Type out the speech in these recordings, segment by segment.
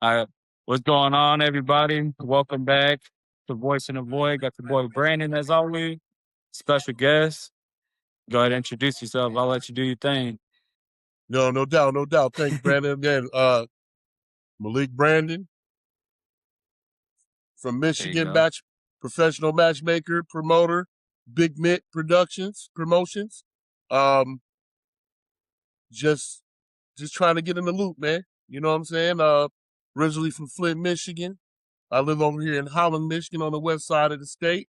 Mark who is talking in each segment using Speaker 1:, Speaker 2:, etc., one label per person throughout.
Speaker 1: All right. What's going on, everybody? Welcome back to Voice in the Void. Got your boy Brandon, as always. Special guest. Go ahead and introduce yourself. I'll let you do your thing.
Speaker 2: No doubt, no doubt. Thanks, Brandon. Again, Malike Brandon from
Speaker 1: There you
Speaker 2: Michigan,
Speaker 1: go.
Speaker 2: professional matchmaker, promoter, Big Mitt Productions, promotions. Um, just trying to get in the loop, man. You know what I'm saying? Originally from Flint, Michigan. I live over here in Holland, Michigan, on the west side of the state,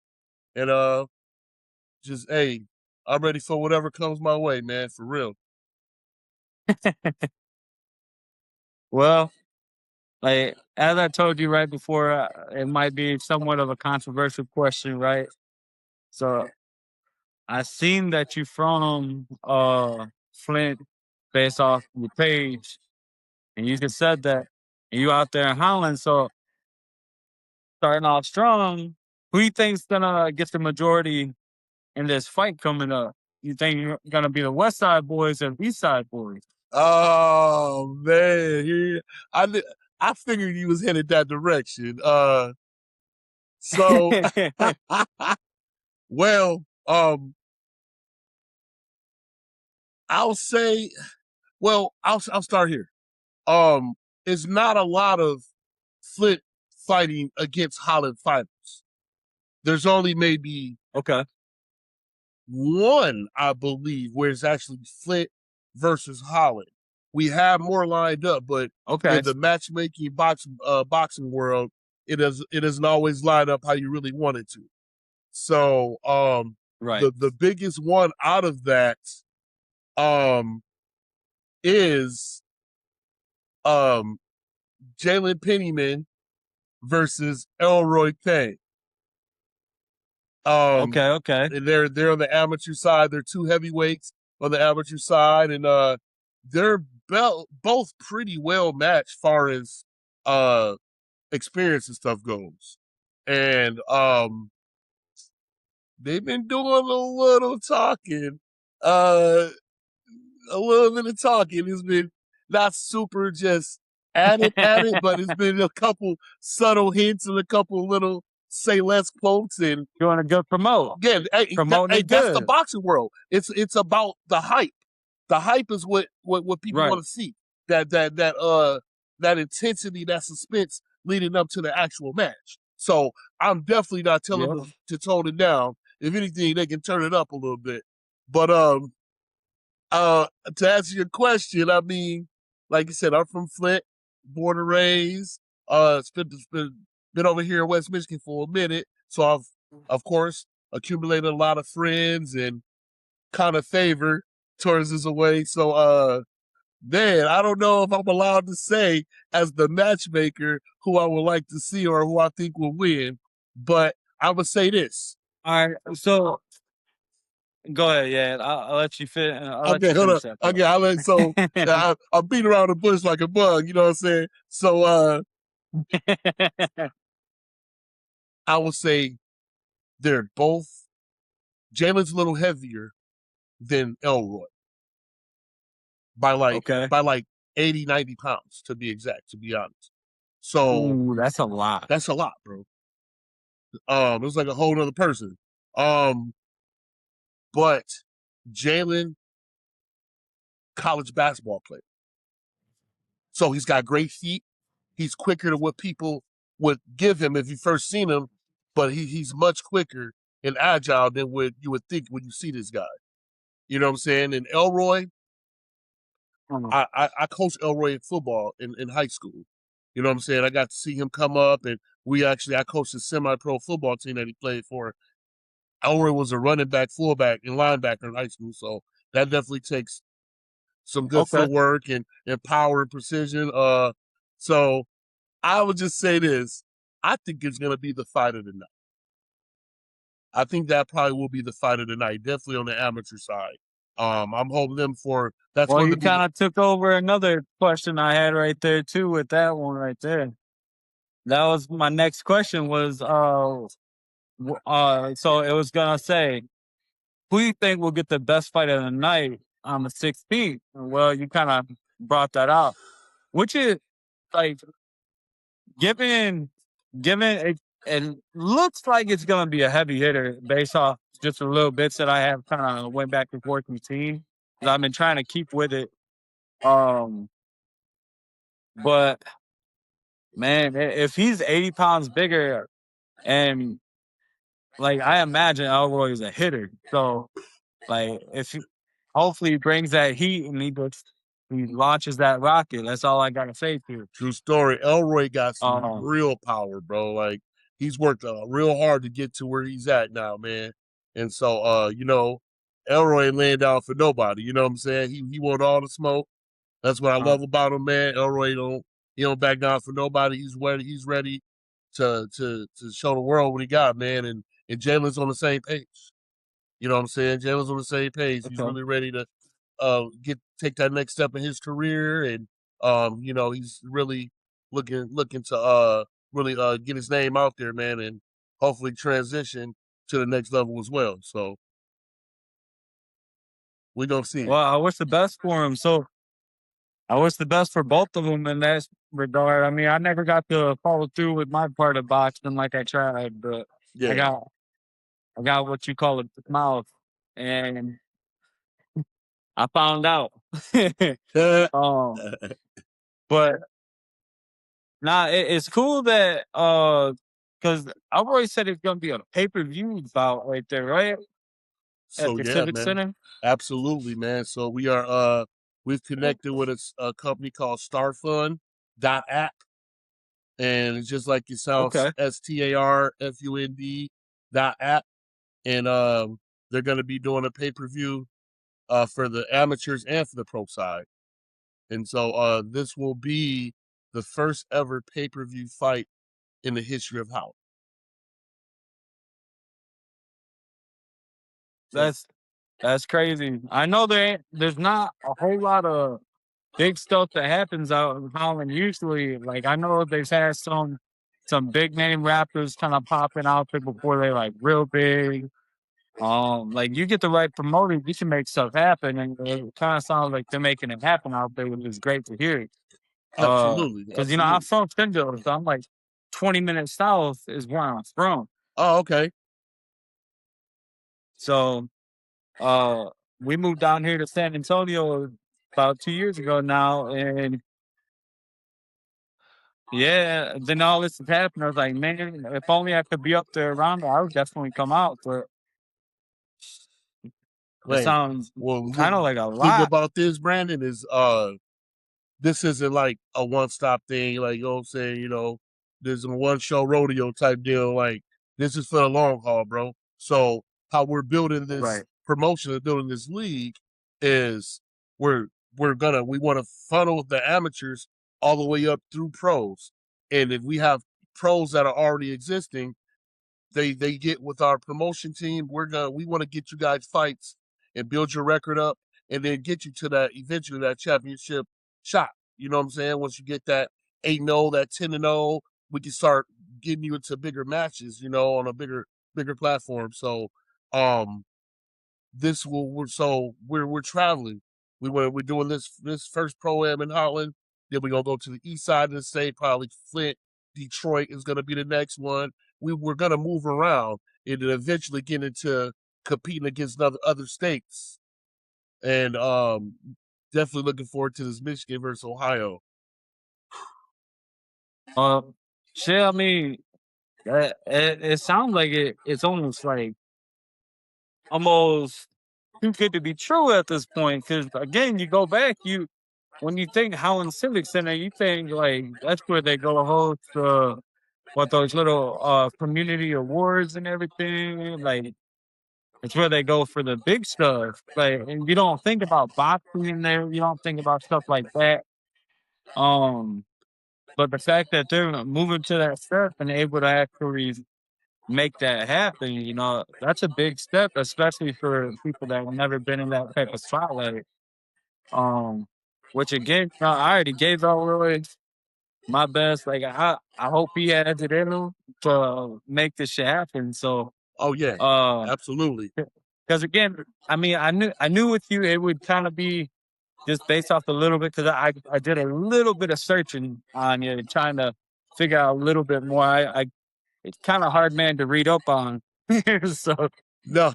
Speaker 2: and hey, I'm ready for whatever comes my way, man. For real.
Speaker 1: Well, like as I told you right before, it might be somewhat of a controversial question, right? So I seen that you from Flint based off your page, and you just said that, and you out there in Holland. So starting off strong, who you think's gonna get the majority in this fight coming up? You think you're gonna be the West Side boys or East Side boys?
Speaker 2: Oh man, I figured you was headed that direction. So well, I'll say, well, I'll start here. It's not a lot of Flint fighting against Holland fighters. There's only maybe
Speaker 1: Okay.
Speaker 2: one, I believe, where it's actually Flint versus Holland. We have more lined up, but
Speaker 1: Okay.
Speaker 2: in the matchmaking boxing world, it doesn't always line up how you really want it to. So
Speaker 1: Right.
Speaker 2: the biggest one out of that is Jalen Pennyman versus Elroy Payne.
Speaker 1: Okay.
Speaker 2: And they're on the amateur side. They're two heavyweights on the amateur side, and they're both pretty well matched far as experience and stuff goes. And they've been doing a little talking. A little bit of talking. It's been not super just at it, but it's been a couple subtle hints and a couple little say less quotes. And
Speaker 1: you want to go promote?
Speaker 2: again,
Speaker 1: Promoting it
Speaker 2: that's the
Speaker 1: good.
Speaker 2: boxing world. It's about the hype. The hype is what people
Speaker 1: Right.
Speaker 2: want to see. That intensity, that suspense leading up to the actual match. So I'm definitely not telling them to tone it down. If anything, they can turn it up a little bit. But to answer your question, I mean, like you said, I'm from Flint, born and raised. Been over here in West Michigan for a minute, so I've of course accumulated a lot of friends and kind of favor towards this away. So man, I don't know if I'm allowed to say as the matchmaker who I would like to see or who I think will win, but I would say this.
Speaker 1: All right. So go ahead. Yeah, I'll let you fit.
Speaker 2: Okay, hold up. Okay, I beat around the bush like a bug. You know what I'm saying? So I would say they're both. Jalen's a little heavier than Elroy by like 80, 90 pounds to be exact. To be honest, so
Speaker 1: ooh, that's a lot.
Speaker 2: That's a lot, bro. It was like a whole other person. But Jalen, college basketball player, so he's got great feet. He's quicker than what people would give him if you first seen him, but he's much quicker and agile than what you would think when you see this guy. You know what I'm saying? And Elroy, I coached Elroy in football in high school. You know what I'm saying? I got to see him come up, and I coached a semi-pro football team that he played for. Elroy was a running back, fullback, and linebacker in high school, so that definitely takes some good footwork and power and precision. So I would just say this. I think it's going to be the fight of the night. I think that probably will be the fight of the night, definitely on the amateur side. I'm hoping them for that's.
Speaker 1: Well, you kind of took over another question I had right there too with that one right there. That was my next question was so it was gonna say, who you think will get the best fight of the night on the 16th? Well, you kind of brought that out, which is like given it looks like it's gonna be a heavy hitter based off just a little bits that I have kind of went back and forth and seen. 'Cause I've been trying to keep with it. Um, but man, if he's 80 pounds bigger and like I imagine Elroy is a hitter. So like if he hopefully he brings that heat and he launches that rocket. That's all I gotta say to it.
Speaker 2: True story. Elroy got some
Speaker 1: Um,
Speaker 2: real power, bro. Like he's worked real hard to get to where he's at now, man. And so, Elroy ain't laying down for nobody. You know what I'm saying? He want all the smoke. That's what I love about him, man. Elroy don't back down for nobody. He's ready. He's ready to show the world what he got, man. And Jalen's on the same page. You know what I'm saying? Jalen's on the same page. He's
Speaker 1: okay.
Speaker 2: really ready to take that next step in his career, and he's really looking to really get his name out there, man, and hopefully transition to the next level as well. So we gonna see it.
Speaker 1: Well, I wish the best for him. So I wish the best for both of them in that regard. I mean, I never got to follow through with my part of boxing like I tried, but I
Speaker 2: Yeah.
Speaker 1: got I got what you call a mouth, and I found out. um, but nah, it's cool that because I've always said it's gonna be a pay-per-view bout right there, right? At
Speaker 2: So
Speaker 1: the
Speaker 2: yeah,
Speaker 1: Civic
Speaker 2: man.
Speaker 1: Center.
Speaker 2: Absolutely, man. So we've connected with a company called Starfund.app, and it's just like it sounds,
Speaker 1: Okay.
Speaker 2: STARFUND.app, and they're going to be doing a pay-per-view for the amateurs and for the pro side. And so this will be the first ever pay-per-view fight in the history of Holland. So
Speaker 1: That's crazy. I know there's not a whole lot of big stuff that happens out in Holland usually. Like I know they've had some big name rappers kind of popping out there before they like real big. Like you get the right promoter, you can make stuff happen, and it kind of sounds like they're making it happen out there, which is great to hear.
Speaker 2: absolutely,
Speaker 1: Because I'm
Speaker 2: absolutely.
Speaker 1: from Stendal, so I'm like 20 minutes south is where I'm from.
Speaker 2: Oh, okay.
Speaker 1: So uh, we moved down here to San Antonio about 2 years ago now, and yeah, then all this has happened. I was like, man, if only I could be up there around, I would definitely come out. But it
Speaker 2: Man,
Speaker 1: sounds
Speaker 2: well,
Speaker 1: kind of like a
Speaker 2: thing
Speaker 1: lot.
Speaker 2: about this, Brandon, is this isn't like a one stop thing. Like, you know what I'm saying? There's a one show rodeo type deal. Like, this is for the long haul, bro. So, how we're building this
Speaker 1: Right.
Speaker 2: promotion and building this league is we're we want to funnel the amateurs all the way up through pros. And if we have pros that are already existing, they get with our promotion team. We want to get you guys fights and build your record up, and then get you to that eventually that championship shot. You know what I'm saying? Once you get that 8-0, that 10-0, we can start getting you into bigger matches. On a bigger platform. So, um, this will we're traveling. We're doing this first pro am in Holland. Then we're gonna go to the east side of the state, probably Flint, Detroit is gonna be the next one. We're gonna move around and then eventually get into competing against other states. And definitely looking forward to this Michigan versus Ohio.
Speaker 1: Uh, shit, I mean, it sounds like it's almost like almost too good to be true at this point. Because again, you go back, when you think Holland Civic Center, you think like that's where they go host what those little community awards and everything. Like it's where they go for the big stuff. Like and you don't think about boxing in there. You don't think about stuff like that. Um, but the fact that they're moving to that step and able to actually make that happen, that's a big step, especially for people that have never been in that type of spotlight. Um, which again, I already gave Elroy my best. Like I hope he has it in him to make this shit happen. So,
Speaker 2: Oh yeah,
Speaker 1: uh,
Speaker 2: absolutely.
Speaker 1: because again, I mean, I knew with you it would kind of be just based off a little bit because I did a little bit of searching on you, trying to figure out a little bit more. It's kind of hard, man, to read up on. So,
Speaker 2: No,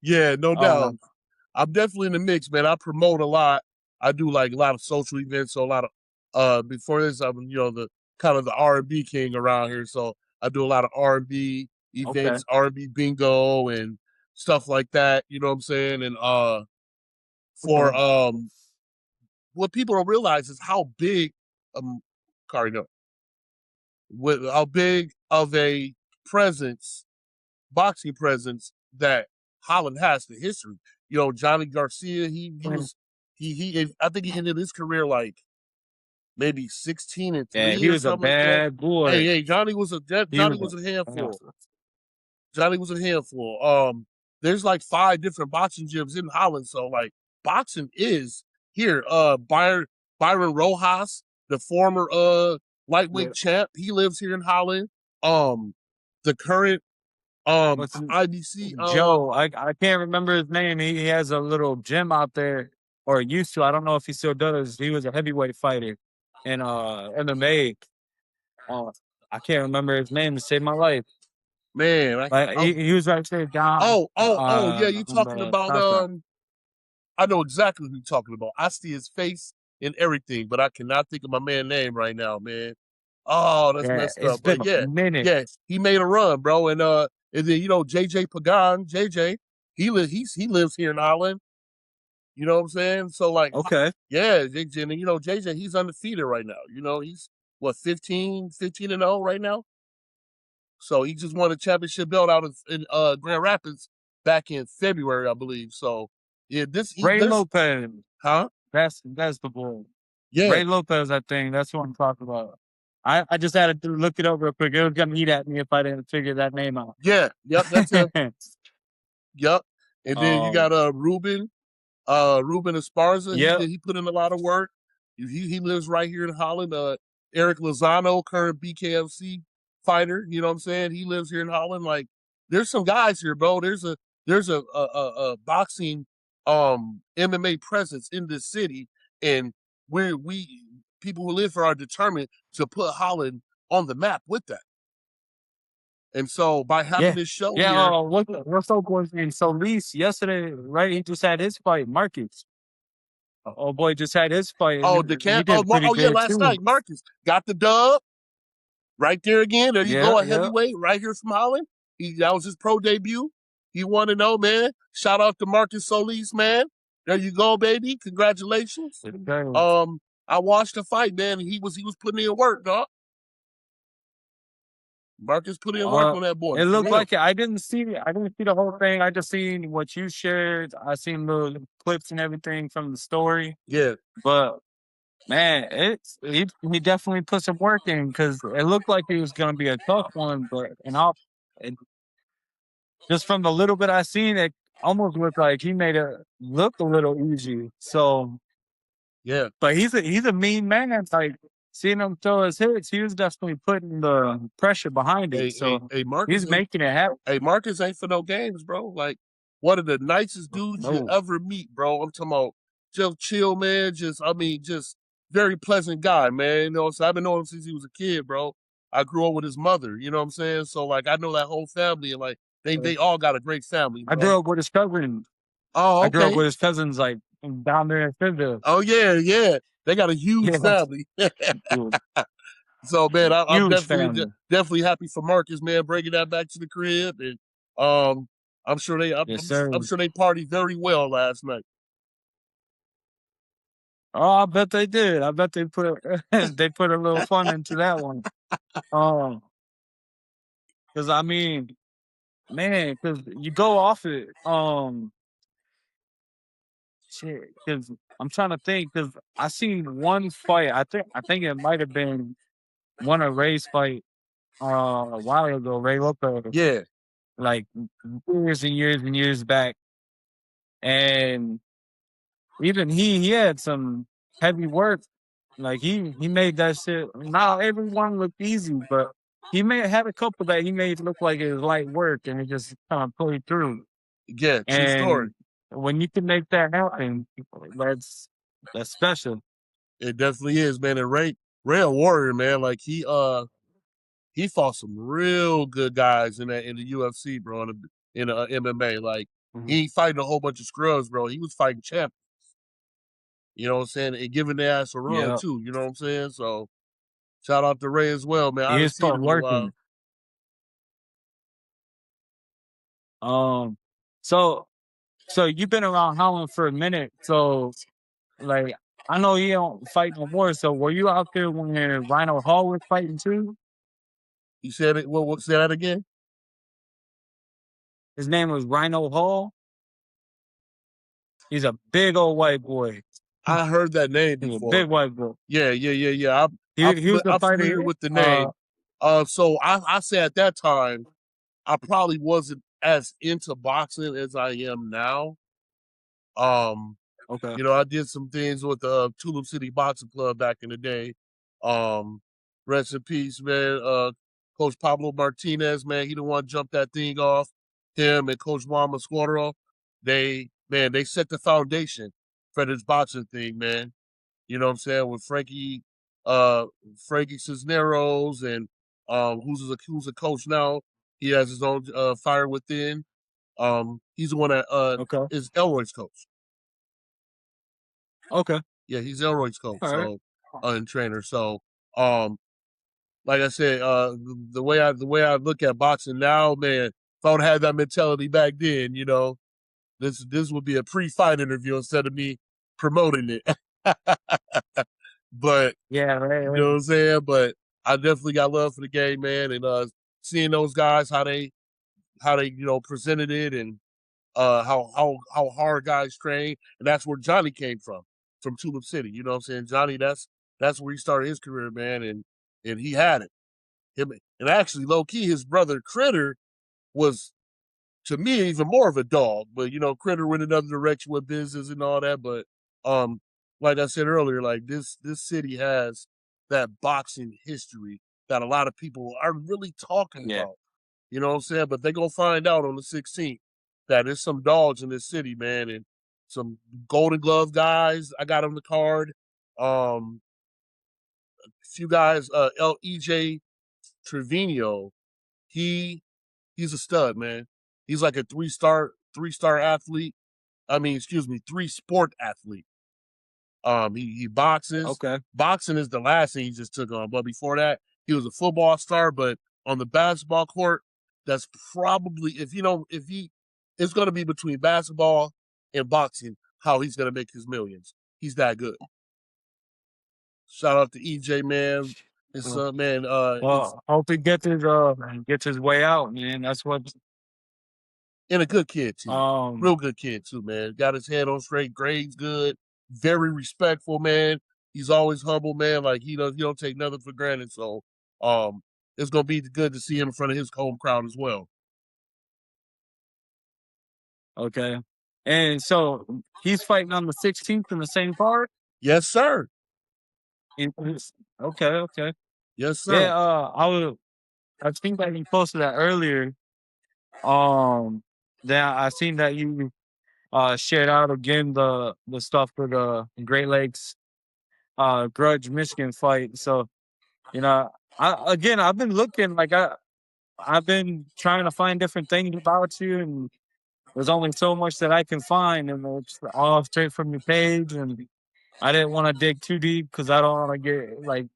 Speaker 2: yeah, no doubt.
Speaker 1: um,
Speaker 2: I'm definitely in the mix, man. I promote a lot. I do like a lot of social events. So a lot of before this, I'm the kind of the R&B king around here. So I do a lot of R&B
Speaker 1: okay,
Speaker 2: events, R&B bingo and stuff like that. You know what I'm saying? And for
Speaker 1: okay.
Speaker 2: what people don't realize is how big Kari, no, with how big of a presence, boxing presence that Holland has to history. Johnny Garcia, he was he I think he ended his career like maybe 16 and
Speaker 1: Yeah,
Speaker 2: 3
Speaker 1: he
Speaker 2: or
Speaker 1: was a
Speaker 2: something like that.
Speaker 1: bad boy.
Speaker 2: Hey, Johnny was a
Speaker 1: He was
Speaker 2: handful.
Speaker 1: a
Speaker 2: Johnny was a handful. There's like 5 different boxing gyms in Holland, so like boxing is here. Byron Rojas, the former
Speaker 1: yeah.
Speaker 2: lightweight champ, he lives here in Holland. The current
Speaker 1: What's his,
Speaker 2: IBC
Speaker 1: Joe? I can't remember his name. He has a little gym out there, or used to. I don't know if he still does. He was a heavyweight fighter in MMA. Uh, I can't remember his name to save my life.
Speaker 2: man.
Speaker 1: Like he was right there down
Speaker 2: Yeah, you
Speaker 1: on
Speaker 2: talking
Speaker 1: the
Speaker 2: about
Speaker 1: south side.
Speaker 2: I know exactly who you're talking about. I see his face and everything, but I cannot think of my man's name right now, man. Oh, that's
Speaker 1: Yeah,
Speaker 2: messed
Speaker 1: it's
Speaker 2: up.
Speaker 1: been
Speaker 2: But
Speaker 1: a minute.
Speaker 2: yeah, he made a run, bro. And then JJ Pagan, JJ, he lives here in Holland. You know what I'm saying? So like,
Speaker 1: Okay.
Speaker 2: yeah, JJ, and JJ, he's undefeated right now. He's what 15-0 right now. So he just won a championship belt out in Grand Rapids back in February, I believe. So yeah,
Speaker 1: Ray
Speaker 2: there's
Speaker 1: Lopez.
Speaker 2: huh?
Speaker 1: That's the boy.
Speaker 2: Yeah,
Speaker 1: Ray Lopez, I think. That's what I'm talking about. I just had to look it up real quick. It was gonna eat at me if I didn't figure that name out.
Speaker 2: yeah, yep, that's him. Yep. And then you got
Speaker 1: um,
Speaker 2: Ruben Esparza.
Speaker 1: yep.
Speaker 2: He put in a lot of work. He lives right here in Holland. Eric Lozano, current BKFC fighter. You know what I'm saying? He lives here in Holland. Like, there's some guys here, bro. There's a boxing MMA presence in this city, and we people who live here are determined to put Holland on the map with that. And so by having
Speaker 1: Yeah.
Speaker 2: this show
Speaker 1: Yeah,
Speaker 2: here,
Speaker 1: what's up boy's name? So Lease yesterday, right? He just had his fight, Marcus. Oh boy just had his fight
Speaker 2: oh,
Speaker 1: and he did pretty
Speaker 2: Yeah,
Speaker 1: good
Speaker 2: last
Speaker 1: too.
Speaker 2: night Marcus got the dub. Right there again. There you go,
Speaker 1: Yeah,
Speaker 2: a
Speaker 1: yeah.
Speaker 2: heavyweight right here from Holland. That was his pro debut. He want to know, man. Shout out to Marcus Solis, man. There you go, baby. Congratulations.
Speaker 1: Okay.
Speaker 2: I watched the fight, man. He was putting in work, dog. Marcus put in work
Speaker 1: Uh,
Speaker 2: on that boy,
Speaker 1: it
Speaker 2: for
Speaker 1: looked
Speaker 2: real.
Speaker 1: like it. I didn't see the whole thing. I just seen what you shared. I seen little clips and everything from the story.
Speaker 2: Yeah,
Speaker 1: But man, he definitely put some work in because it looked like it was gonna be a tough one. But and just from the little bit I seen, it almost looked like he made it look a little easy. So,
Speaker 2: yeah.
Speaker 1: but he's a mean man. Like seeing him throw his hits, he was definitely putting the pressure behind it. So
Speaker 2: Marcus
Speaker 1: he's making it happen.
Speaker 2: Hey, Marcus ain't for no games, bro. Like, one of the nicest dudes you
Speaker 1: No.
Speaker 2: ever meet, bro. I'm talking about just chill, man. Just very pleasant guy, man. So I've been knowing him since he was a kid, bro. I grew up with his mother, you know what I'm saying? So like I know that whole family and like they all got a great family,
Speaker 1: I
Speaker 2: bro.
Speaker 1: grew up with his cousin.
Speaker 2: Oh,
Speaker 1: I grew up
Speaker 2: okay.
Speaker 1: with his cousins like down there in Fayetteville.
Speaker 2: Oh yeah, yeah. They got a huge
Speaker 1: Yeah,
Speaker 2: family.
Speaker 1: dude,
Speaker 2: So man, I'm
Speaker 1: huge family.
Speaker 2: definitely happy for Marcus, man, bringing that back to the crib, and um,
Speaker 1: Yes, sir.
Speaker 2: I'm sure they partied very well last night.
Speaker 1: Oh, I bet they did. I bet they put they put a little fun into that one. Um, because I mean, man, because you go off it. Shit. Because I'm trying to think. Because I seen one fight. I think it might have been one of Ray's fight. A while ago, Ray Lopez,
Speaker 2: Yeah,
Speaker 1: like years and years and years back, and even he had some heavy work. Like he made that shit. Not everyone looked easy, but he may have a couple that he made look like it was light work, and it just kind of pulled through.
Speaker 2: yeah, true story.
Speaker 1: And when you can make that happen, that's special.
Speaker 2: It definitely is, man. And Ray a warrior, man. Like he fought some real good guys in the UFC, bro, in MMA. Like he ain't fighting a whole bunch of scrubs, bro. He was fighting champions. You know what I'm saying? And giving their ass a run
Speaker 1: Yeah,
Speaker 2: too. You know what I'm saying? So shout out to Ray as well, man. I
Speaker 1: he
Speaker 2: haven't
Speaker 1: is
Speaker 2: seen
Speaker 1: start
Speaker 2: him in a while.
Speaker 1: working. Um, so so you've been around Holland for a minute. So like, I know you don't fight no more. So were you out there when Rhino Hall was fighting too?
Speaker 2: You said it. What? Say that again.
Speaker 1: His name was Rhino Hall. He's a big old white boy.
Speaker 2: I heard that name
Speaker 1: He's a
Speaker 2: before.
Speaker 1: big white boy.
Speaker 2: Yeah.
Speaker 1: He was the
Speaker 2: I'm
Speaker 1: fighter
Speaker 2: familiar
Speaker 1: here.
Speaker 2: with the name. So I say at that time I probably wasn't as into boxing as I am now. Um,
Speaker 1: Okay.
Speaker 2: I did some things with the Tulip City Boxing Club back in the day. Um, Rest in peace, man. Coach Pablo Martinez, man, he the one jumped that thing off. Him and Coach Juan Masquaro, they set the foundation for this boxing thing, man. You know what I'm saying? With Frankie Cisneros and who's a coach now. He has his own Fire Within. He's the one that
Speaker 1: Okay.
Speaker 2: is Elroy's coach.
Speaker 1: Okay.
Speaker 2: Yeah, he's Elroy's coach,
Speaker 1: All right.
Speaker 2: so and trainer. So um like I said, the way I look at boxing now, man, if I would have had that mentality back then, this would be a pre-fight interview instead of me promoting it. But
Speaker 1: Yeah.
Speaker 2: you
Speaker 1: Right,
Speaker 2: know
Speaker 1: right.
Speaker 2: what I'm saying? But I definitely got love for the game, man, and seeing those guys how they presented it and how hard guys train, and that's where Johnny came from Tulip City. You know what I'm saying? Johnny, that's where he started his career, man, and he had it. Him and actually low key, his brother Critter was to me even more of a dog, but Critter went another direction with business and all that. But um, like I said earlier, like this city has that boxing history that a lot of people are really talking
Speaker 1: Yeah.
Speaker 2: about. You know what I'm saying? But they gonna find out on the 16th that there's some dogs in this city, man, and some Golden Glove guys. I got on the card. A few guys. EJ Trevino. He he's a stud, man. He's like a three star athlete. I mean, excuse me, three sport athlete. He boxes.
Speaker 1: Okay.
Speaker 2: Boxing is the last thing he just took on, but before that, he was a football star. But on the basketball court, that's probably if he it's going to be between basketball and boxing how he's going to make his millions. He's that good. Shout out to EJ, man. It's
Speaker 1: Well,
Speaker 2: man. It's
Speaker 1: well, hope he gets his way out, man. That's what.
Speaker 2: and a good kid too.
Speaker 1: Um.
Speaker 2: Real good kid too, man. Got his head on straight, grades good, very respectful, man. He's always humble, man. Like he don't take nothing for granted. So um it's gonna be good to see him in front of his home crowd as well.
Speaker 1: Okay. And so he's fighting on the 16th in the same card.
Speaker 2: Yes, sir.
Speaker 1: Okay. Okay.
Speaker 2: Yes, sir.
Speaker 1: Yeah. I think that he posted that earlier. Then I seen that you shared out again the stuff for the Great Lakes Grudge Michigan fight. So I've been looking like I've been trying to find different things about you, and there's only so much that I can find, and it's all straight from your page. And I didn't want to dig too deep because I don't want to get like,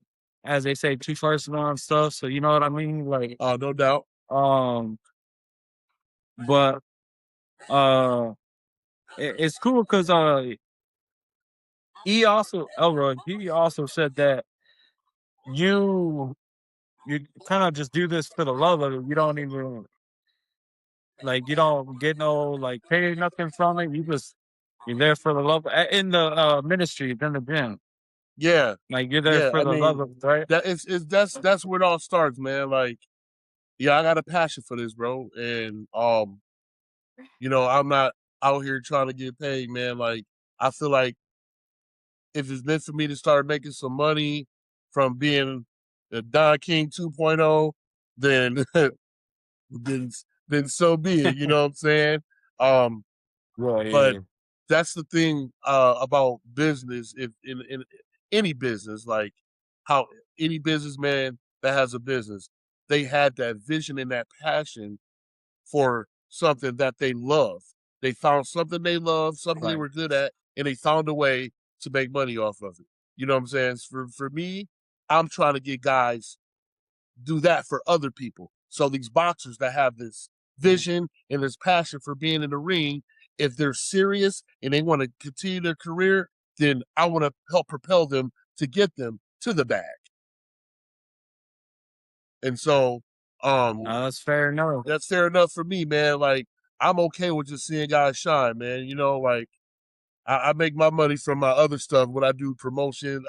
Speaker 1: as they say, too personal and stuff. So you know what I mean, like,
Speaker 2: No doubt.
Speaker 1: um, but uh, it's cool because Elroy, he also said that you you kind of just do this for the love of it. You don't even you don't get no like pay nothing from it. You're there for the love in the ministry, in the gym.
Speaker 2: Yeah.
Speaker 1: Like you're there
Speaker 2: Yeah.
Speaker 1: for
Speaker 2: I
Speaker 1: the love
Speaker 2: mean
Speaker 1: of it, right?
Speaker 2: that's where it all starts, man. Like, yeah, I got a passion for this, bro. And I'm not out here trying to get paid, man. Like I feel like if it's meant for me to start making some money from being a Don King 2.0, then then then so be it. You know what I'm saying? Um,
Speaker 1: Yeah, yeah,
Speaker 2: but
Speaker 1: yeah.
Speaker 2: that's the thing about business. If in any business, like how any businessman that has a business, they had that vision and that passion for something that they love. They found something they love, something they
Speaker 1: Right.
Speaker 2: were good at, and they found a way to make money off of it. You know what I'm saying? For me, I'm trying to get guys do that for other people. So these boxers that have this vision and this passion for being in the ring, if they're serious and they want to continue their career, then I want to help propel them to get them to the bag. And so,
Speaker 1: That's fair enough.
Speaker 2: that's fair enough for me, man. Like, I'm okay with just seeing guys shine, man. You know, like I make my money from my other stuff when I do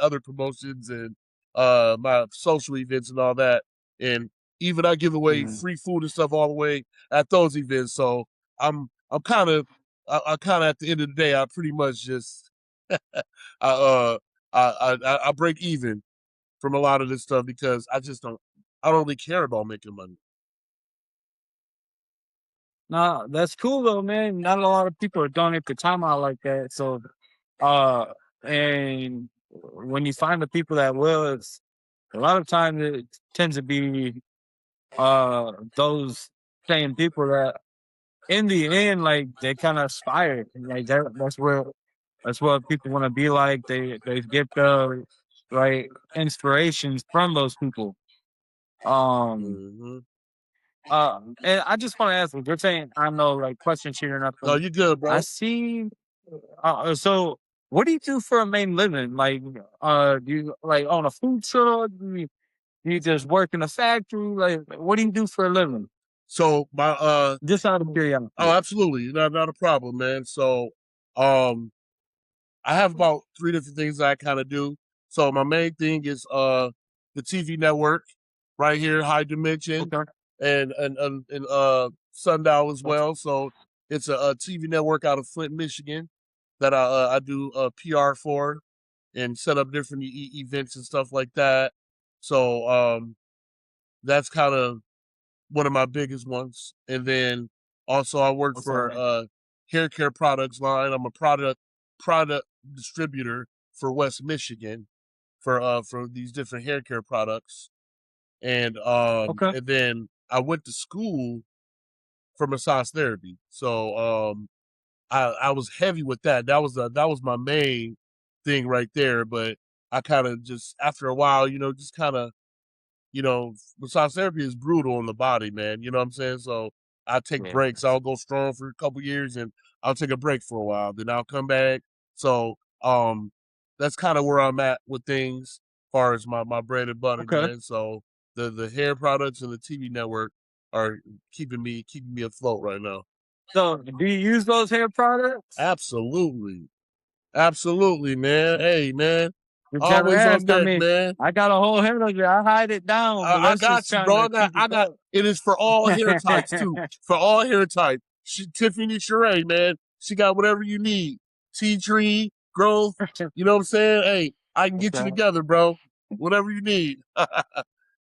Speaker 2: other promotions, and my social events and all that. And even I give away free food and stuff all the way at those events. So I'm kind of I kind of at the end of the day I pretty much just I break even from a lot of this stuff because I don't really care about making money.
Speaker 1: No, that's cool though, man. Not a lot of people are donate the time out like that. So, uh, and when you find the people that will, it's a lot of times it tends to be those same people that in the end, like they kind of aspire. Like that's what people want to be like. They get the right inspirations from those people. Um,
Speaker 2: Mm-hmm.
Speaker 1: and I just want to ask, you're saying I know like questions here or
Speaker 2: No,
Speaker 1: nothing.
Speaker 2: you good,
Speaker 1: I
Speaker 2: bro.
Speaker 1: see. So what do you do for a main living? Like, do you like own a food truck? Do you just work in a factory? Like, what do you do for a living?
Speaker 2: So my
Speaker 1: Just out of curiosity.
Speaker 2: oh, absolutely, not a problem, man. So um I have about 3 different things I kind of do. So my main thing is the TV network right here, High Dimension,
Speaker 1: Okay.
Speaker 2: and Sundial as
Speaker 1: Okay.
Speaker 2: well. So it's a TV network out of Flint, Michigan that I do PR for and set up different events and stuff like that. So that's kind of one of my biggest ones. And then also I work for
Speaker 1: Okay.
Speaker 2: hair care products line. I'm a product distributor for West Michigan for these different hair care products.
Speaker 1: Okay.
Speaker 2: And then I went to school for massage therapy. So I was heavy with that. That was my main thing right there. But I kind of just after a while, just kind of massage therapy is brutal on the body, man. You know what I'm saying? So I take
Speaker 1: Yeah.
Speaker 2: breaks. I'll go strong for a couple years and I'll take a break for a while. Then I'll come back. So that's kind of where I'm at with things as far as my bread and butter,
Speaker 1: Okay.
Speaker 2: man. So the hair products and the TV network are keeping me afloat right now.
Speaker 1: So, do you use those hair products?
Speaker 2: Absolutely. Absolutely, man. Hey, man.
Speaker 1: You gotta
Speaker 2: Always on
Speaker 1: ask. I
Speaker 2: deck,
Speaker 1: mean,
Speaker 2: man.
Speaker 1: I got a whole hair of it. I hide it down, but
Speaker 2: I
Speaker 1: that's just
Speaker 2: got you,
Speaker 1: trying
Speaker 2: bro.
Speaker 1: to keep it up.
Speaker 2: It is for all hair types too. For all hair types. Tiffany Sheree, man. She got whatever you need. Tea tree, growth. You know what I'm saying? Hey, I can get you
Speaker 1: Okay.
Speaker 2: together, bro. Whatever you need.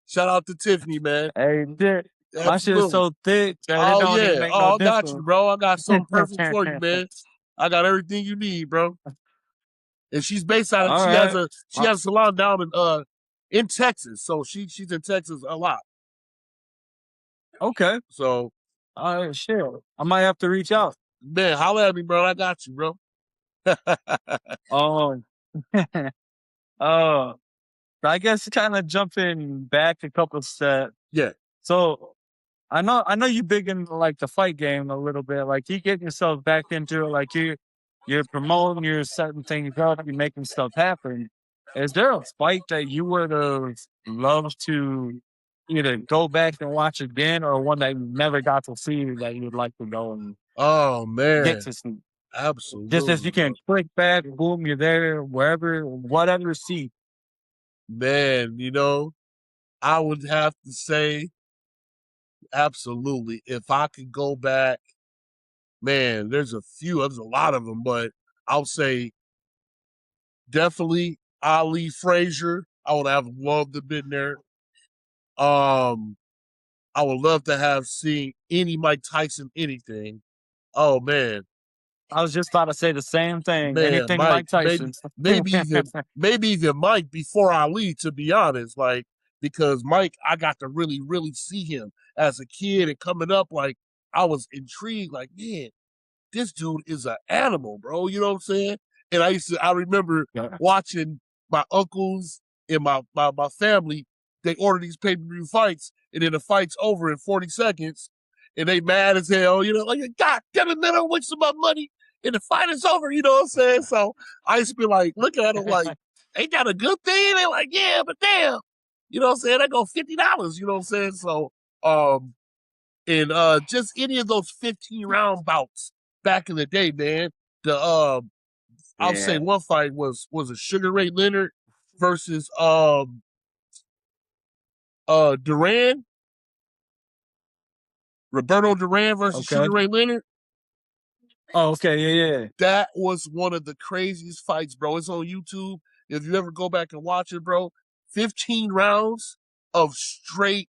Speaker 2: Shout out to Tiffany, man.
Speaker 1: Hey, dude, my shit is
Speaker 2: Absolutely.
Speaker 1: so thick that it
Speaker 2: Oh
Speaker 1: don't even
Speaker 2: yeah.
Speaker 1: make no
Speaker 2: Oh, I got you,
Speaker 1: difference.
Speaker 2: bro. I got something perfect for you, man. I got everything you need, bro. And she's based out of
Speaker 1: All right.
Speaker 2: she has a salon down in Texas. So she's in Texas a lot.
Speaker 1: Okay.
Speaker 2: So
Speaker 1: All right, shit. I might have to reach out.
Speaker 2: man, holla at me, bro. I got you, bro.
Speaker 1: Um, uh, I guess kind of jumping back a couple steps.
Speaker 2: Yeah.
Speaker 1: So I know you big in like the fight game a little bit. Like you getting yourself back into it. Like you're promoting, you're setting things up, you're making stuff happen. Is there a fight that you would have loved to either go back and watch again, or one that you never got to see that you'd like to go and
Speaker 2: Oh
Speaker 1: get
Speaker 2: man.
Speaker 1: to see? Just as
Speaker 2: Absolutely,
Speaker 1: you
Speaker 2: bro.
Speaker 1: can click back, boom, you're there, wherever, whatever seat.
Speaker 2: Man, I would have to say absolutely. If I could go back, man, there's a lot of them, but I'll say definitely Ali Frazier. I would have loved to have been there. Um, I would love to have seen any Mike Tyson anything. Oh man,
Speaker 1: I was just about to say the same thing.
Speaker 2: man,
Speaker 1: Anything
Speaker 2: Mike,
Speaker 1: Mike Tyson.
Speaker 2: maybe even Mike before Ali. To be honest, like because Mike, I got to really, really see him as a kid and coming up. Like I was intrigued. Like, man, this dude is an animal, bro. You know what I'm saying? And I remember watching my uncles and my family. They order these pay-per-view fights, and then the fight's over in 40 seconds, and they mad as hell. You know, like, God damn it, man, I'm wasting my money, and the fight is over. You know what I'm saying? So I used to be like, looking at them like, ain't that a good thing? They're like, yeah, but damn. You know what I'm saying? They go $50. You know what I'm saying? So, and just any of those 15-round bouts back in the day, man. The I'll say one fight was a Sugar Ray Leonard versus Duran. Roberto Duran versus Sugar Ray Leonard.
Speaker 1: Oh, okay, yeah.
Speaker 2: That was one of the craziest fights, bro. It's on YouTube. If you ever go back and watch it, bro, 15 rounds of straight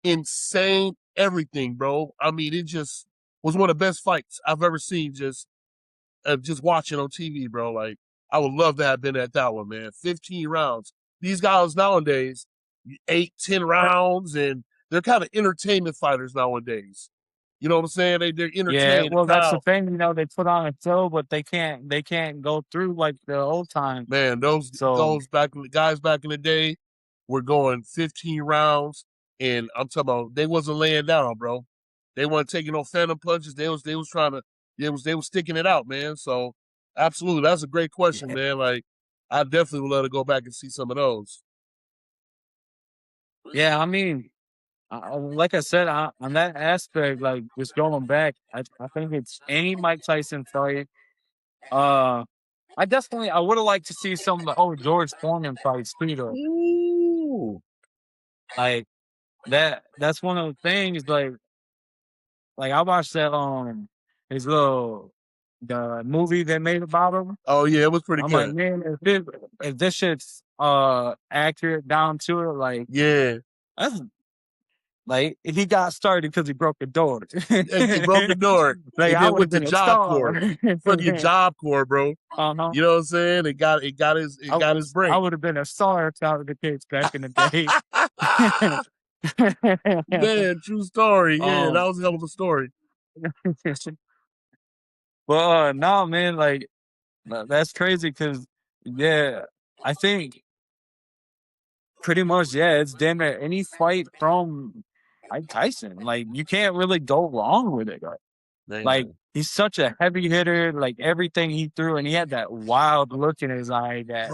Speaker 2: insane everything, bro. I mean, it just was one of the best fights I've ever seen. Just watching on TV, bro. Like I would love to have been at that one, man. 15 rounds. These guys nowadays, 8, 10 rounds, and they're kind of entertainment fighters nowadays. You know what I'm saying? They're entertaining.
Speaker 1: Yeah, well, that's the thing. You know, they put on a show, but they can't go through like the old time.
Speaker 2: Man, those guys back in the day were going 15 rounds, and I'm talking about they wasn't laying down, bro. They weren't taking no phantom punches. They was trying to they was sticking it out, man. So absolutely, that's a great question, man. Like I definitely would love to go back and see some of those.
Speaker 1: Yeah, I mean, like I said, on that aspect, like just going back, I think it's any Mike Tyson fight. I would have liked to see some of the old George Foreman fights too, though.
Speaker 2: Ooh.
Speaker 1: Like that's one of the things. Like I watched that his little the movie they made about him.
Speaker 2: Oh yeah, it was pretty good.
Speaker 1: I'm like, man, if this shit's accurate down to it, like
Speaker 2: yeah,
Speaker 1: that's like he got started because he broke the door.
Speaker 2: He broke the door.
Speaker 1: Like
Speaker 2: and
Speaker 1: I
Speaker 2: then
Speaker 1: would
Speaker 2: with
Speaker 1: have
Speaker 2: the
Speaker 1: been
Speaker 2: Job Corps, for the Job Corps, bro.
Speaker 1: Uh-huh.
Speaker 2: You know what I'm saying? It got his break.
Speaker 1: I would have been a star out of the kids back in the day.
Speaker 2: Man, true story. Yeah, that was a hell of a story.
Speaker 1: Well, no, man, like that's crazy because yeah, I think pretty much it's damn near any fight from Mike Tyson. Like you can't really go wrong with it. Like he's such a heavy hitter. Like everything he threw, and he had that wild look in his eye that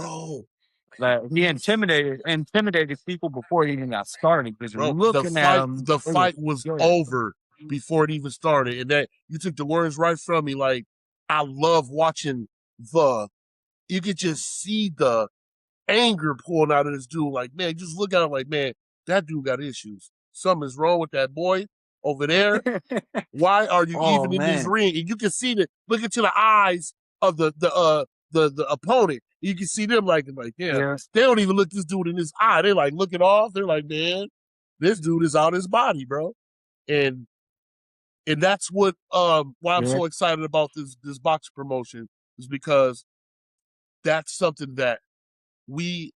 Speaker 1: he intimidated people before he even got started. Because looking at him,
Speaker 2: the fight was over before it even started, and that you took the words right from me. Like I love watching you could just see the anger pulling out of this dude. Like man, just look at him like man, that dude got issues. Something's wrong with that boy over there. Why are you even in this ring? And you can see look into the eyes of the opponent. You can see them like yeah. They don't even look this dude in his eye. They're like looking off. They're like, man, this dude is out his body, bro. And that's what why I'm so excited about this boxing promotion is because that's something that we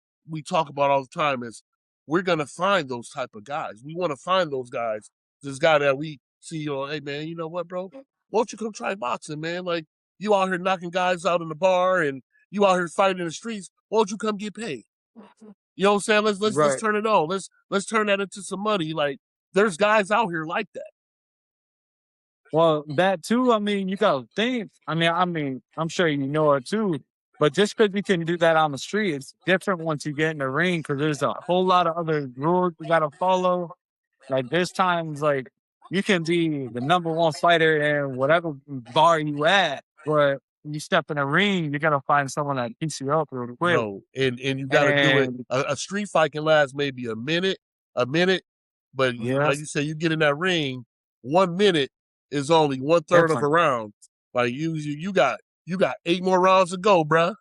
Speaker 2: talk about all the time is we're gonna find those type of guys. We want to find those guys. This guy that we see, hey man, you know what, bro? Why don't you come try boxing, man? Like you out here knocking guys out in the bar and you out here fighting in the streets. Why don't you come get paid? You know what I'm saying? Let's turn it on. Let's turn that into some money. Like there's guys out here like that.
Speaker 1: Well, that too. I mean, you gotta think. I mean, I'm sure you know it too. But just because you can do that on the street, it's different once you get in the ring because there's a whole lot of other rules you gotta follow. Like there's times like you can be the number one fighter in whatever bar you at, but when you step in a ring, you gotta find someone that beats you up real quick.
Speaker 2: No, and you gotta do it. A street fight can last maybe a minute, but like you say, you get in that ring, 1 minute is only 1/3 of a round. Like you got 8 more rounds to go, bruh.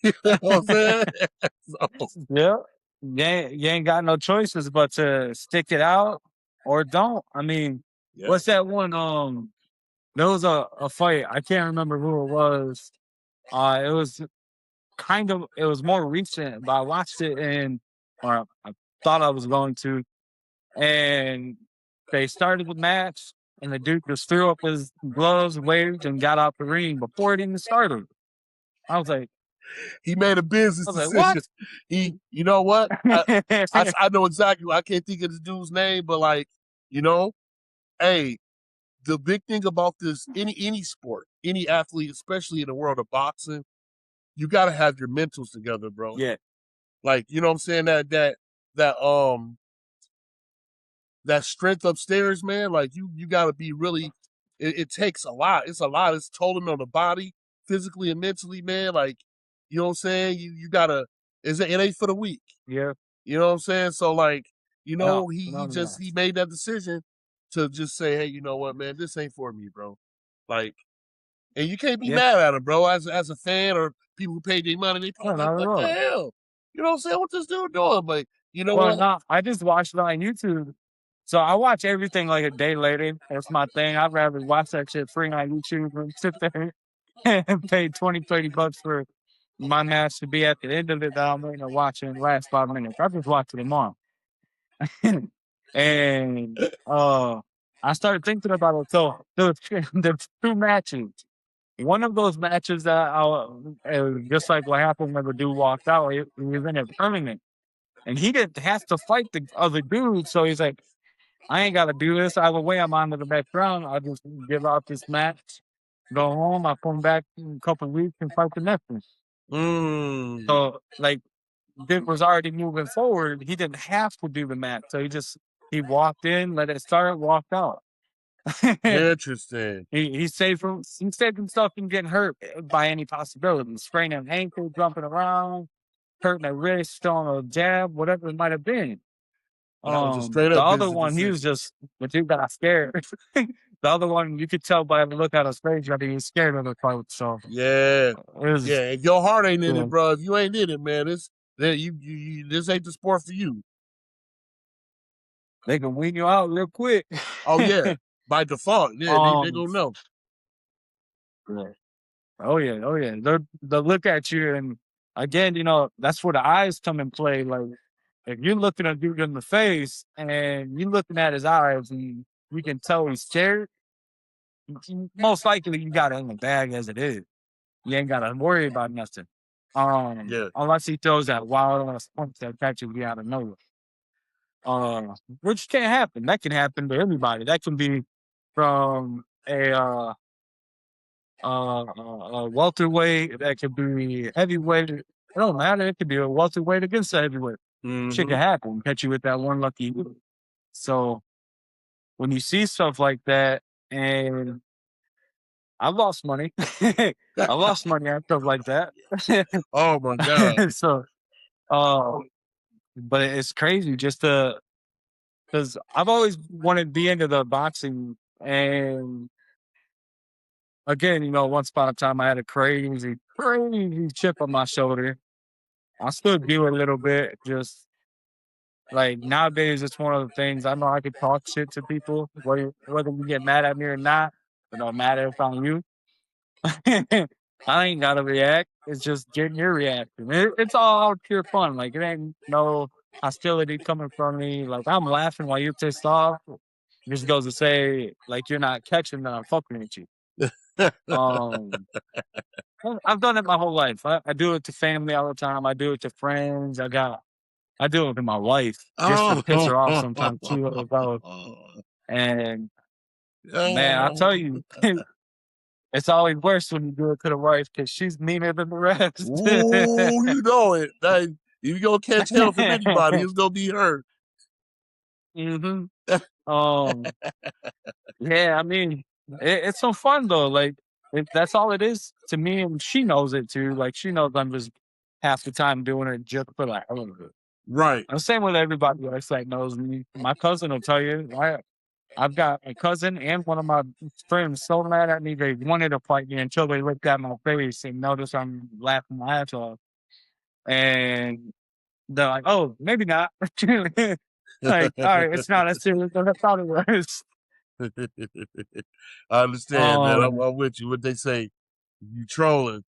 Speaker 2: You know what I'm saying?
Speaker 1: Yeah. You ain't got no choices but to stick it out or don't. I mean, what's that one? There was a fight. I can't remember who it was. It was more recent, but I watched it and or I thought I was going to, and they started the match, and the dude just threw up his gloves, waved, and got out the ring before it even started. I was like,
Speaker 2: He made a business
Speaker 1: what?
Speaker 2: decision. You know what? I know exactly. I can't think of the dude's name, but like, hey, the big thing about this, any sport, any athlete, especially in the world of boxing, you got to have your mentals together, bro.
Speaker 1: Yeah.
Speaker 2: Like, you know what I'm saying? That strength upstairs, man. Like you got to be really. It takes a lot. It's a lot. It's total on the body, physically and mentally, man. Like, you know what I'm saying? You gotta. It ain't for the weak.
Speaker 1: Yeah.
Speaker 2: You know what I'm saying? So like,
Speaker 1: No,
Speaker 2: he made that decision to just say, hey, you know what, man, this ain't for me, bro. Like, and you can't be mad at him, bro. As a fan or people who paid their money, they probably like, what the hell? You know what I'm saying? What this dude doing? But you know what?
Speaker 1: No, I just watched it on YouTube. So I watch everything like a day later. That's my thing. I'd rather watch that shit free on YouTube and sit there and pay 20, 30 bucks for my match to be at the end of it that I'm waiting to watch in the last 5 minutes. I just watch it tomorrow. And I started thinking about it. So the two matches. One of those matches that just like what happened when the dude walked out, he was in a tournament. And he didn't have to fight the other dude. So he's like, I ain't got to do this. Either way, I'm on to the next round. I'll just give out this match, go home. I'll come back in a couple of weeks and fight the next one. So, like, Dick was already moving forward. He didn't have to do the match. So he walked in, let it start, walked out.
Speaker 2: Interesting.
Speaker 1: He saved himself from getting hurt by any possibility. Spraining an ankle, jumping around, hurting a wrist, throwing a jab, whatever it might have been.
Speaker 2: That was a straight
Speaker 1: The
Speaker 2: up
Speaker 1: other
Speaker 2: business
Speaker 1: one, he was just, but you got scared. The other one, you could tell by the look at his face that he was scared of the fight. So
Speaker 2: yeah, if your heart ain't in it, bro, if you ain't in it, man, this ain't the sport for you.
Speaker 1: They can wean you out real quick.
Speaker 2: Oh yeah, by default, yeah, they gonna know.
Speaker 1: Yeah. Oh yeah. They'll look at you, and again, that's where the eyes come in play. Like, if you're looking at dude in the face and you're looking at his eyes, and you can tell he's scared, most likely you got it in the bag as it is. You ain't gotta worry about nothing. Unless he throws that wild ass punch that catches you out of nowhere. Which can't happen. That can happen to everybody. That can be from a welterweight. That could be heavyweight. It don't matter. It could be a welterweight against a heavyweight. Shit can happen. Catch you with that one lucky move. So when you see stuff like that, and I've lost money. I lost money on stuff like that.
Speaker 2: Oh my god!
Speaker 1: So, but it's crazy just because I've always wanted to be into the boxing, and again, once upon a time I had a crazy chip on my shoulder. I still do a little bit, just like nowadays. It's one of the things I know I can talk shit to people, whether you get mad at me or not. It don't matter if I'm you. I ain't gotta react. It's just getting your reaction. It's all out pure fun. Like, it ain't no hostility coming from me. Like, I'm laughing while you're pissed off. Just goes to say, like, you're not catching that I'm fucking with you. I've done it my whole life. I do it to family all the time. I do it to friends. I do it to my wife just to piss her off sometimes too. And man, I'll tell you, it's always worse when you do it to the wife because she's meaner than the rest.
Speaker 2: Ooh, you know it. If you're gonna catch hell from anybody, it's gonna be her.
Speaker 1: Yeah, I mean, it's so fun though. Like, that's all it is to me, and she knows it too. Like, she knows I'm just half the time doing it just for the hell of it.
Speaker 2: Right.
Speaker 1: And the same with everybody else that knows me. My cousin will tell you. I've got a cousin and one of my friends so mad at me they wanted to fight me until they looked at my face and noticed I'm laughing my ass off. And they're like, "Oh, maybe not." Like, all right, it's not as serious as I thought it was.
Speaker 2: I understand, man. I'm with you. What they say, you trolling.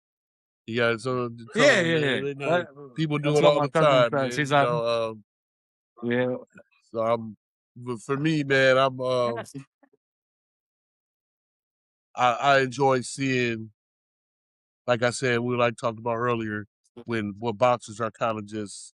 Speaker 2: Yeah, so
Speaker 1: Yeah,
Speaker 2: color,
Speaker 1: yeah,
Speaker 2: man.
Speaker 1: yeah.
Speaker 2: They know people do
Speaker 1: That's
Speaker 2: it
Speaker 1: what
Speaker 2: all
Speaker 1: my
Speaker 2: the
Speaker 1: cousin
Speaker 2: time,
Speaker 1: said.
Speaker 2: man.
Speaker 1: She's like, yeah,
Speaker 2: So but for me, man, I enjoy seeing, like I said, we like talked about earlier, when boxers are kind of just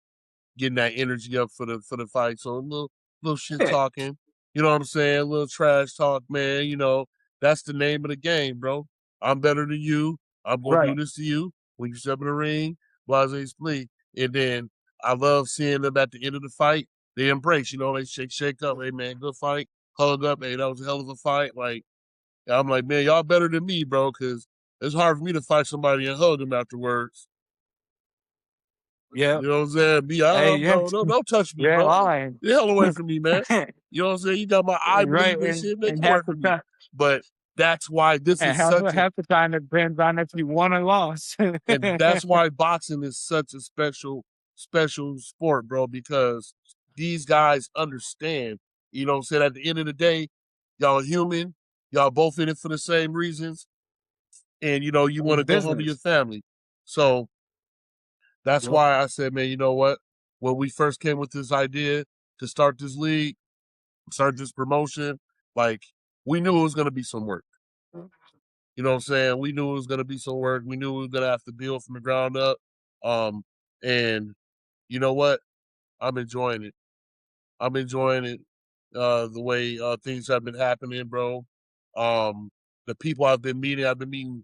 Speaker 2: getting that energy up for the fight. So a little shit
Speaker 1: yeah,
Speaker 2: talking, you know what I'm saying? A little trash talk, man. You know, that's the name of the game, bro. I'm better than you. I'm gonna
Speaker 1: right.
Speaker 2: do this to you when you step in the ring. Blase split. And then I love seeing them at the end of the fight. They embrace, you know, they shake up. Hey man, good fight. Hug up. Hey, that was a hell of a fight. Like I'm like, man, y'all better than me, bro, because it's hard for me to fight somebody and hug them afterwards.
Speaker 1: Yeah.
Speaker 2: You know what I'm saying? Be
Speaker 1: Hey,
Speaker 2: out,
Speaker 1: yeah,
Speaker 2: no, don't touch me,
Speaker 1: yeah,
Speaker 2: bro.
Speaker 1: all
Speaker 2: Get
Speaker 1: right.
Speaker 2: the hell away from me, man. You know what I'm saying? You got my eye
Speaker 1: Right,
Speaker 2: bleeding and shit, man.
Speaker 1: and
Speaker 2: Get away
Speaker 1: half the
Speaker 2: from me.
Speaker 1: time,
Speaker 2: But that's why this
Speaker 1: and
Speaker 2: is such a
Speaker 1: half the time it depends on if you won or lost.
Speaker 2: and that's why boxing is such a special sport, bro, because these guys understand. You know what I'm saying? At the end of the day, y'all human, y'all both in it for the same reasons, and you know, you want
Speaker 1: It's
Speaker 2: to go home to your
Speaker 1: business.
Speaker 2: family. So that's
Speaker 1: Yep.
Speaker 2: why I said, man, you know what? When we first came with this idea to start this league, start this promotion, like we knew it was gonna be some work. You know what I'm saying? We knew it was gonna be some work. We knew we were gonna have to build from the ground up. And you know what? I'm enjoying it. I'm enjoying it. The way things have been happening, bro. Um, the people I've been meeting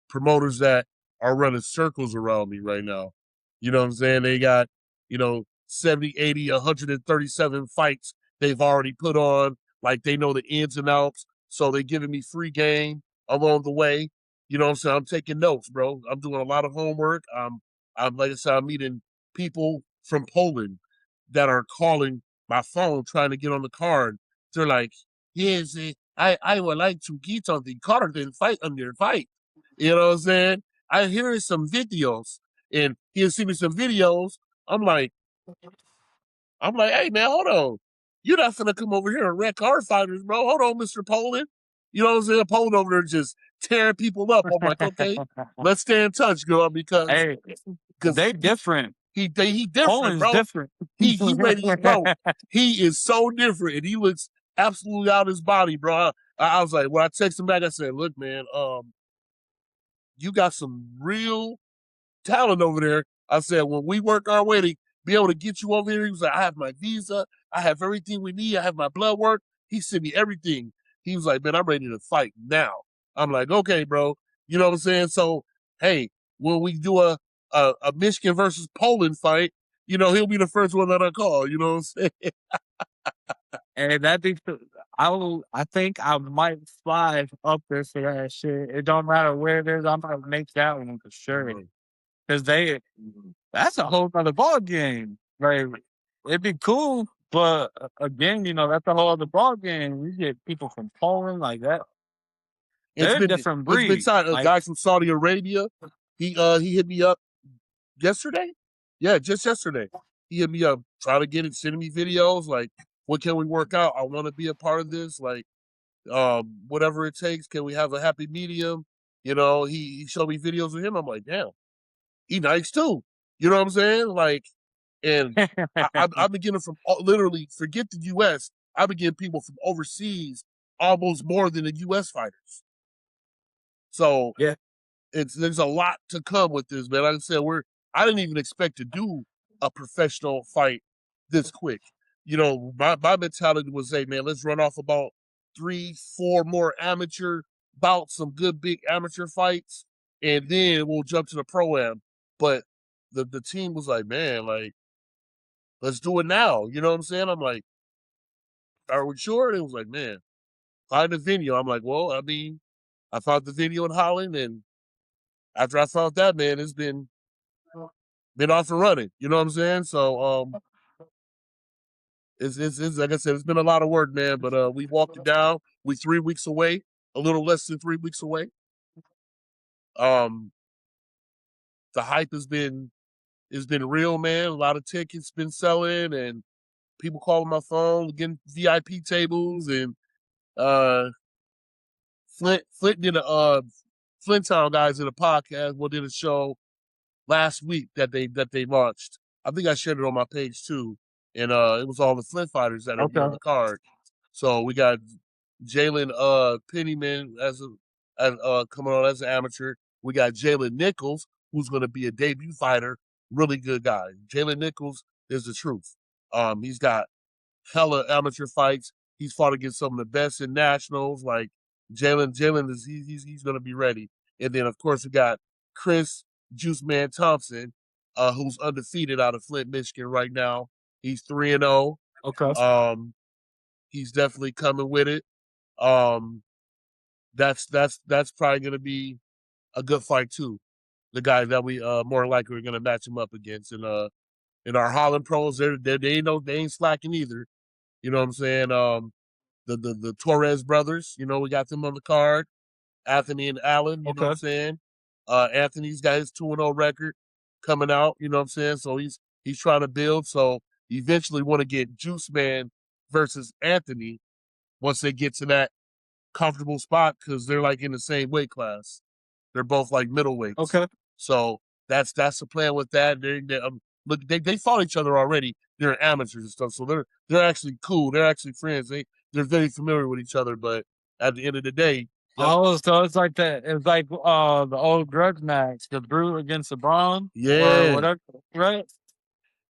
Speaker 2: promoters that are running circles around me right now. You know what I'm saying? They got, you know, 70, 80, 137 fights they've already put on. Like they know the ins and outs. So they giving me free game along the way. You know what I'm saying? I'm taking notes, bro. I'm doing a lot of homework. I'm like I said, I'm meeting people from Poland that are calling my phone trying to get on the card. They're like, yes, I would like to get on the card and fight on your fight. You know what I'm saying? I hear some videos, and he'll seen me some videos. I'm like, hey man, hold on. You're not gonna come over here and wreck our fighters, bro. Hold on, Mr. Poland. You know what I'm saying? Poland over there just tearing people up. I'm like, okay, let's stay in touch, girl, because
Speaker 1: Hey,
Speaker 2: because
Speaker 1: they different.
Speaker 2: he different,
Speaker 1: Poland's
Speaker 2: bro.
Speaker 1: different.
Speaker 2: He ready, bro. He is so different, and he looks absolutely out of his body, bro. I was like, when I text him back, I said, look, man, you got some real talent over there. I said, when we work our way to be able to get you over here, he was like, I have my visa, I have everything we need, I have my blood work. He sent me everything. He was like, man, I'm ready to fight now. I'm like, okay, bro. You know what I'm saying? So, hey, when we do a Michigan versus Poland fight, you know, he'll be the first one that I call. You know what I'm saying?
Speaker 1: And that be, I think I might fly up there for that shit. It don't matter where it is. I might make that one for sure.
Speaker 2: Mhm.
Speaker 1: Because that's a whole other ball game. Like, it'd be cool, but again, that's a whole other ball game. You get people from Poland like that. They're a different
Speaker 2: It's been
Speaker 1: breed.
Speaker 2: signed. A
Speaker 1: Like,
Speaker 2: guy from Saudi Arabia, he hit me up yesterday. Yeah, just yesterday. He hit me up, trying to get it, sending me videos like, what can we work out? I want to be a part of this. Like, whatever it takes. Can we have a happy medium? You know, he showed me videos of him. I'm like, damn, he nice too. You know what I'm saying? Like, and I've been getting from literally, forget the U.S. I've been getting people from overseas almost more than the U.S. fighters. So
Speaker 1: yeah.
Speaker 2: there's a lot to come with this, man. Like I said, I didn't even expect to do a professional fight this quick. You know, my mentality was, hey man, let's run off about 3, 4 more amateur bouts, some good big amateur fights, and then we'll jump to the pro am. But the team was like, man, like, let's do it now. You know what I'm saying? I'm like, are we sure? And it was like, man, find a venue. I'm like, well, I mean, I found the venue in Holland, and after I found that, man, it's been off and running. You know what I'm saying? So it's like I said, it's been a lot of work, man. But we walked it down. We 3 weeks away, a little less than 3 weeks away. Um, the hype has been real, man. A lot of tickets been selling, and people calling my phone, getting VIP tables, and uh, Flint did a Flint Town guys in a podcast. Did a show last week that they launched. I think I shared it on my page too, and it was all the Flint fighters that are be on
Speaker 1: Okay.
Speaker 2: the card. So we got Jalen Pennyman as coming on as an amateur. We got Jalen Nichols, who's going to be a debut fighter. Really good guy. Jalen Nichols is the truth. He's got hella amateur fights. He's fought against some of the best in nationals. Like Jalen is he's going to be ready. And then of course we got Chris Juice Man Thompson, who's undefeated out of Flint, Michigan right now. He's 3-0.
Speaker 1: Okay.
Speaker 2: He's definitely coming with it. Um, that's probably going to be a good fight too. The guy that we more likely are going to match him up against, and in our Holland pros, they ain't slacking either. You know what I'm saying? The Torres brothers, we got them on the card. Anthony and Allen, you know what I'm
Speaker 1: Okay.
Speaker 2: saying? Anthony's got his 2-0 record coming out, you know what I'm saying? So he's trying to build. So eventually want to get Juice Man versus Anthony once they get to that comfortable spot because they're like in the same weight class. They're both like middleweights.
Speaker 1: Okay.
Speaker 2: So that's the plan with that. Look, they fought each other already. They're amateurs and stuff, so they're actually cool. They're actually friends. They're very familiar with each other. But at the end of the day, yep,
Speaker 1: Oh, so it's like that. It's like the old grudge match, the Brute against the Braun or
Speaker 2: yeah,
Speaker 1: whatever, right?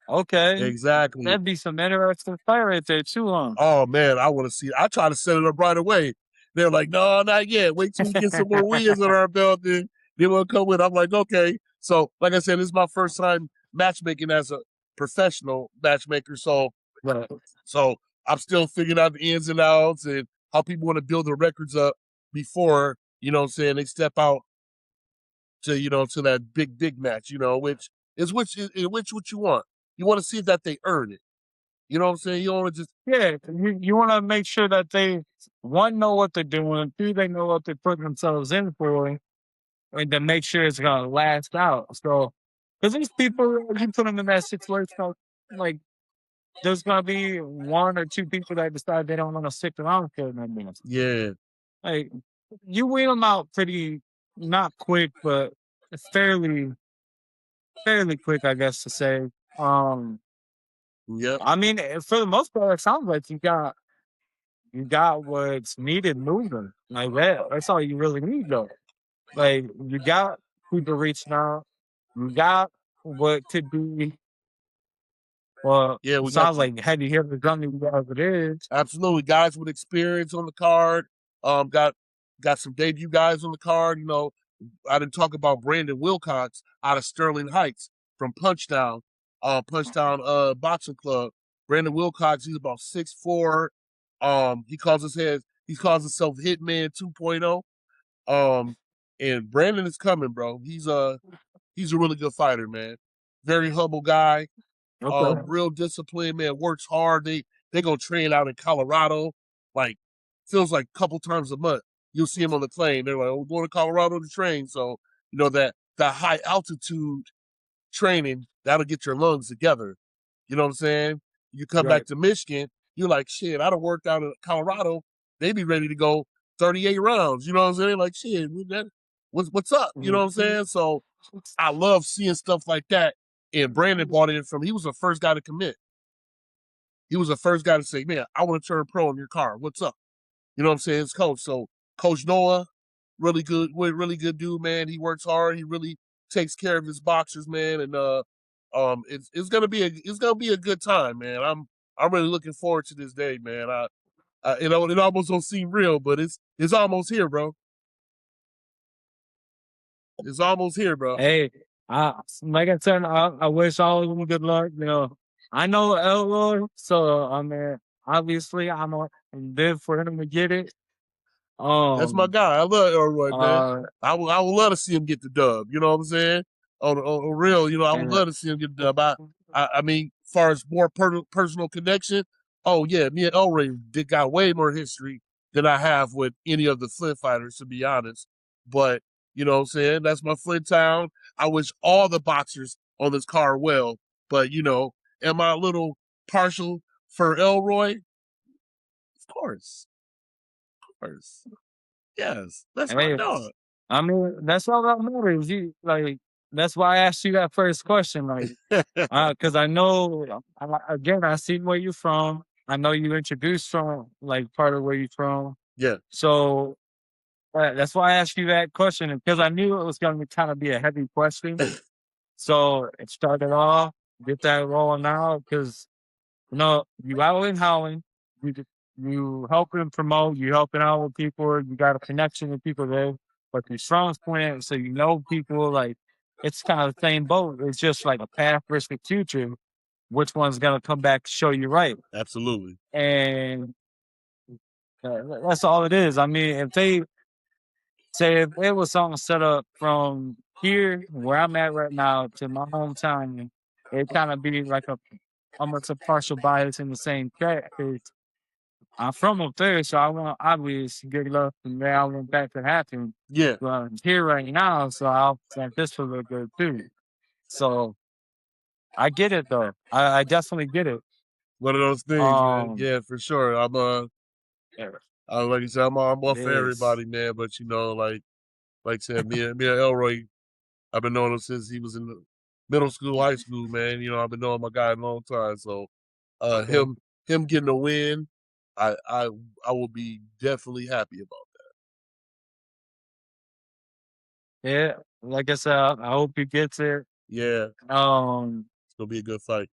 Speaker 1: Okay,
Speaker 2: exactly.
Speaker 1: that'd be some interesting fight right there too, huh?
Speaker 2: Oh man, I want to see it. I try to set it up right away. They're like, no, not yet. Wait till we get some more wins under our belt, then we'll come with. I'm like, okay. So, like I said, this is my first time matchmaking as a professional matchmaker. So,
Speaker 1: But
Speaker 2: so I'm still figuring out the ins and outs and how people want to build their records up before, what I'm saying, they step out to, to that big match, which what you want. You want to see that they earn it. You know what I'm saying? You don't want to just
Speaker 1: yeah, you want to make sure that they one know what they're doing, two they know what they're putting themselves in for, and to make sure it's gonna last out. So, because these people, you put them in that situation, like there's gonna be one or two people that decide they don't want to stick around for that minute.
Speaker 2: yeah.
Speaker 1: Like you wean them out pretty not quick, but fairly quick, I guess to say. Um,
Speaker 2: Yep.
Speaker 1: I mean, for the most part, it sounds like you got what's needed moving. Like that. That's all you really need, though. Like you got people reaching out. You got what could be. Well,
Speaker 2: Yeah,
Speaker 1: it
Speaker 2: we got
Speaker 1: sounds like heavy hitters done as it is.
Speaker 2: absolutely guys with experience on the card. Got some debut guys on the card. I didn't talk about Brandon Wilcox out of Sterling Heights from Punchdown Boxing Club. Brandon Wilcox, he's about 6'4". He calls himself Hitman 2.0. And Brandon is coming, bro. He's a really good fighter, man. Very humble guy.
Speaker 1: Okay.
Speaker 2: Real disciplined, man. Works hard. They go train out in Colorado. Like feels like a couple times a month. You'll see him on the plane. They're like, "Oh, we're going to Colorado to train." So that high altitude training that'll get your lungs together. You know what I'm saying? You come back
Speaker 1: Right.
Speaker 2: to Michigan, you're like, shit. I done worked out in Colorado. They be ready to go 38 rounds. You know what I'm saying? Like shit. What's up? You know what I'm
Speaker 1: Mhm.
Speaker 2: saying? So I love seeing stuff like that. And Brandon bought in from. He was the first guy to commit. He was the first guy to say, "Man, I want to turn pro in your car. What's up?" You know what I'm saying? It's coach. So Coach Noah, really good dude, man. He works hard. He really takes care of his boxers, man. And it's gonna be a good time, man. I'm really looking forward to this day, man. It almost don't seem real, but it's almost here, bro. It's almost here, bro.
Speaker 1: Hey, like I said, I wish all of them good luck. I know Elroy, so I mean, obviously, I'm gonna live for him to get it.
Speaker 2: That's my
Speaker 1: Um,
Speaker 2: guy. I love Elroy, man.
Speaker 1: uh,
Speaker 2: I would love to see him get the dub. You know what I'm saying? On real, I would
Speaker 1: and
Speaker 2: love to see him get the dub. I mean, as far as more personal connection, oh yeah, me and Elroy got way more history than I have with any of the Flint fighters, to be honest. But you know what I'm saying? That's my Flint town. I wish all the boxers on this car well. But am I a little partial for Elroy? Of course. Yes, that's my
Speaker 1: hey,
Speaker 2: dog.
Speaker 1: I mean, that's all that matters. That's why I asked you that first question, because I know, again, I see where you're from. I know you introduced from like part of where you're from.
Speaker 2: Yeah.
Speaker 1: So that's why I asked you that question because I knew it was going to kind of be a heavy question. So it started off, get that rolling now because you out in Holland, you helping promote, you helping out with people, you got a connection with people there, but you're strong plant, so you know people like it's kind of the same boat. It's just like a path versus the future. Which one's gonna come back to show you right?
Speaker 2: Absolutely.
Speaker 1: And that's all it is. I mean, if they say if it was something set up from here where I'm at right now to my hometown, it kind of be like almost a partial bias in the same track. I'm from up there, so I want obvious good luck from there. I went back to happen.
Speaker 2: Yeah.
Speaker 1: But I'm here right now, so I'll think this will look good too. So I get it though. I definitely get it.
Speaker 2: One of those things, man. Yeah, for sure.
Speaker 1: Yeah,
Speaker 2: Like you said, I'm all
Speaker 1: it
Speaker 2: for
Speaker 1: is.
Speaker 2: everybody, man. But like I said, me and Elroy, I've been knowing him since he was in the middle school, high school, man. I've been knowing my guy a long time. So
Speaker 1: Okay.
Speaker 2: him getting a win, I will be definitely happy about
Speaker 1: Yeah, like I said, I hope he gets it.
Speaker 2: Yeah,
Speaker 1: Um,
Speaker 2: it's gonna be a good fight.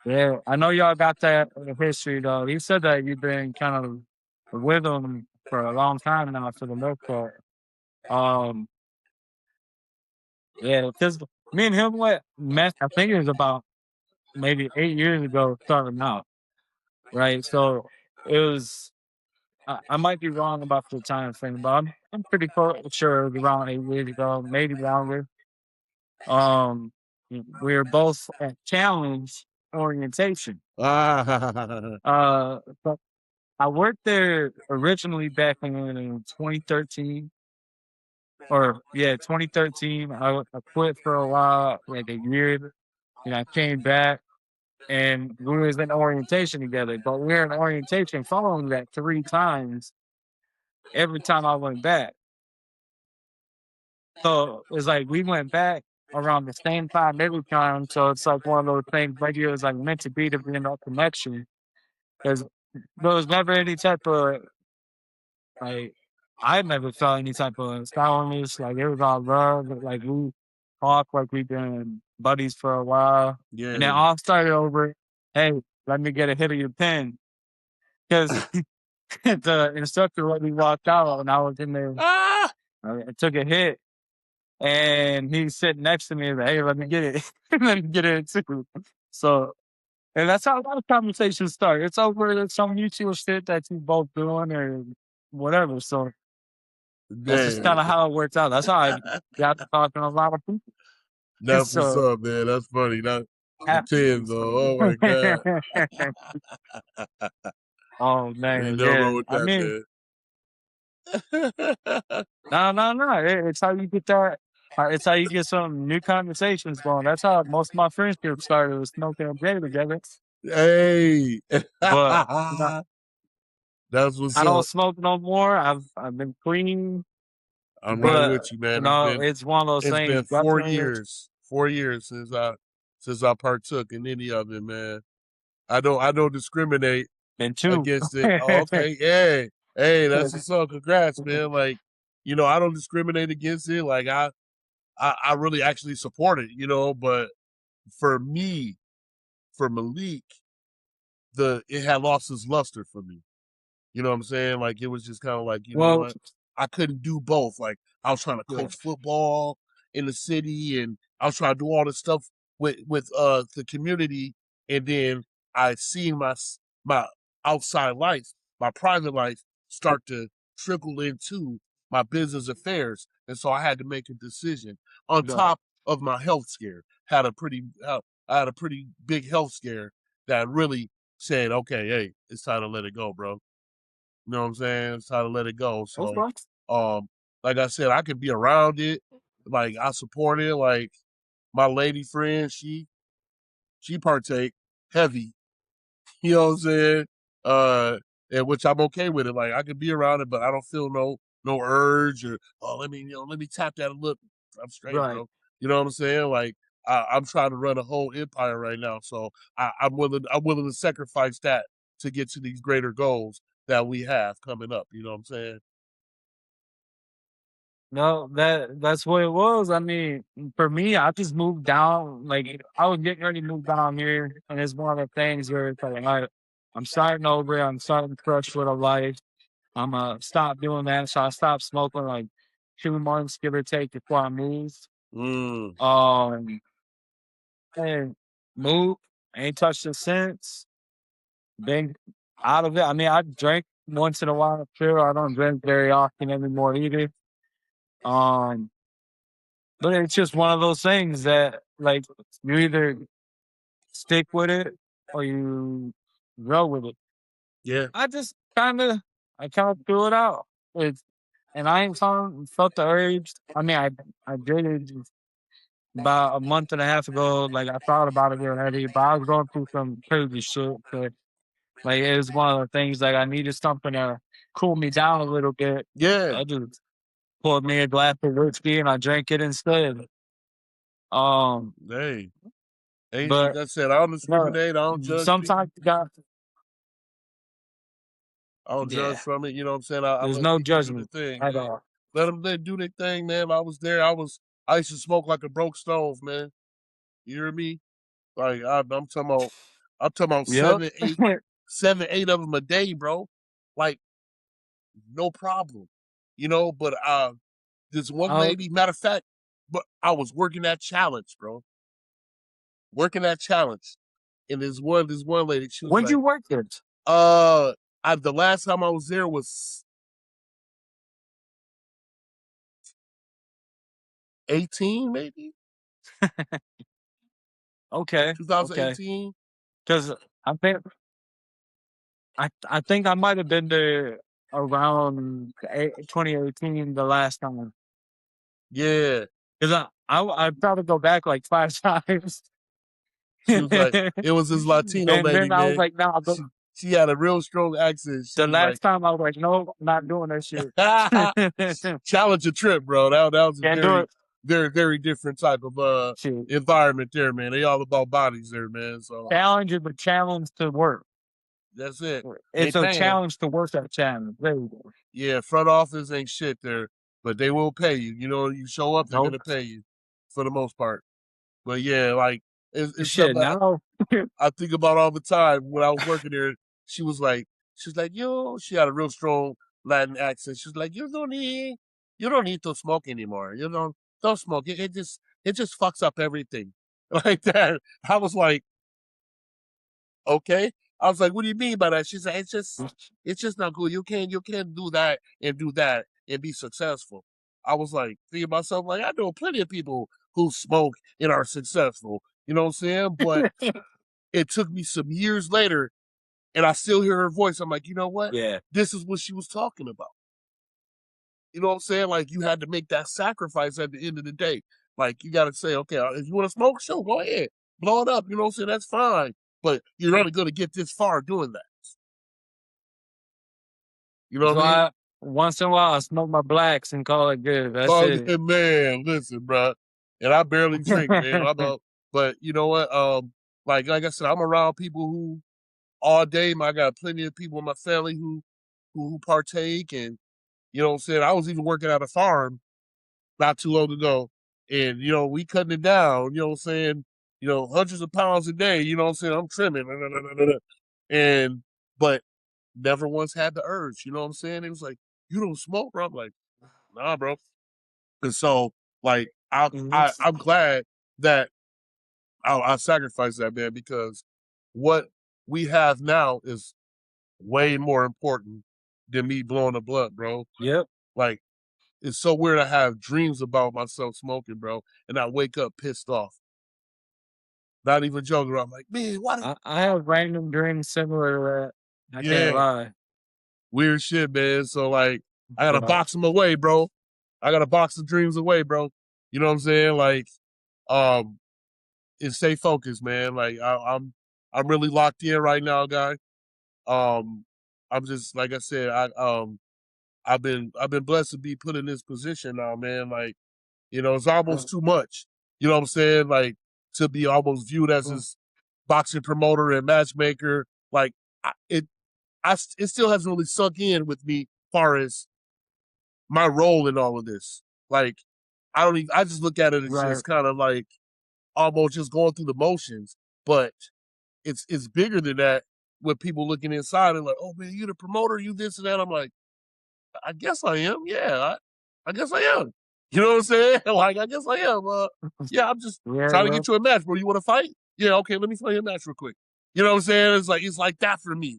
Speaker 1: yeah, I know y'all got that history though. You said that you've been kind of with him for a long time now, for the most part. Um, yeah, because me and him met. I think it was about maybe 8 years ago, starting out, right? So it was. I might be wrong about the time frame, but I'm pretty sure it was around 8 years ago, maybe longer. Um, we were both at challenge orientation.
Speaker 2: Ah,
Speaker 1: But I worked there originally back in 2013, or yeah, 2013. I quit for a while, like a year, and I came back, and we was in orientation together. But we were in orientation following that 3 times every time I went back. So it's like we went back around the same time every time. So it's like one of those things. Maybe it was like meant to be to be in that connection because there was never any type of like I never felt any type of sourness. Like it was all love. Like we talked like we've been buddies for a while, and then
Speaker 2: yeah.
Speaker 1: all started over. Hey, let me get a hit of your pen because the instructor let me walk out, and I was in there.
Speaker 2: Ah,
Speaker 1: I took a hit, and he's sitting next to me. Like, hey, let me get it. Let me get it too. So, and that's how a lot of conversations start. It's over some mutual shit that you both doing or whatever. So that's just
Speaker 2: man.
Speaker 1: kind of how it works out. That's how I got to talking to a lot of people.
Speaker 2: That's what's
Speaker 1: So
Speaker 2: up, man. That's funny. The tens,
Speaker 1: happens.
Speaker 2: though. Oh my god.
Speaker 1: Oh
Speaker 2: Ain't
Speaker 1: man,
Speaker 2: nothing
Speaker 1: yeah.
Speaker 2: wrong with
Speaker 1: I
Speaker 2: that,
Speaker 1: mean,
Speaker 2: man.
Speaker 1: no. It's how you get that. It's how you get some new conversations going. That's how most of my friendships started, was smoking a J together.
Speaker 2: Hey.
Speaker 1: But
Speaker 2: That's what's
Speaker 1: I don't
Speaker 2: up.
Speaker 1: smoke no more. I've been clean,
Speaker 2: I'm right
Speaker 1: but
Speaker 2: with you, man. It's been
Speaker 1: it's one of those
Speaker 2: it's
Speaker 1: things.
Speaker 2: been 4
Speaker 1: Definitely
Speaker 2: years. 4 years since I partook in any of it, man. I don't discriminate
Speaker 1: been two.
Speaker 2: against it. Oh, okay. Hey, that's what's up. Congrats, man. Like, I don't discriminate against it. Like I really actually support it, but for me, for Malik, it had lost its luster for me. You know what I'm saying? Like it was just kind of like, you know
Speaker 1: Well,
Speaker 2: what? I couldn't do both. Like I was trying to
Speaker 1: yeah,
Speaker 2: coach football in the city and I was trying to do all this stuff with the community, and then I seen my outside life, my private life start to trickle into my business affairs. And so I had to make a decision on
Speaker 1: no,
Speaker 2: top of my health scare. I had a pretty big health scare that really said, okay, hey, it's time to let it go, bro. You know what I'm saying? It's time to let it go.
Speaker 1: that's
Speaker 2: So,
Speaker 1: fine.
Speaker 2: like I said, I can be around it. Like I support it. Like my lady friend, she partake heavy. You know what I'm saying? And which I'm okay with it. Like I can be around it, but I don't feel no urge or let me tap that a little. I'm straight,
Speaker 1: Right.
Speaker 2: bro. You know what I'm saying? Like I'm trying to run a whole empire right now, so I'm willing to sacrifice that to get to these greater goals that we have coming up. You know what I'm saying?
Speaker 1: No, that's what it was. I mean, for me, I just moved down. Like I was getting ready to move down here, and it's one of the things where it's like, I'm starting over. I'm starting fresh with a life. I'm stop doing that. So I stopped smoking like 2 months, give or take, before I moved.
Speaker 2: Mm,
Speaker 1: Um, and moved. Ain't touched it since. Been out of it. I mean, I drink once in a while. Sure, I don't drink very often anymore either. Um, but it's just one of those things that like you either stick with it or you grow with it.
Speaker 2: yeah,
Speaker 1: I just I kind of threw it out. It's, and I ain't felt the urge. I mean, I did it about a month and a half ago. Like I thought about it already, but I was going through some crazy shit. But like it was one of the things like I needed something to cool me down a little bit.
Speaker 2: yeah.
Speaker 1: I just poured me a glass of whiskey and I drank it instead. Um,
Speaker 2: Hey, ain't
Speaker 1: but
Speaker 2: like I said, I don't
Speaker 1: no,
Speaker 2: discriminate. I don't judge people.
Speaker 1: sometimes you got
Speaker 2: I don't judge
Speaker 1: yeah.
Speaker 2: from it. You know what I'm saying? I
Speaker 1: There's
Speaker 2: let
Speaker 1: no
Speaker 2: people do their
Speaker 1: judgment
Speaker 2: thing,
Speaker 1: at
Speaker 2: man.
Speaker 1: all.
Speaker 2: Let them do their thing, man. I was there. I used to smoke like a broke stove, man. You hear me? Like I'm talking about
Speaker 1: Yep.
Speaker 2: 8 of them a day, bro. Like no problem, you know. But this one
Speaker 1: I,
Speaker 2: lady, matter of fact, but I was working that challenge, bro. Working that challenge, and this one lady, she was
Speaker 1: when'd
Speaker 2: like,
Speaker 1: you work it?
Speaker 2: uh, the last time I was there was 18, maybe
Speaker 1: Okay, okay.
Speaker 2: 2018.
Speaker 1: Because I think I think I might have been there around 2018 the last time.
Speaker 2: Yeah,
Speaker 1: Because I'd probably go back like 5 times.
Speaker 2: she was like, it was this Latino
Speaker 1: And
Speaker 2: lady,
Speaker 1: then I was
Speaker 2: man.
Speaker 1: like, nah, but
Speaker 2: She had a real strong accent. She
Speaker 1: the
Speaker 2: was like,
Speaker 1: last time I was like, no, I'm not doing that shit.
Speaker 2: challenge a trip, bro. That was a
Speaker 1: Can't do
Speaker 2: very,
Speaker 1: it.
Speaker 2: very, very different type of
Speaker 1: Shit.
Speaker 2: environment there, man. They all about bodies there, man. So
Speaker 1: Challenge is a challenge to work.
Speaker 2: that's it.
Speaker 1: It's
Speaker 2: Ain't
Speaker 1: a
Speaker 2: paying.
Speaker 1: challenge to work that challenge. There you go.
Speaker 2: Yeah, front office ain't shit there, but they will pay you. You know, you show up, they're
Speaker 1: Nope.
Speaker 2: gonna pay you for the most part. But yeah, like it's
Speaker 1: Shit,
Speaker 2: something
Speaker 1: now.
Speaker 2: I think about all the time when I was working there. She was like, yo, she had a real strong Latin accent. She's like, you don't need to smoke anymore. You don't smoke. It just fucks up everything like that. I was like, okay. I was like, what do you mean by that? She said, it's just not good. You can't do that and be successful. I was like, thinking to myself, like, I know plenty of people who smoke and are successful. You know what I'm saying? But it took me some years later and I still hear her voice. I'm like, you know what?
Speaker 1: Yeah.
Speaker 2: This is what she was talking about. You know what I'm saying? Like you had to make that sacrifice at the end of the day. Like you got to say, okay, if you want to smoke, sure, go ahead, blow it up. You know what I'm saying? That's fine. But you're only going to get this far doing that. You know
Speaker 1: That's
Speaker 2: what I mean?
Speaker 1: why once in a while I smoke my blacks and call it good. That's
Speaker 2: Oh,
Speaker 1: it.
Speaker 2: man, listen, bro. And I barely drink, man. But you know what? Like I said, I'm around people who all day. I got plenty of people in my family who partake, and you know what I'm saying. I was even working at a farm not too long ago, and you know we cutting it down. You know what I'm saying. You know, hundreds of pounds a day. You know what I'm saying. I'm trimming, and but never once had the urge. You know what I'm saying. It was like, you don't smoke, bro. I'm like, nah, bro. And so, like,
Speaker 1: Mhm.
Speaker 2: I'm glad that I sacrificed that, man, because what we have now is way more important than me blowing a blunt, bro.
Speaker 1: Yep.
Speaker 2: Like, it's so weird. I have dreams about myself smoking, bro, and I wake up pissed off. Not even joking. I'm like, man, why?
Speaker 1: I have random dreams similar to that. I can't
Speaker 2: Yeah,
Speaker 1: lie.
Speaker 2: weird shit, man. So like, I gotta
Speaker 1: But
Speaker 2: box them away, bro. I gotta box the dreams away, bro. You know what I'm saying? Like, um, and stay focused, man. Like I'm really locked in right now, guy. Um, I'm just like I said, I've been blessed to be put in this position now, man. Like, it's almost too much. You know what I'm saying? Like, to be almost viewed as this boxing promoter and matchmaker. Like, it still hasn't really sunk in with me as far as my role in all of this. Like, I just look at it as just kind of like almost just going through the motions, but it's bigger than that. With people looking inside and like, oh man, you the promoter, you this and that. I'm like, I guess I am. Yeah, I guess I am. You know what I'm saying? Like, I guess I am. Yeah, I'm just trying to get you a match, bro. You want to fight? Yeah, okay, let me fight you a match real quick. You know what I'm saying? It's like that for me.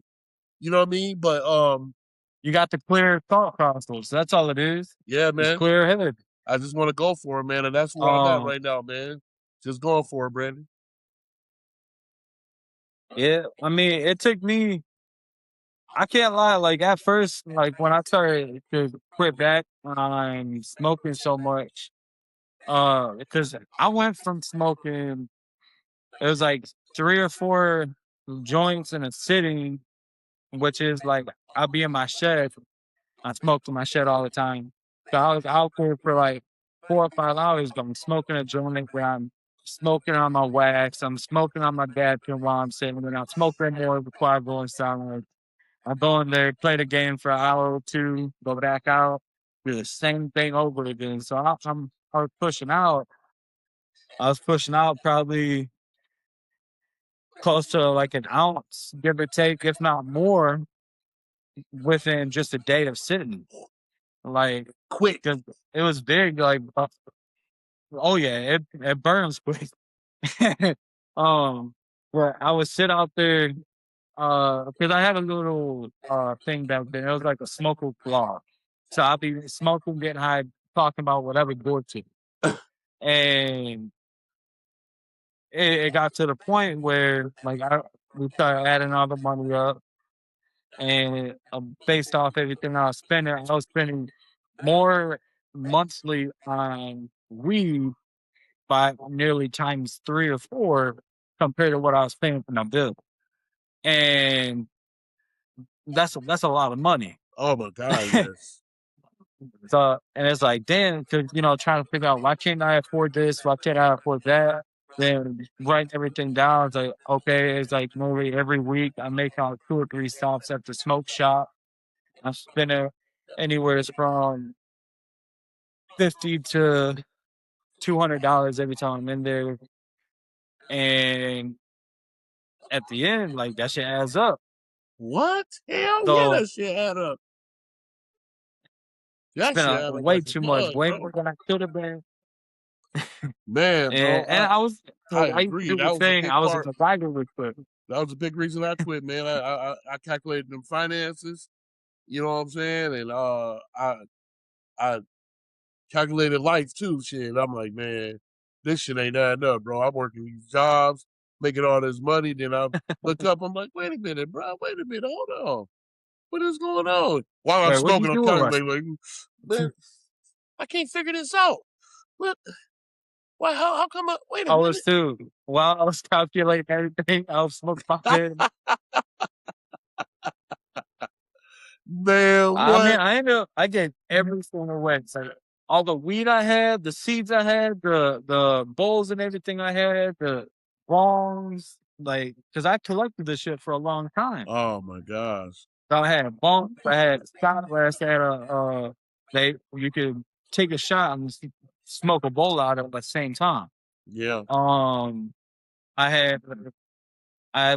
Speaker 2: You know what I mean? But
Speaker 1: you got the clear thought process. That's all it is.
Speaker 2: Yeah, man.
Speaker 1: It's clear headed.
Speaker 2: I just want to go for it, man, and that's where I'm at right now, man. Just going for it, Brandon.
Speaker 1: Yeah, I mean, it took me. I can't lie. Like at first, like when I started to quit back on smoking so much, because I went from smoking, it was like 3 or 4 joints in a sitting, which is like I'll be in my shed. I smoked in my shed all the time. So I was out there for like 4 or 5 hours. I'm smoking a joint where I'm smoking on my wax. I'm smoking on my bathroom while I'm sitting. And I'm smoking more before I go inside. Like, I go in there, play the game for an hour or 2, go back out, do the same thing over again. So I was pushing out. I was pushing out probably close to like an ounce, give or take, if not more, within just a day of sitting. Like,
Speaker 2: quick.
Speaker 1: It was big. Like, oh yeah, it burns quick. But I would sit out there, because I had a little thing back then. It was like a smoker blog. So I'll be smoking, getting high, talking about whatever good to. And it got to the point where like we started adding all the money up, and based off everything I was spending more monthly on weed by nearly times 3 or 4 compared to what I was paying for my bill. And that's a lot of money.
Speaker 2: Oh my God, yes.
Speaker 1: So, and it's like, damn, because, trying to figure out why can't I afford this? Why can't I afford that? Then write everything down. It's like, okay, it's like maybe every week I make out 2 or 3 stops at the smoke shop. I'm spending anywhere from $50 to $200 every time I'm in there. And at the end, like that shit adds up.
Speaker 2: What? Hell yeah, that shit add up.
Speaker 1: That shit add up way too much, way more than I could have been.
Speaker 2: Man, bro.
Speaker 1: And I
Speaker 2: agree. That was
Speaker 1: thing. I was a provider with it.
Speaker 2: That was a big reason I quit, man. I calculated them finances. You know what I'm saying? And I calculated life too. Shit, I'm like, man, this shit ain't adding up, bro. I'm working these jobs, making all this money. Then I look up, I'm like, wait a minute, bro. Wait a minute, hold on. What is going on? While I'm smoking, I'm calculating, like, man, I can't figure this out. What? Why? How come? Wait a minute.
Speaker 1: I was too. While I was calculating everything, I was smoking my head.
Speaker 2: Man, what?
Speaker 1: I mean, I gave everything away. So all the weed I had, the seeds I had, the bowls and everything I had, the bongs, like, because I collected this shit for a long time.
Speaker 2: Oh my gosh!
Speaker 1: So I had bongs, I had shot glass, I had you could take a shot and smoke a bowl out of at the same time.
Speaker 2: Yeah.
Speaker 1: I had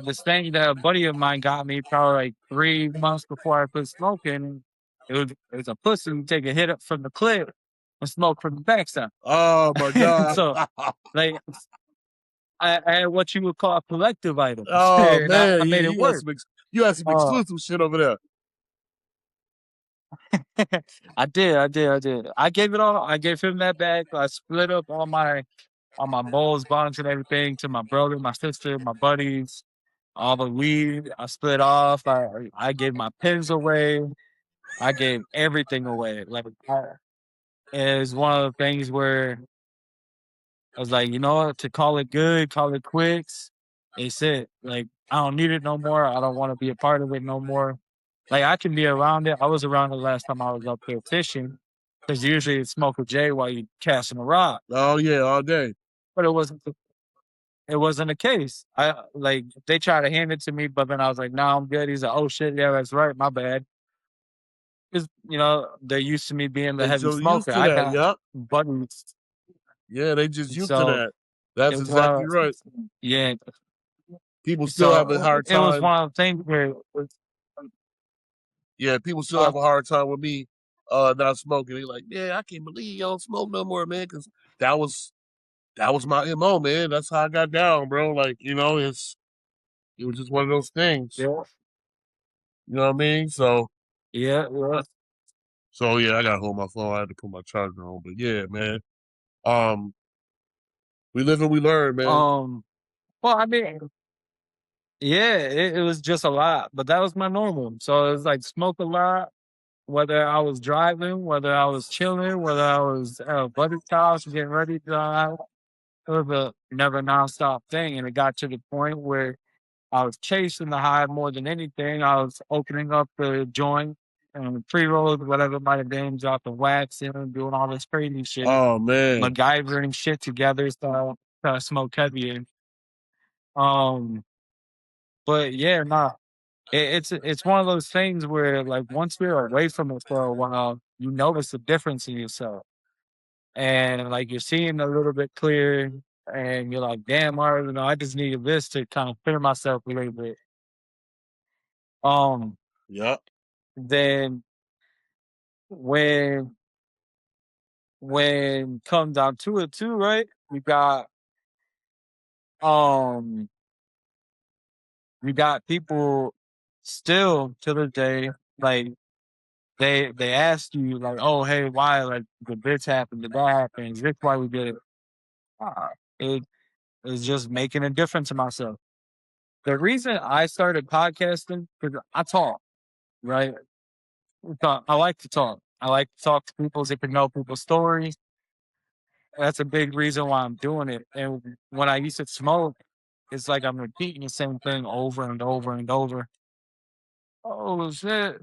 Speaker 1: this thing that a buddy of mine got me probably like 3 months before I quit smoking. It was a pussy. You take a hit up from the clip and smoke from the backside.
Speaker 2: Oh my God.
Speaker 1: So like I had what you would call a collective item.
Speaker 2: Oh man,
Speaker 1: I made it work.
Speaker 2: You had some exclusive shit over there.
Speaker 1: I did. I gave it all. I gave him that bag. I split up all my bowls, bongs, and everything to my brother, my sister, my buddies. All the weed I split off. I gave my pens away. I gave everything away. Like it was one of the things where I was like, you know what, to call it good, call it quits. It's it. Like I don't need it no more. I don't want to be a part of it no more. Like I can be around it. I was around it last time I was up there fishing, because usually it's smoke a J while you casting a rod.
Speaker 2: Oh yeah, all day.
Speaker 1: But it wasn't the case. I like they tried to hand it to me, but then I was like, "No, I'm good." He's like, "Oh shit, yeah, that's right, my bad." Because they're used to me being the
Speaker 2: They
Speaker 1: heavy
Speaker 2: so used
Speaker 1: smoker.
Speaker 2: to
Speaker 1: I
Speaker 2: that.
Speaker 1: got
Speaker 2: Yep.
Speaker 1: buddies,
Speaker 2: Yeah, they just used to
Speaker 1: so
Speaker 2: that.
Speaker 1: it
Speaker 2: That's
Speaker 1: was one
Speaker 2: exactly
Speaker 1: of
Speaker 2: right.
Speaker 1: yeah.
Speaker 2: People still have a
Speaker 1: So
Speaker 2: hard
Speaker 1: it was
Speaker 2: time.
Speaker 1: one of the things where it was,
Speaker 2: Yeah, people still
Speaker 1: uh,
Speaker 2: have a hard time with me not smoking. They like, yeah, I can't believe you don't smoke no more, man. Because that was my MO, man. That's how I got down, bro. Like, it was just one of those things.
Speaker 1: yeah,
Speaker 2: You know what I mean? So
Speaker 1: yeah, yeah.
Speaker 2: yeah, I gotta hold my phone. I had to put my charger on. But yeah, man. Um, we live and we learn, man.
Speaker 1: Well, I mean, yeah, it was just a lot, but that was my normal. So it was like smoke a lot, whether I was driving, whether I was chilling, whether I was at a buddy's house getting ready to drive. It was a never nonstop thing, and it got to the point where I was chasing the high more than anything. I was opening up the joint and pre-rolls, whatever might have been, dropping wax in and doing all this crazy shit,
Speaker 2: Oh man.
Speaker 1: MacGyvering shit together, so to smoke heavier. Um, but yeah, nah, it's one of those things where like once you're away from it for a while, you notice the difference in yourself, and like you're seeing a little bit clearer, and you're like, damn, I just needed this to kind of clear myself a little bit. Um,
Speaker 2: Yep.
Speaker 1: then when come down to it too, right? Um we got people still to the day, like they ask you like, oh hey, why like did this happen, did that happen, is this why we did it? Uh, it is just making a difference in myself. The reason I started podcasting, because I talk, right? I like to talk. I like to talk to people, get to know people's stories. That's a big reason why I'm doing it. And when I used to smoke, it's like I'm repeating the same thing over and over and over. Oh shit.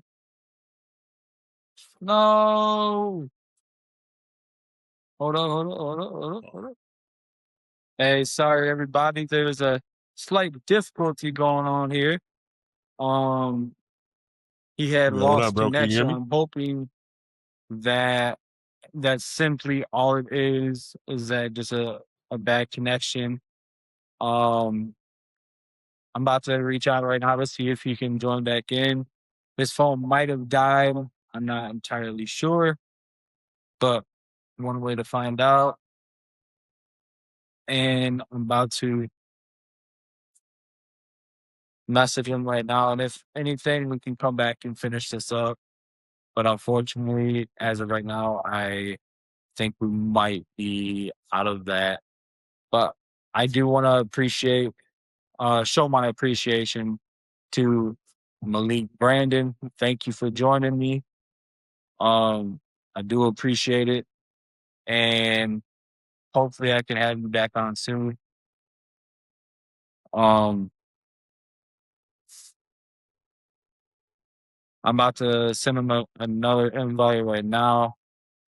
Speaker 1: No. Hold on, hold on. Hey, sorry everybody. There's a slight difficulty going on here. Um he had
Speaker 2: Yeah, what up,
Speaker 1: lost
Speaker 2: bro? Can you hear
Speaker 1: connection.
Speaker 2: me?
Speaker 1: I'm hoping that that's simply all it is that just a bad connection. Um I'm about to reach out right now to see if he can join back in. His phone might have died. I'm not entirely sure, but one way to find out. And I'm about to message him right now. And if anything, we can come back and finish this up. But unfortunately, as of right now, I think we might be out of that. But I do want to show my appreciation to Malike Brandon. Thank you for joining me. I do appreciate it, and hopefully I can have you back on soon. Um, I'm about to send him another invite right now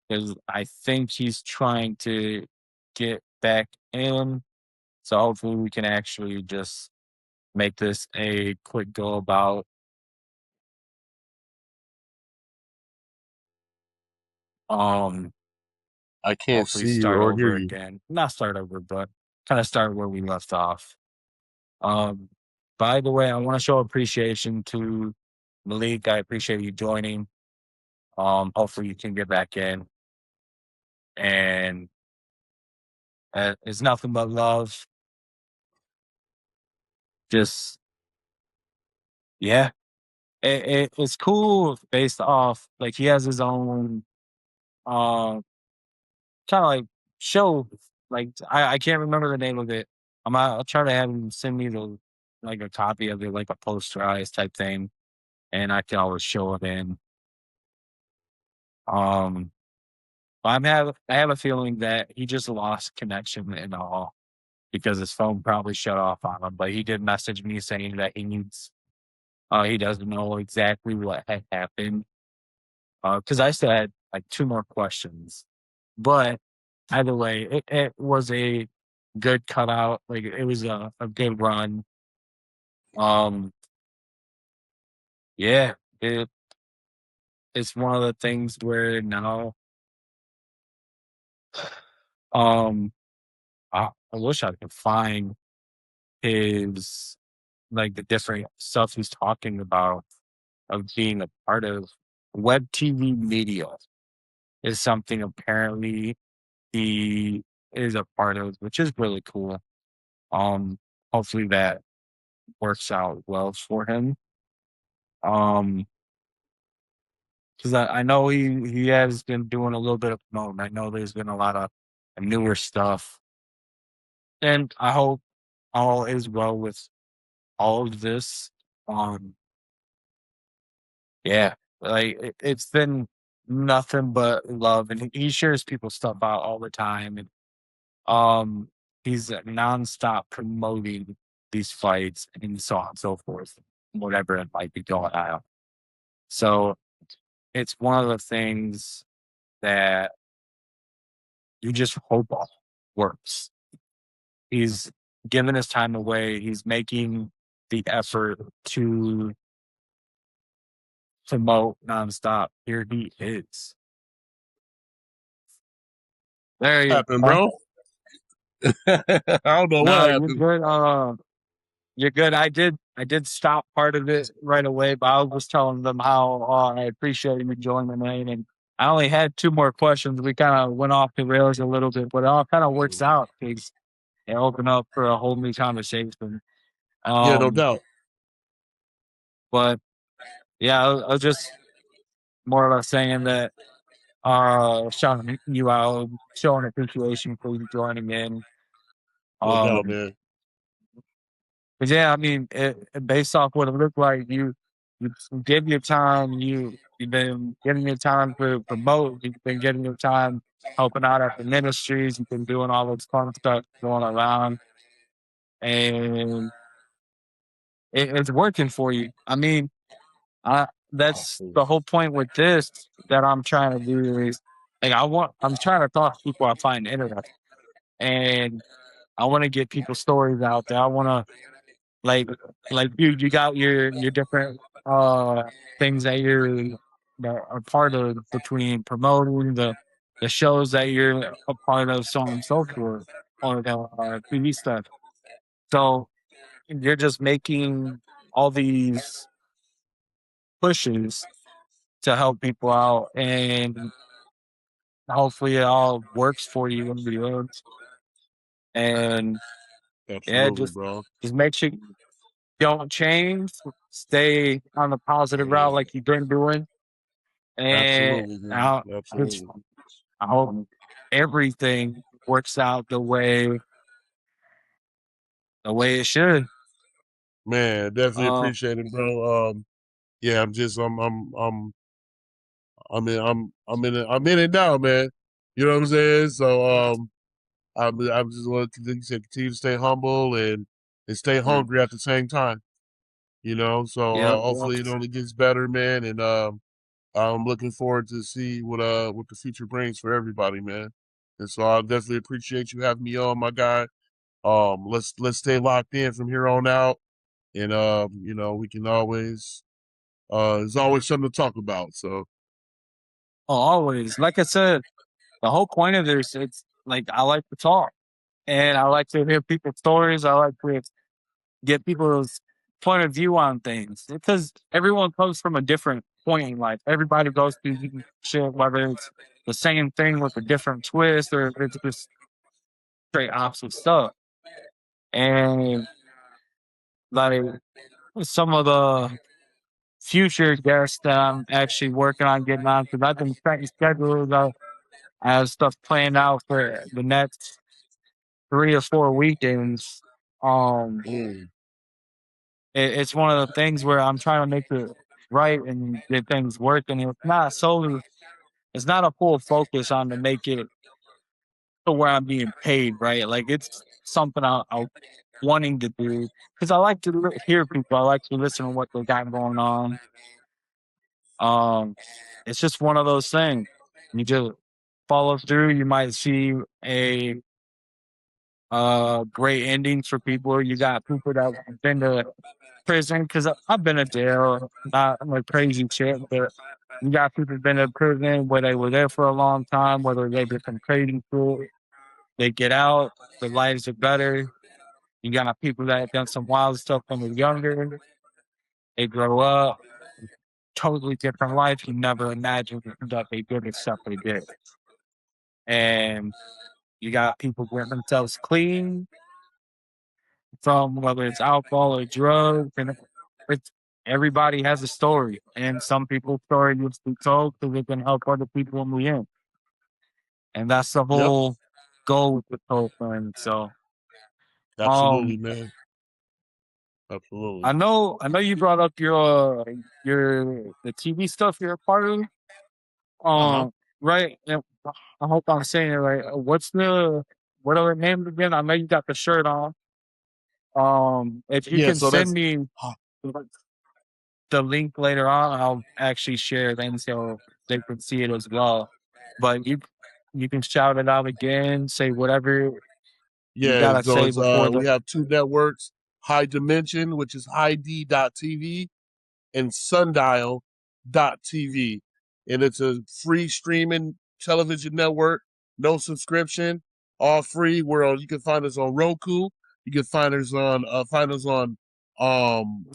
Speaker 1: because I think he's trying to get back in. So hopefully we can actually just make this a quick go about. Um,
Speaker 2: I can't
Speaker 1: Hopefully
Speaker 2: see you
Speaker 1: start
Speaker 2: or hear
Speaker 1: over
Speaker 2: you.
Speaker 1: again. Not start over, but kind of start where we left off. Um, by the way, I want to show appreciation to Malik. I appreciate you joining. Hopefully you can get back in. And it's nothing but love. Just yeah, it's cool based off like he has his own uh kind of like show. Like I can't remember the name of it. I'll try to have him send me the like a copy of it, like a posterized type thing, and I can always show it in. Um, but I have a feeling that he just lost connection and all because his phone probably shut off on him. But he did message me saying that he needs He doesn't know exactly what had happened because I still had like two more questions. But either way, it was a good cutout. Like it was a good run. Um, yeah, it's one of the things where now, um, I wish I could find his like the different stuff he's talking about of being a part of web TV media is something apparently he is a part of, which is really cool. Um, hopefully that works out well for him. Um, because I know he has been doing a little bit of promoting. I know there's been a lot of newer stuff, and I hope all is well with all of this. Um, yeah, like it's been nothing but love, and he shares people's stuff out all the time, and um, he's nonstop promoting these fights and so on and so forth, whatever it might be going on. So it's one of the things that you just hope works. He's giving his time away. He's making the effort to promote nonstop. Here he is. There you
Speaker 2: Happened,
Speaker 1: go.
Speaker 2: bro. I don't know what
Speaker 1: No, you're
Speaker 2: happened.
Speaker 1: good. You're good. I did stop part of it right away, but I was telling them how I appreciate you joining me, and I only had two more questions. We kind of went off the rails a little bit, but it all kind of works out because it opened up for a whole new conversation.
Speaker 2: Yeah, no
Speaker 1: Um,
Speaker 2: doubt.
Speaker 1: but yeah, I was just more or less saying that shouting you out, showing appreciation for you joining in.
Speaker 2: No doubt,
Speaker 1: Um,
Speaker 2: man.
Speaker 1: But yeah, I mean, based off what it looked like, you give your time. You've been giving your time for promote. You've been giving your time helping out at the ministries. You've been doing all this fun stuff going around, and it's working for you. I mean, that's the whole point with this that I'm trying to do is like I'm trying to talk to people I find interesting, and I want to get people's stories out there. I want to Like you got your different things that are part of between promoting the shows that you're a part of, so on and so forth, or the TV stuff. So you're just making all these pushes to help people out, and hopefully it all works for you in the end. And yeah,
Speaker 2: Absolutely,
Speaker 1: just
Speaker 2: bro.
Speaker 1: make sure you don't change. Stay on the positive
Speaker 2: Yeah,
Speaker 1: route like you've been doing. And
Speaker 2: absolutely, man.
Speaker 1: I just
Speaker 2: Absolutely.
Speaker 1: I hope everything works out the way it should.
Speaker 2: Man, definitely
Speaker 1: Uh,
Speaker 2: appreciate it, bro. Yeah, I'm in it now, man. You know what I'm saying? So I'm just want to continue to stay humble and stay
Speaker 1: mm,
Speaker 2: hungry at the same time. You know, so
Speaker 1: yep, yep.
Speaker 2: hopefully it only gets better, man. And I'm looking forward to see what the future brings for everybody, man. And so I definitely appreciate you having me on, my guy. Let's stay locked in from here on out, and you know, we can always there's always something to talk about. So
Speaker 1: Oh, always. Like I said, the whole point of this, it's like I like to talk and I like to hear people's stories. I like to get people's point of view on things because everyone comes from a different point in life. Everybody goes through shit, whether it's the same thing with a different twist or if it's just straight opposite stuff. And like some of the future guests that I'm actually working on getting on because I've been setting schedules. I have stuff planned out for the next 3 or 4 weekends. Um,
Speaker 2: mm,
Speaker 1: it's one of the things where I'm trying to make it right and get things working. It's not a full focus on to make it to where I'm being paid, right? Like it's something I'll wanting to do because I like to hear people. I like to listen to what they got going on. Um, it's just one of those things. You just follow through. You might see a great endings for people. You got people that have been to prison because I've been to jail, not like crazy shit, but you got people been to prison where they were there for a long time, whether they did some crazy shit, they get out, their lives are better. You got people that have done some wild stuff when they're younger, they grow up, totally different life. You never imagined that they did the stuff they did. And you got people getting themselves clean from whether it's alcohol or drugs, and it's everybody has a story, and some people's story needs to be told because it can help other people in the end, and that's the
Speaker 2: Yep.
Speaker 1: whole goal with the whole thing. So,
Speaker 2: Absolutely,
Speaker 1: um,
Speaker 2: man.
Speaker 1: I
Speaker 2: Absolutely.
Speaker 1: know, I know you brought up your the TV stuff you're a part of,
Speaker 2: Uh-huh.
Speaker 1: um, right? And I hope I'm saying it right. What's the what are the names again? I know you got the shirt on. If you
Speaker 2: Yeah,
Speaker 1: can
Speaker 2: so
Speaker 1: send
Speaker 2: that's
Speaker 1: me the link later on, I'll actually share them so they can see it as well. But you can shout it out again, say whatever you
Speaker 2: yeah,
Speaker 1: gotta
Speaker 2: so
Speaker 1: say
Speaker 2: it's
Speaker 1: before
Speaker 2: we
Speaker 1: the
Speaker 2: have two networks, High Dimension, which is highd.tv, and sundial.tv. And it's a free streaming television network, no subscription, all free. You can find us on Roku. You can find us on um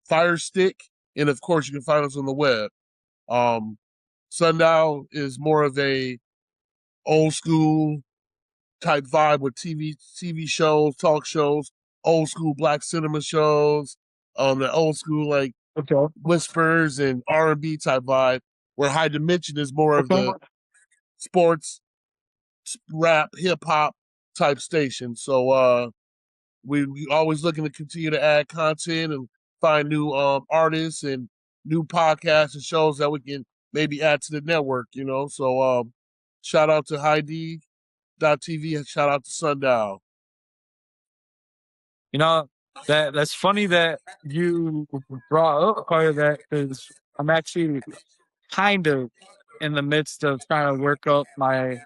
Speaker 2: Fire Stick, and of course you can find us on the web. Um Sundial is more of a old school type vibe with TV shows, talk shows, old school black cinema shows, the old school like
Speaker 1: okay,
Speaker 2: whispers and R&B type vibe, where High Dimension is more of
Speaker 1: okay.
Speaker 2: the sports, rap, hip hop type station. So we always looking to continue to add content and find new artists and new podcasts and shows that we can maybe add to the network, you know. So shout out to TV and shout out to Sundial.
Speaker 1: You know that's funny that you brought up part of that because I'm actually kind of in the midst of trying to work up my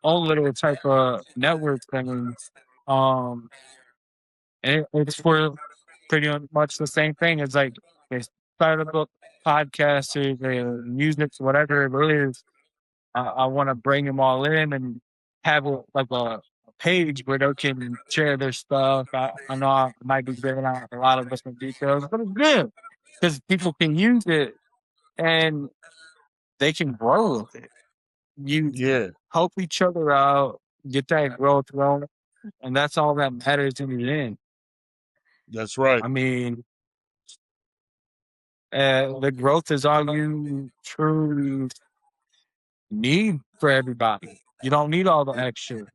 Speaker 1: own little type of network things. Um, and it's for pretty much the same thing. It's like they started up podcasts or music, whatever it is. I want to bring them all in and have a page where they can share their stuff. I know I might be giving out a lot of different details, but it's good because people can use it and they can grow with it. You
Speaker 2: Yeah,
Speaker 1: help each other out, get that growth going, and that's all that matters in the end.
Speaker 2: that's right.
Speaker 1: I mean, the growth is all you truly need for everybody. You don't need all the extra.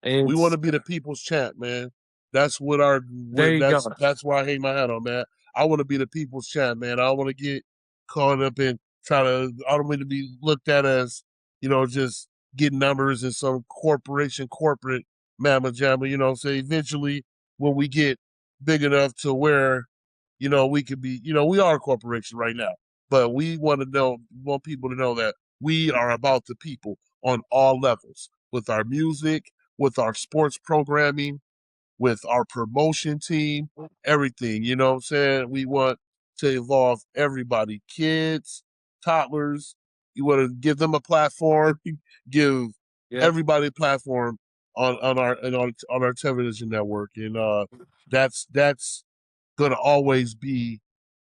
Speaker 2: We want
Speaker 1: It's
Speaker 2: to be the people's champ, man.
Speaker 1: there you go.
Speaker 2: That's why I hang my hat on, man. I want to be the people's champ, man. I don't want to get caught up in I don't want to be looked at as, just getting numbers in some corporate mamma jamma, so eventually when we get big enough to where, we could be, we are a corporation right now, but want people to know that we are about the people on all levels with our music, with our sports programming, with our promotion team, everything. You know what I'm saying? We want to involve everybody, kids, toddlers. You want to give them a platform, give
Speaker 1: Yeah.
Speaker 2: everybody a platform on our television network, and that's gonna always be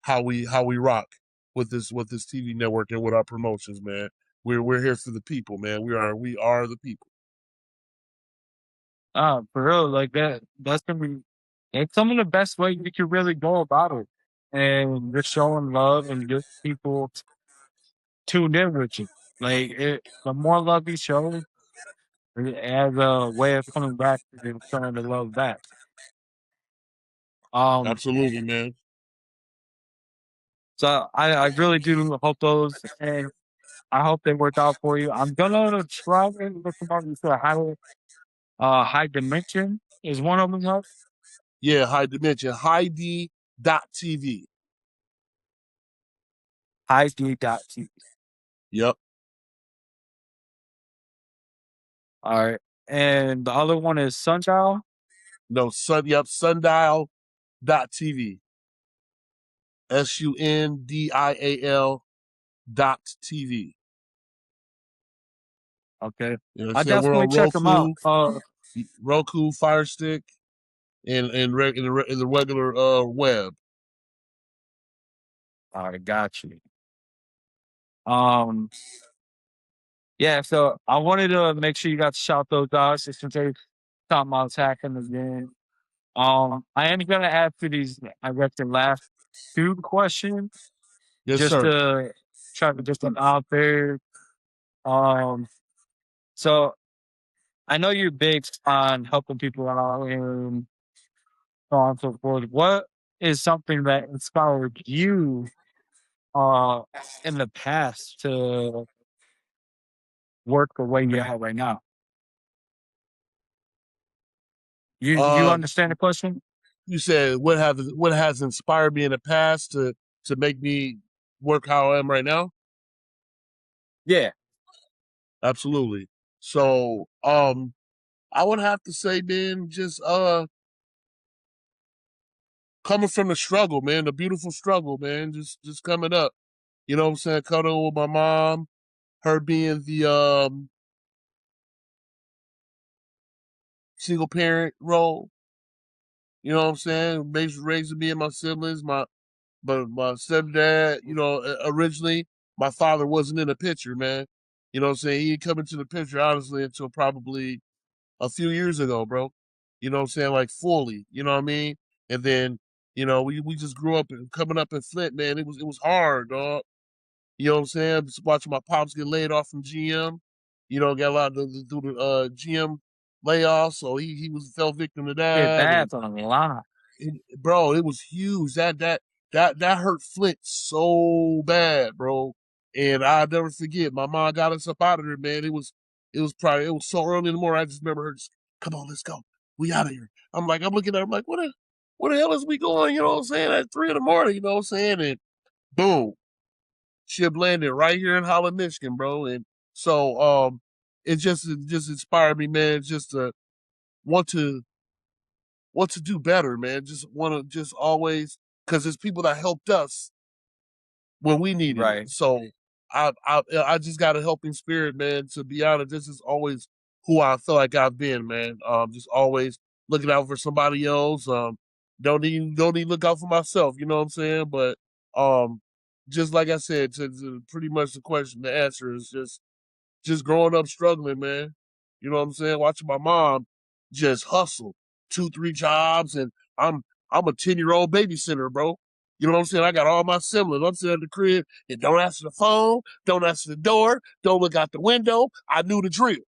Speaker 2: how we rock with this TV network and with our promotions, man. We're here for the people, man. We are the people.
Speaker 1: For real, like that. That's gonna be. It's some of the best way you can really go about it, and just showing love and just people tuned in with you. Like the more love you show, it has a way of coming back and showing the love back. Um,
Speaker 2: Absolutely, man.
Speaker 1: so I really do hope those, and I hope they work out for you. I'm gonna try and look about into a high dimension is one of them.
Speaker 2: Yeah, high dimension. Heidi.tv.
Speaker 1: Heidi.tv.
Speaker 2: Yep.
Speaker 1: All right. And the other one is Sundial.
Speaker 2: No, sundial.tv. SUNDIAL.tv.
Speaker 1: Okay.
Speaker 2: You know what I'm
Speaker 1: I
Speaker 2: saying? We're
Speaker 1: definitely
Speaker 2: on
Speaker 1: check them out.
Speaker 2: Roku, Fire Stick, and in the regular web.
Speaker 1: All right, got you. Um, yeah, so I wanted to make sure you got to shout those out just in case something else happened again. I am gonna ask you these, I guess, the last two questions
Speaker 2: Yes,
Speaker 1: just
Speaker 2: sir.
Speaker 1: to try to just out there. Um, so I know you're big on helping people out and so on and so forth. What is something that inspired you uh in the past to work the way you are right now? You
Speaker 2: Uh,
Speaker 1: understand the question?
Speaker 2: you said what has inspired me in the past to make me work how I am right now?
Speaker 1: Yeah.
Speaker 2: Absolutely. So, I would have to say, man, just coming from the struggle, man, the beautiful struggle, man, just coming up. You know what I'm saying? Cuddling with my mom, her being the single parent role. You know what I'm saying? Raising me and my siblings, my stepdad. You know, originally my father wasn't in the picture, man. You know what I'm saying? He didn't come into the picture honestly until probably a few years ago, bro. You know what I'm saying? Like fully. You know what I mean? And then we just grew up and coming up in Flint, man. It was hard, dog. You know what I'm saying? Just watching my pops get laid off from GM. You know, got a lot of through the GM layoffs, so he was fell victim to
Speaker 1: Yeah,
Speaker 2: that. And
Speaker 1: that's a lot.
Speaker 2: bro, it was huge. That hurt Flint so bad, bro. And I'll never forget. My mom got us up out of there, man. It was so early in the morning. I just remember her just, come on, let's go. We out of here. I'm looking at her, I'm like, where the hell is we going? You know what I'm saying? At 3 in the morning, you know what I'm saying? And boom, ship landed right here in Holland, Michigan, bro. And so it just inspired me, man, just to want to do better, man. Just want to just always, because there's people that helped us when we needed it.
Speaker 1: Right.
Speaker 2: So I just got a helping spirit, man. To be honest, this is always who I feel like I've been, man. Just always looking out for somebody else. Don't even look out for myself. You know what I'm saying? But um, just like I said, to pretty much the question, the answer is just growing up struggling, man. You know what I'm saying? Watching my mom just hustle 2, 3 jobs, and I'm I'm a 10-year-old babysitter, bro. You know what I'm saying? I got all my siblings. I'm sitting at the crib and don't answer the phone, don't answer the door, don't look out the window. I knew the drill.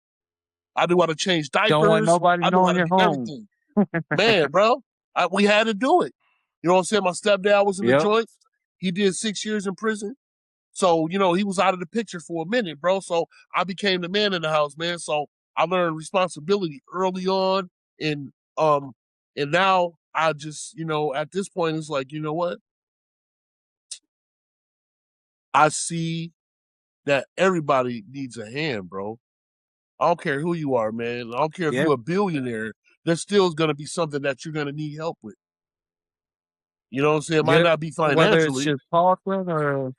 Speaker 2: I knew how to change
Speaker 1: Don't want
Speaker 2: diapers.
Speaker 1: nobody
Speaker 2: I knew how
Speaker 1: knowing
Speaker 2: to
Speaker 1: you're
Speaker 2: do
Speaker 1: home.
Speaker 2: everything. Man, bro, we had to do it. You know what I'm saying? My stepdad was in the
Speaker 1: Yep.
Speaker 2: joint. He did 6 years in prison. So, he was out of the picture for a minute, bro. So I became the man in the house, man. So I learned responsibility early on, and um and now I just, at this point it's like, you know what? I see that everybody needs a hand, bro. I don't care who you are, man. I don't care if
Speaker 1: Yeah.
Speaker 2: you're a billionaire. There's still going to be something that you're going to need help with. You know what I'm saying? It might
Speaker 1: Yeah.
Speaker 2: not be
Speaker 1: Whether it's
Speaker 2: financially.
Speaker 1: just talking or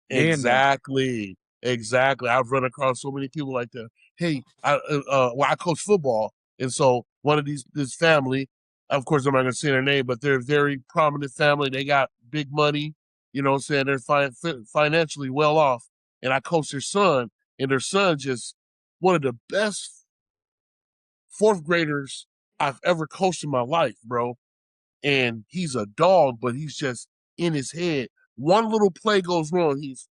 Speaker 1: being there.
Speaker 2: Exactly. Exactly. I've run across so many people like that. Hey, I coach football, and so one of this family, of course, I'm not going to say their name, but they're a very prominent family. They got big money. You know what I'm saying? They're financially well off, and I coach their son, and their son just one of the best fourth graders I've ever coached in my life, bro. And he's a dog, but he's just in his head. One little play goes wrong, he's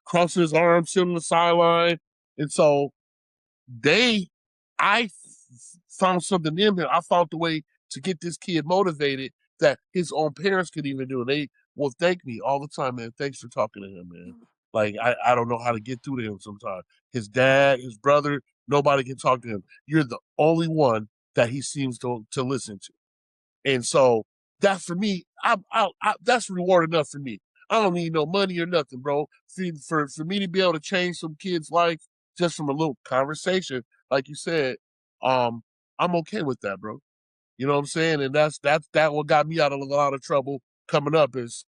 Speaker 2: crossing his arms, sitting on the sideline. And so they, I found something in him. I found the way to get this kid motivated that his own parents could even do. They will thank me all the time, man. Thanks for talking to him, man. Like I don't know how to get through to him sometimes. His dad, his brother, Nobody can talk to him. You're the only one that he seems to listen to. And so that for me, that's reward enough for me. I don't need no money or nothing, bro. For me to be able to change some kid's life just from a little conversation, like you said, I'm okay with that, bro. You know what I'm saying? And that what got me out of a lot of trouble coming up is,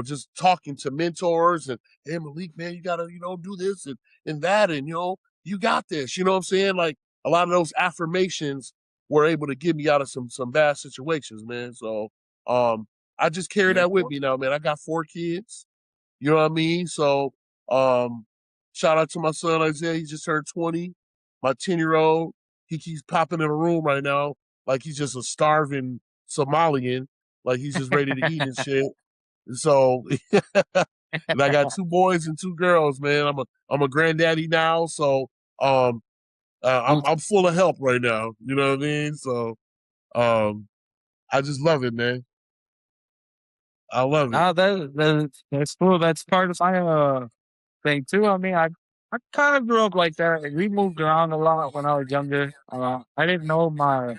Speaker 2: just talking to mentors and, hey Malik, man, you gotta, do this and that, and you got this. You know what I'm saying? Like a lot of those affirmations were able to get me out of some bad situations, man. So I just carry
Speaker 1: Yeah,
Speaker 2: that with me now, man. I got 4 kids. You know what I mean? So um shout out to my son Isaiah, he just turned 20. My 10-year-old, he keeps popping in a room right now like he's just a starving Somalian, like he's just ready to eat and shit. And so and I got 2 boys and 2 girls, man. I'm a granddaddy now, so um I'm full of help right now. You know what I mean? So um I just love it, man. I love it.
Speaker 1: no, that's cool. That's part of my thing too. I mean, I kind of grew up like that. We moved around a lot when I was younger. I didn't know my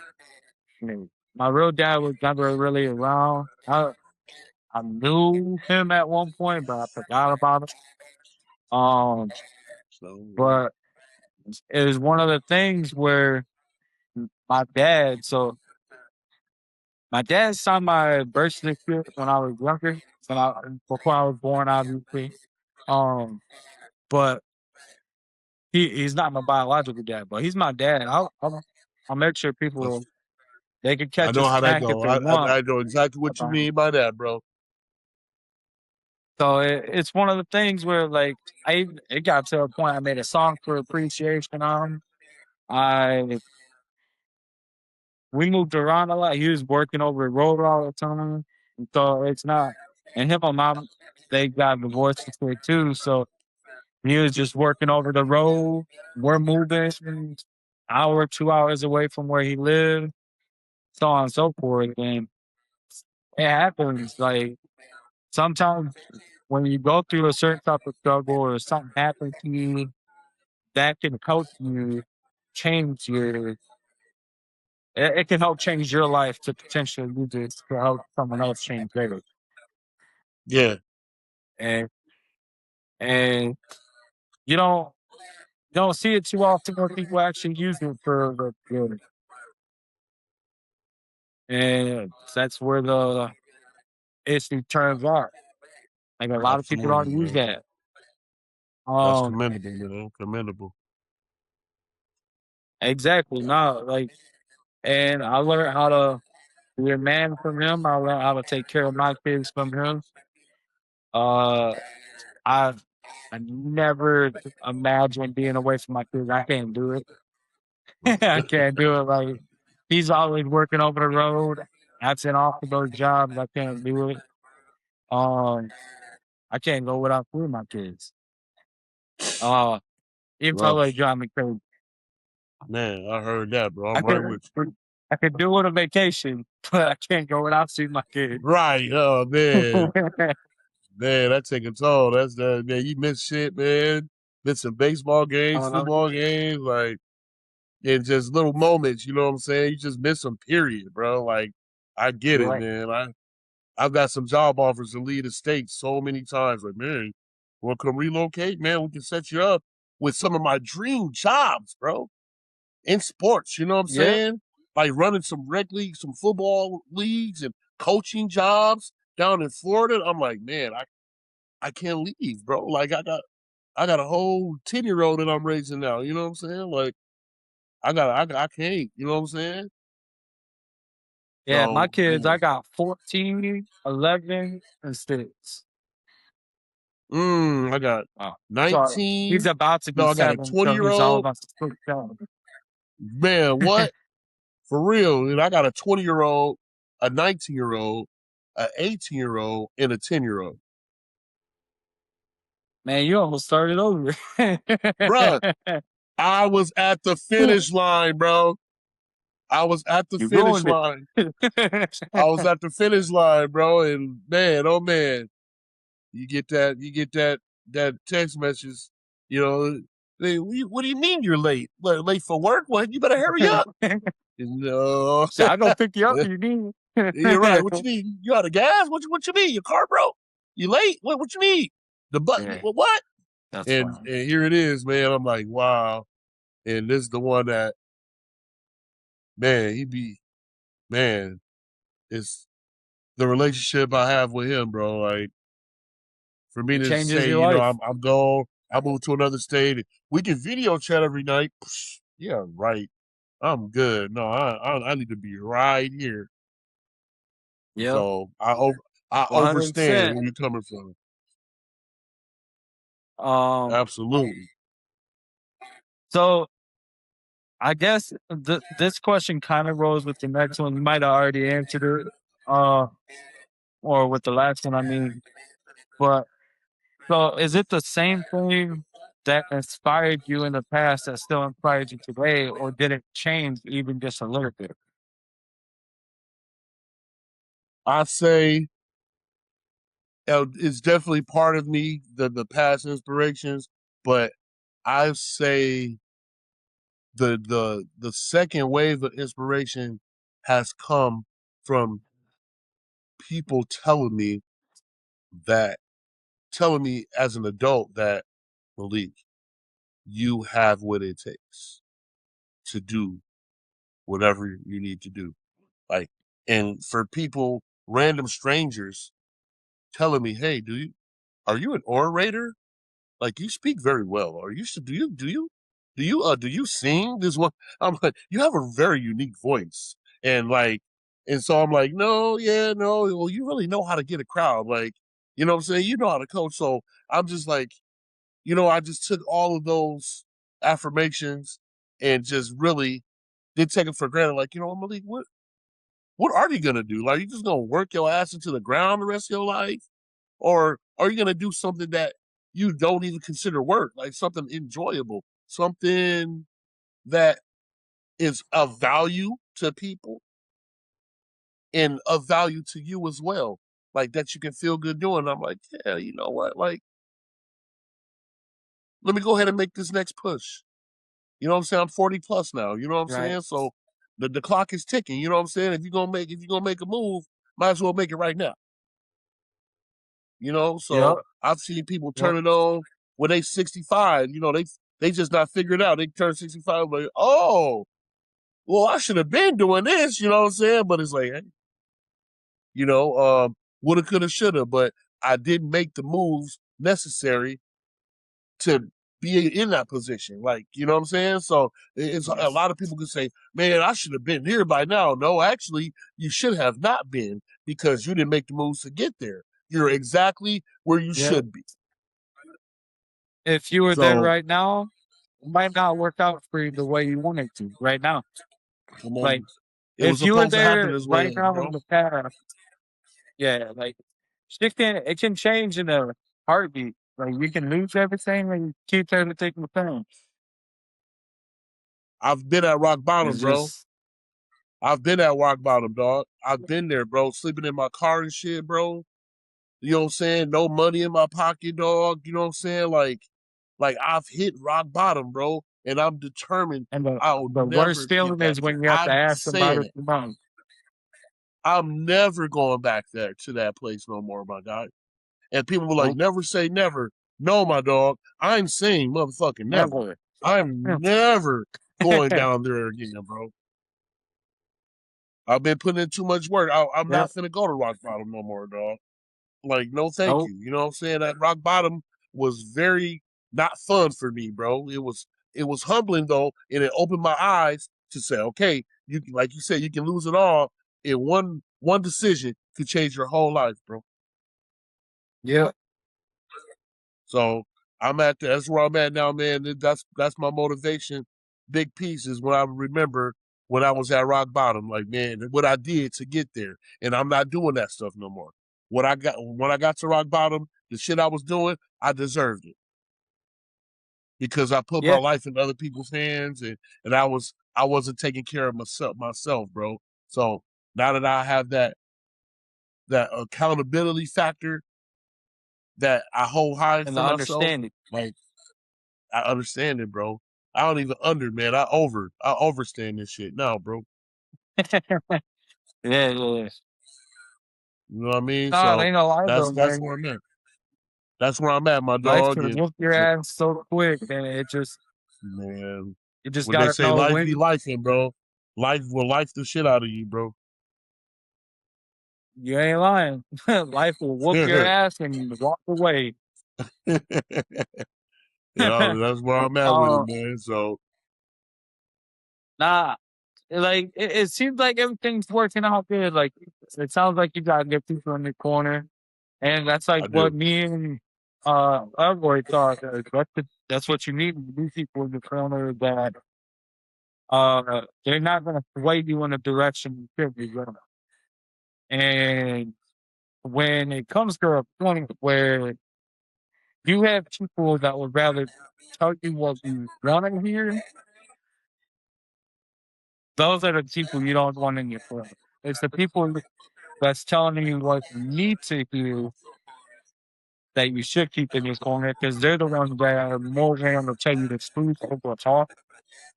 Speaker 1: real dad was never really around. I knew him at one point, but I forgot about him. Um,
Speaker 2: So
Speaker 1: but it was one of the things where my dad. So my dad signed my birth certificate when I was younger, before I was born, obviously. Um, but he's not my biological dad, but he's my dad. I'll make sure people they can
Speaker 2: I
Speaker 1: catch a
Speaker 2: know how that
Speaker 1: snack if
Speaker 2: go.
Speaker 1: they want.
Speaker 2: I know exactly what you
Speaker 1: About him.
Speaker 2: mean by that, bro.
Speaker 1: So it's one of the things where like it got to a point I made a song for appreciation on him. I We moved around a lot. He was working over the road all the time, and so it's not. And him and mom, they got divorced this way too. So he was just working over the road. We're moving an hour, 2 hours away from where he lived, so on and so forth. And it happens. Like sometimes when you go through a certain type of struggle or something happens to you, that can help you change your. It can help change your life to potentially use it to help someone else change theirs.
Speaker 2: Yeah,
Speaker 1: And and you don't see it too often where people actually use it for the good. And that's where the issue turns out. Like a lot of people
Speaker 2: absolutely,
Speaker 1: don't use
Speaker 2: man.
Speaker 1: that.
Speaker 2: That's
Speaker 1: Um,
Speaker 2: commendable, man. Commendable.
Speaker 1: exactly. No, like, and I learned how to be a man from him. I learned how to take care of my kids from him. Uh, I I never imagined being away from my kids. I can't do it. I can't do it. Like he's always working over the road. Absent off of those jobs. I can't do it. Um, I can't go without food with my kids. Uh, it probably
Speaker 2: Rough.
Speaker 1: drive me crazy.
Speaker 2: Man, I heard that, bro.
Speaker 1: I
Speaker 2: I'm right
Speaker 1: could
Speaker 2: with
Speaker 1: I could do it on vacation, but I can't go without seeing my
Speaker 2: you.
Speaker 1: kids.
Speaker 2: Right. Oh man. Man, that take a toll. That's the man, you miss shit, man. Miss some baseball games,
Speaker 1: uh,
Speaker 2: football games, like and just little moments, you know what I'm saying? You just miss them, period, bro. Like, I get it,
Speaker 1: right.
Speaker 2: man. I've got some job offers to lead the state so many times. Like, man, want to come relocate? Man, we can set you up with some of my dream jobs, bro. In sports, you know what I'm
Speaker 1: Yeah.
Speaker 2: saying? Like running some rec leagues, some football leagues, and coaching jobs down in Florida. I'm like, man, I can't leave, bro. Like I got a whole 10-year-old that I'm raising now. You know what I'm saying? Like I can't. You know what I'm saying?
Speaker 1: Yeah, my
Speaker 2: So
Speaker 1: kids, I
Speaker 2: man,
Speaker 1: got 14, 11, and 6.
Speaker 2: I got
Speaker 1: Wow. So he's
Speaker 2: 19.
Speaker 1: about to be
Speaker 2: No, I got a
Speaker 1: 7,
Speaker 2: 20
Speaker 1: so
Speaker 2: year
Speaker 1: he's all
Speaker 2: old.
Speaker 1: about to switch down.
Speaker 2: Man, what for real? And I got a 20-year old, a 19-year old, a 18-year old, and a 10-year old.
Speaker 1: Man, you almost started over.
Speaker 2: Bruh, I was at the finish line, bro. I was at the
Speaker 1: You
Speaker 2: finish
Speaker 1: ruined
Speaker 2: line.
Speaker 1: it.
Speaker 2: I was at the finish line, bro. And man, oh man, you get that text message, you know, What do you mean you're late? What, late for work? What? You better hurry up. No.
Speaker 1: So I go pick you up if you need.
Speaker 2: You're right. What you need? You out of gas? What you mean? Your car broke? You late? What you need? The button?
Speaker 1: Yeah,
Speaker 2: What?
Speaker 1: that's
Speaker 2: And
Speaker 1: fine.
Speaker 2: here it is, man. I'm like, wow. And this is the one that, man, man, it's the relationship I have with him, bro. Like, for me
Speaker 1: It
Speaker 2: to
Speaker 1: changes
Speaker 2: say,
Speaker 1: your life.
Speaker 2: I'm gone, I moved to another state. We can video chat every night. Yeah, right. I'm good. No, I need to be right here.
Speaker 1: Yep,
Speaker 2: So I understand
Speaker 1: 100%.
Speaker 2: where you're coming from.
Speaker 1: Um,
Speaker 2: Absolutely.
Speaker 1: so I guess this question kind of rolls with the next one. You might have already answered it, uh, or with the last one. I mean, but so is it the same thing that inspired you in the past that still inspires you today, or did it change even just a little bit?
Speaker 2: I say it's definitely part of me, the past inspirations, but I say the second wave of inspiration has come from people that telling me as an adult that, Malik, you have what it takes to do whatever you need to do. Like, and for people, random strangers telling me, hey, are you an orator? Like, you speak very well. Or you should, do you sing this one? I'm like, you have a very unique voice. And like, and so I'm like, no, yeah, no, well, you really know how to get a crowd. Like, you know what I'm saying? You know how to coach. So I'm just like, I just took all of those affirmations and just really did take it for granted. Like, Malik, what are you gonna do? Like, you just gonna work your ass into the ground the rest of your life? Or are you gonna do something that you don't even consider work, like something enjoyable, something that is of value to people and of value to you as well, like that you can feel good doing? I'm like, yeah, you know what? Like, let me go ahead and make this next push. You know what I'm saying? I'm 40 plus now. You know what I'm
Speaker 1: Right.
Speaker 2: saying? So the clock is ticking. You know what I'm saying? If you're gonna make a move, might as well make it right now. So
Speaker 1: Yep.
Speaker 2: I've seen people
Speaker 1: Yep.
Speaker 2: turn it on when they 65. They just not figured out. They turn 65 like, oh, well, I should have been doing this. You know what I'm saying? But it's like, hey, woulda, coulda, shoulda. But I didn't make the moves necessary to be in that position. Like, you know what I'm saying? So it's a
Speaker 1: Yes.
Speaker 2: lot of people can say, man, I should have been here by now. No, actually, you should have not been because you didn't make the moves to get there. You're exactly where you
Speaker 1: Yep.
Speaker 2: should be.
Speaker 1: If you were there
Speaker 2: So
Speaker 1: right now, it might not work out for you the way you want it to right now.
Speaker 2: come
Speaker 1: Like
Speaker 2: on, it was
Speaker 1: if you were
Speaker 2: supposed to happen
Speaker 1: there
Speaker 2: this
Speaker 1: right
Speaker 2: way,
Speaker 1: now in
Speaker 2: bro.
Speaker 1: the past, yeah, like it can change in a heartbeat. Like you can lose everything and keep everything the same.
Speaker 2: I've been at rock bottom,
Speaker 1: It's
Speaker 2: bro.
Speaker 1: just
Speaker 2: I've been at rock bottom, dog. I've been there, bro. Sleeping in my car and shit, bro. You know what I'm saying? No money in my pocket, dog. You know what I'm saying? Like I've hit rock bottom, bro, and I'm determined
Speaker 1: and the
Speaker 2: I'll
Speaker 1: the
Speaker 2: never
Speaker 1: worst
Speaker 2: get
Speaker 1: feeling
Speaker 2: back
Speaker 1: is
Speaker 2: there.
Speaker 1: when you have to
Speaker 2: I'm
Speaker 1: ask about
Speaker 2: saying
Speaker 1: it
Speaker 2: it.
Speaker 1: the most.
Speaker 2: I'm never going back there to that place no more, my guy. And people were like,
Speaker 1: Nope,
Speaker 2: never say never. No, my dog. I'm saying motherfucking never.
Speaker 1: never.
Speaker 2: I'm never going down there again, bro. I've been putting in too much work. I'm
Speaker 1: Yep.
Speaker 2: not finna go to rock bottom no more, dog. Like, no, thank
Speaker 1: Nope.
Speaker 2: you. You know what I'm saying? That rock bottom was very not fun for me, bro. It was humbling though, and it opened my eyes to say, okay, like you said, you can lose it all, and one decision could change your whole life, bro.
Speaker 1: Yep.
Speaker 2: So that's where I'm at now, man. That's my motivation. Big piece is when I remember when I was at rock bottom, like, man, what I did to get there. And I'm not doing that stuff no more. When I got to rock bottom, the shit I was doing, I deserved it. Because I put my
Speaker 1: Yeah.
Speaker 2: life in other people's hands, and I wasn't taking care of myself, bro. So now that I have that accountability factor that I hold high
Speaker 1: And the
Speaker 2: for myself,
Speaker 1: understanding.
Speaker 2: like, I understand it, bro. I don't even man. I overstand this shit now, bro.
Speaker 1: Yeah, yeah.
Speaker 2: You know what I mean?
Speaker 1: Nah, it
Speaker 2: So
Speaker 1: ain't no lie though,
Speaker 2: that's
Speaker 1: man.
Speaker 2: where I'm at. That's where I'm at, my
Speaker 1: Life
Speaker 2: dog.
Speaker 1: can
Speaker 2: And
Speaker 1: whoop your ass so quick, and
Speaker 2: man,
Speaker 1: you just
Speaker 2: when they
Speaker 1: gotta
Speaker 2: say
Speaker 1: know
Speaker 2: life be
Speaker 1: when.
Speaker 2: lifing, bro, life will life the shit out of you, bro.
Speaker 1: You ain't lying. Life will whoop your ass and walk away.
Speaker 2: That's where I'm at with it,
Speaker 1: uh,
Speaker 2: man. So
Speaker 1: nah, like it seems like everything's working out good. Like it sounds like you got good people in the corner, and that's like
Speaker 2: I
Speaker 1: what
Speaker 2: do.
Speaker 1: me and Elroy thought. That's what you need. You need people in the corner that they're not gonna sway you in a direction you should be going. And when it comes to a point where you have people that would rather tell you what you want to hear, those are the people you don't want in your corner. It's the people that's telling you what you need to hear that you should keep in your corner because they're the ones that are more willing to tell you the truth over talk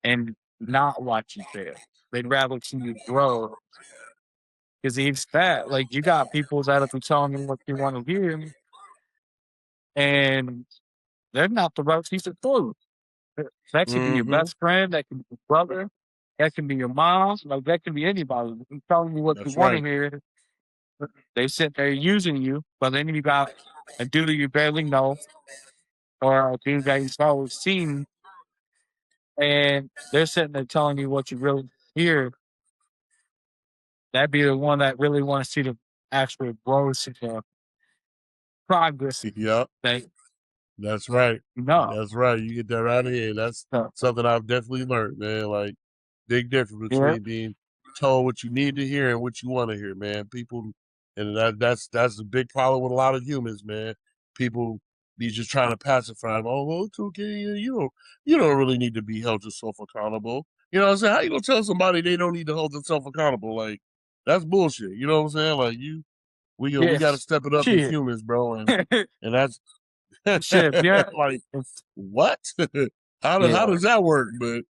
Speaker 1: and not watch you fail. They'd rather see you grow because it's that. Like you got people that'll be telling you what you want to hear, and they're not the right piece of clothes. That could be your
Speaker 2: Mm-hmm.
Speaker 1: best friend, that can be your brother, that can be your mom, like that can be anybody. If telling you what you
Speaker 2: That's
Speaker 1: want to
Speaker 2: right.
Speaker 1: hear, they sit there using you, but then you got a dude you barely know or a dude that you've always seen, and they're sitting there telling you what you really hear. That'd be the one that really want to see the actual growth and the progress
Speaker 2: Yep.
Speaker 1: that
Speaker 2: That's right.
Speaker 1: you know.
Speaker 2: That's right. You get that right of here. That's
Speaker 1: So,
Speaker 2: something I've definitely learned, man. Like big difference
Speaker 1: yeah,
Speaker 2: between being told what you need to hear and what you want to hear, man. People, and that's a big problem with a lot of humans, man. People be just trying to pacify them. Oh, well, it's okay. You don't really need to be held yourself accountable. You know what I'm saying? How you gonna tell somebody they don't need to hold themselves accountable? Like that's bullshit. You know what I'm saying? Like we
Speaker 1: yeah,
Speaker 2: got to step it up as
Speaker 1: shit,
Speaker 2: humans, bro, and that's
Speaker 1: shit, yeah,
Speaker 2: like
Speaker 1: it's,
Speaker 2: what? How
Speaker 1: yeah.
Speaker 2: does that work? But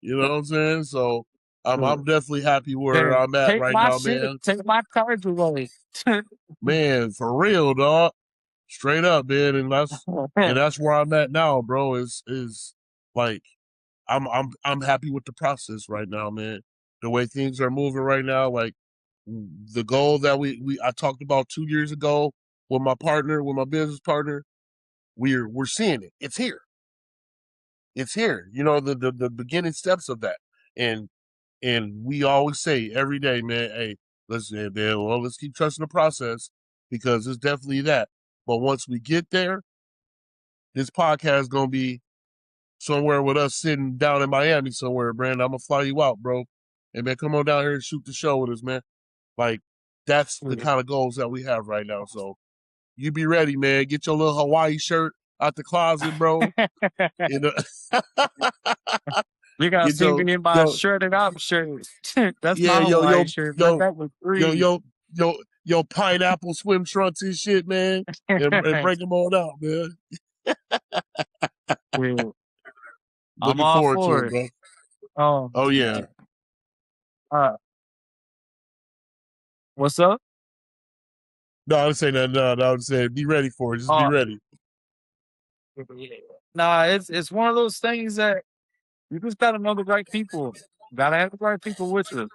Speaker 2: you know what I'm saying? So I'm definitely happy where
Speaker 1: Then
Speaker 2: I'm at
Speaker 1: take
Speaker 2: right
Speaker 1: my
Speaker 2: now,
Speaker 1: shit,
Speaker 2: man.
Speaker 1: take my cards away.
Speaker 2: Man, for real, dog. Straight up, man. And that's where I'm at now, bro. Is like I'm happy with the process right now, man. The way things are moving right now, like the goal that I talked about 2 years ago with my business partner, we're seeing it. It's here. It's here. The beginning steps of that. And we always say every day, man, hey, let's keep trusting the process because it's definitely that. But once we get there, this podcast is gonna be somewhere with us sitting down in Miami somewhere, Brandon. I'm gonna fly you out, bro. Hey man, come on down here and shoot the show with us, man. Like that's the kind of goals that we have right now. So you be ready, man. Get your little Hawaii shirt out the closet, bro. You know,
Speaker 1: You gotta
Speaker 2: get
Speaker 1: see
Speaker 2: your
Speaker 1: me in my
Speaker 2: yo
Speaker 1: shirted up shirt. That's
Speaker 2: yeah,
Speaker 1: my
Speaker 2: yo,
Speaker 1: Hawaii
Speaker 2: yo,
Speaker 1: shirt, man.
Speaker 2: yo,
Speaker 1: That was
Speaker 2: yo,
Speaker 1: free.
Speaker 2: yo, yo, yo, pineapple swim trunks and shit, man, and break them on out, man.
Speaker 1: Well, I'm
Speaker 2: Looking
Speaker 1: all
Speaker 2: forward to it,
Speaker 1: for it.
Speaker 2: bro.
Speaker 1: Oh,
Speaker 2: Oh yeah.
Speaker 1: uh, what's up?
Speaker 2: No, I would say that. No, I would say be ready for it. Just be
Speaker 1: Oh,
Speaker 2: ready.
Speaker 1: nah, it's one of those things that you just gotta know the right people. Gotta have the right people with you.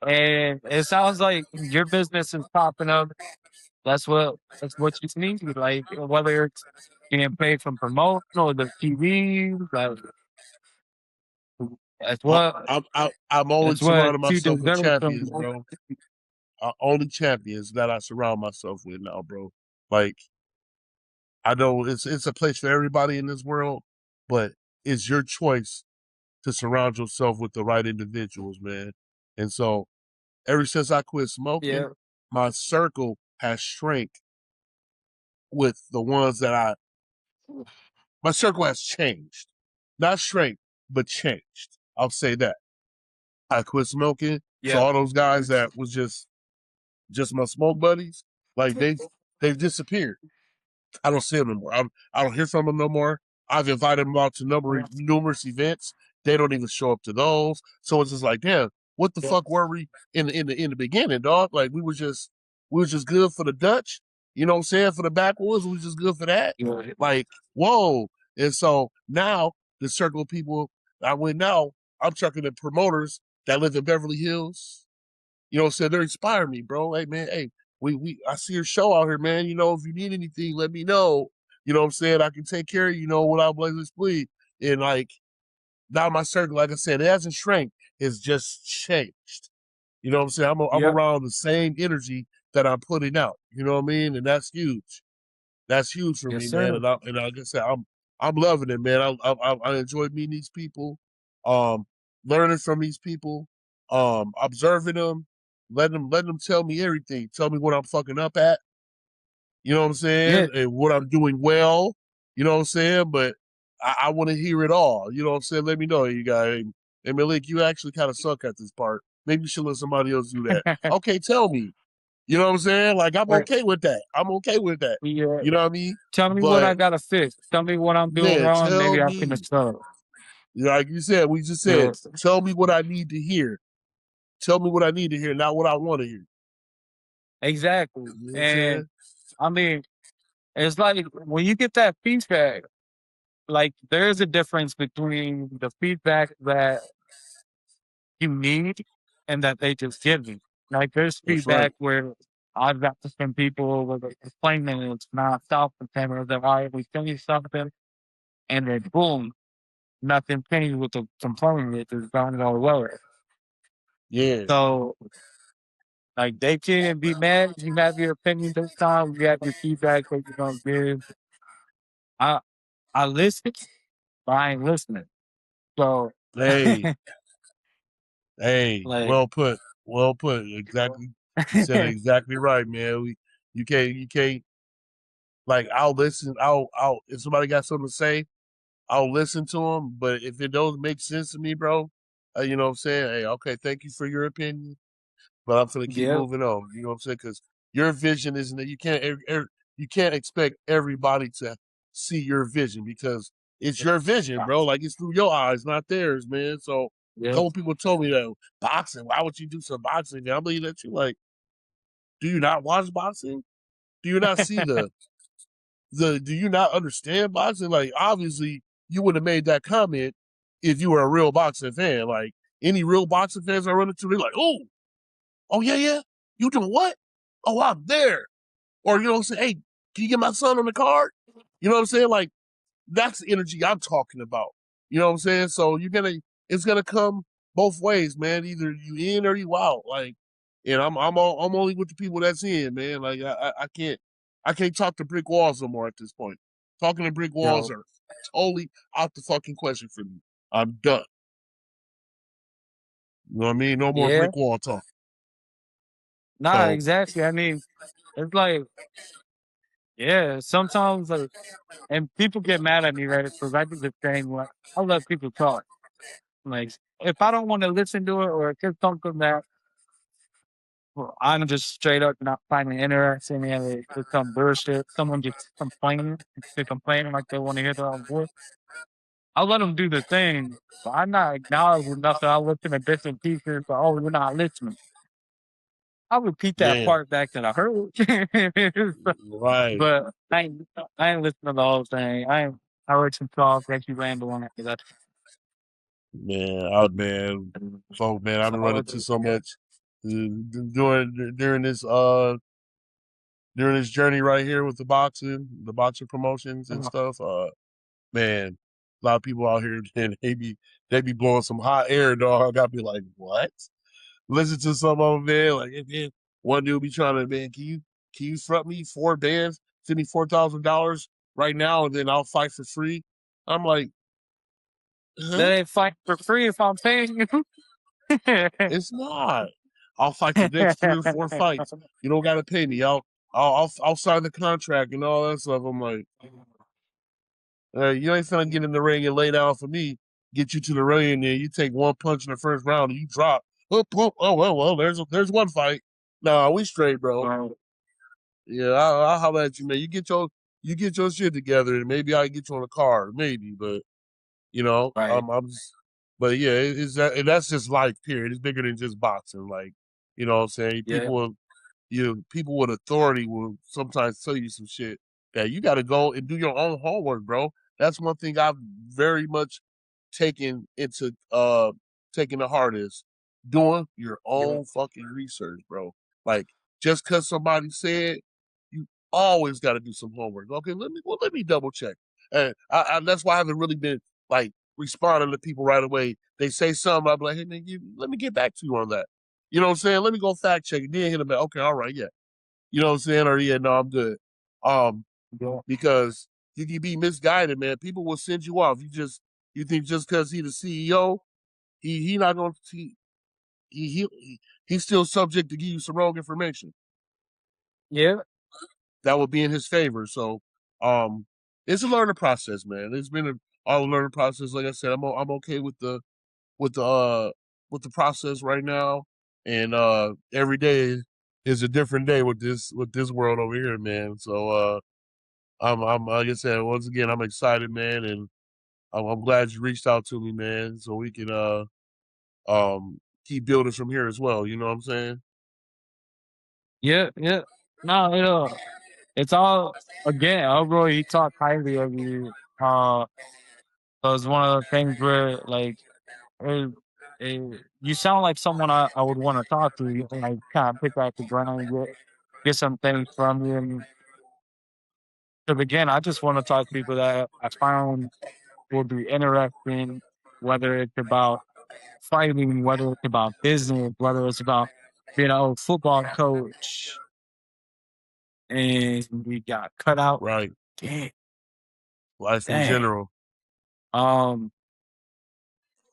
Speaker 1: And it sounds like your business is popping up. That's what you need. Like whether it's getting paid from promotion or the TV, like that's
Speaker 2: I,
Speaker 1: what
Speaker 2: I'm only
Speaker 1: that's what
Speaker 2: surrounding
Speaker 1: you
Speaker 2: myself with
Speaker 1: deserve from.
Speaker 2: champions, bro. Only champions that I surround myself with now, bro. Like I know it's a place for everybody in this world, but it's your choice to surround yourself with the right individuals, man. And so ever since I quit smoking,
Speaker 1: Yeah,
Speaker 2: my circle has shrank with the ones that my circle has changed. Not shrank, but changed. I'll say that. I quit smoking. So
Speaker 1: yeah.
Speaker 2: all those guys that was just my smoke buddies, like they've disappeared. I don't see them no more. I don't hear from them no more. I've invited them out to numerous events. They don't even show up to those. So it's just like, damn, what the fuck were we in the beginning, dog? Like we was just good for the Dutch. You know what I'm saying? For the backwoods, we was just good for that. Like, whoa. And so now the circle of people I went now, I'm talking to promoters that live in Beverly Hills. You know what I'm saying? They're inspiring me, bro. Hey man, hey, I see your show out here, man. You know, if you need anything, let me know. You know what I'm saying? I can take care of you, know, without blameless plea. And like now my circle, like I said, it hasn't shrank. It's just changed. You know what I'm saying? I'm
Speaker 1: Yep.
Speaker 2: around the same energy that I'm putting out. You know what I mean? And that's huge. That's huge for
Speaker 1: Yes,
Speaker 2: me, man.
Speaker 1: sir.
Speaker 2: And like I said, I'm loving it, man. I enjoy meeting these people, learning from these people, observing them, letting them tell me everything. Tell me what I'm fucking up at. You know what I'm
Speaker 1: Yeah.
Speaker 2: saying? And what I'm doing well. You know what I'm saying? But I want to hear it all. You know what I'm saying? Let me know, you guys. Hey, Malik, you actually kind of suck at this part. Maybe you should let somebody else do that. Okay, tell me. You know what I'm saying? Like I'm
Speaker 1: Right.
Speaker 2: okay with that. I'm okay with that.
Speaker 1: Yeah.
Speaker 2: You know what I mean?
Speaker 1: Tell me what I
Speaker 2: But
Speaker 1: gotta fix. Tell me what I'm doing
Speaker 2: man,
Speaker 1: wrong.
Speaker 2: tell
Speaker 1: Maybe I can
Speaker 2: me.
Speaker 1: start.
Speaker 2: Like you said, we just said,
Speaker 1: Yes.
Speaker 2: tell me what I need to hear. Tell me what I need to hear, not what I want to hear.
Speaker 1: Exactly.
Speaker 2: You know what I'm
Speaker 1: And
Speaker 2: saying?
Speaker 1: I mean, it's like when you get that feedback, like there's a difference between the feedback that you need and that they just give you. Like there's
Speaker 2: That's right.
Speaker 1: feedback where I've got some people with a complaining and it's not self contained that I we tell you something and then boom, nothing changed with the complaint, it just gone all lower.
Speaker 2: Yeah.
Speaker 1: So like they can't be mad, you have your opinion this time, you have your feedback that you're gonna give. I I listen, but I ain't listening. So
Speaker 2: Hey, hey,
Speaker 1: like
Speaker 2: well put. Well put. Exactly. You said it exactly right, man. You can't like I'll listen. I'll if somebody got something to say, I'll listen to them. But if it don't make sense to me, bro, you know what I'm saying? Hey, okay, thank you for your opinion, but I'm gonna keep
Speaker 1: yeah,
Speaker 2: moving on. You know what I'm saying? Because your vision isn't that you can't expect everybody to see your vision because it's your vision, bro. Like it's through your eyes, not theirs, man. So a
Speaker 1: yeah,
Speaker 2: couple people told me that boxing. Why would you do some boxing? I believe that you like. Do you not watch boxing? Do you not see the? Do you not understand boxing? Like obviously you would have made that comment if you were a real boxing fan. Like any real boxing fans I run into, they're like, oh yeah, yeah. You doing what? Oh, I'm there. Or you know what I'm saying? Hey, can you get my son on the card? You know what I'm saying? Like that's the energy I'm talking about. You know what I'm saying? So it's gonna come both ways, man. Either you in or you out. Like, and I'm only with the people that's in, man. Like I can't talk to brick walls no more at this point. Talking to brick walls
Speaker 1: yo,
Speaker 2: are totally out the fucking question for me. I'm done. You know what I mean? No more
Speaker 1: yeah.
Speaker 2: brick wall talk.
Speaker 1: Nah,
Speaker 2: So
Speaker 1: exactly. I mean, it's like, yeah, sometimes like, and people get mad at me, right? Because I do the thing where I let people talk. Like, if I don't want to listen to it or if it's something that well, I'm just straight up not finding interesting and it's some bullshit, someone just complaining, they're complaining like they want to hear their own voice, I'll let them do the thing. But I'm not acknowledging nothing. I'll listen to bits and pieces, but oh, you're not listening. I'll repeat that
Speaker 2: yeah,
Speaker 1: part back that I heard.
Speaker 2: right.
Speaker 1: But I ain't listening to the whole thing. I heard some songs that you ramble on after that.
Speaker 2: Man, folk, man, I've been
Speaker 1: So
Speaker 2: running to so much during this journey right here with the boxing promotions and stuff. Man, a lot of people out here, and they be blowing some hot air, dog. I'll be like, what? Listen to some of them, man. Like, hey, man, one dude be trying to, man, can you front me 4 bands, send me $4,000 right now, and then I'll fight for free. I'm like, huh?
Speaker 1: they ain't fight for free if I'm paying you.
Speaker 2: It's not. I'll fight the next 3 or 4 fights. You don't got to pay me. I'll sign the contract and all that stuff. I'm like, you ain't finna get in the ring and lay down for me. Get you to the ring and then you take one punch in the first round and you drop. Whoop, whoop. Oh well, there's one fight. Nah, we straight, bro.
Speaker 1: Well,
Speaker 2: Yeah, I'll holler at you, man. you get your shit together, and maybe I get you on a car, maybe, but you know,
Speaker 1: Right.
Speaker 2: I'm just, but yeah, it's that, and that's just life. Period. It's bigger than just boxing. Like, you know what I'm saying?
Speaker 1: Yeah.
Speaker 2: People with authority will sometimes tell you some shit that you got to go and do your own homework, bro. That's one thing I've very much taken into taking the heart is doing your
Speaker 1: Yeah.
Speaker 2: own fucking research, bro. Like just cause somebody said, you always got to do some homework. Okay, let me double check. And that's why I haven't really been like responding to people right away. They say something, I'm like, hey man, let me get back to you on that. You know what I'm saying? Let me go fact check it. Then hit them back. Okay, all right, yeah. You know what I'm saying? Or yeah, no, I'm good. Um,
Speaker 1: Yeah.
Speaker 2: because you can be misguided, man. People will send you off. You think just because he's the CEO, he not gonna he's still subject to give you some wrong information
Speaker 1: Yeah.
Speaker 2: that will be in his favor. So, it's a learning process, man. It's been all a learning process. Like I said, I'm okay with the uh with the process right now, and every day is a different day with this world over here, man. So I'm like I said, once again, I'm excited, man, and I'm glad you reached out to me, man, so we can keep building from here as well. You know what I'm saying?
Speaker 1: Yeah. Yeah. No, it's all again. Elroy, he talked highly of you. So it's one of the things where like it, you sound like someone I would want to talk to. You can like kind of pick out the ground, get some things from you. And to begin, I just want to talk to people that I found will be interesting, whether it's about fighting, whether it's about business, whether it's about being an old football coach, and we got cut out.
Speaker 2: Right.
Speaker 1: Dang,
Speaker 2: Life in
Speaker 1: dang.
Speaker 2: general.
Speaker 1: Um,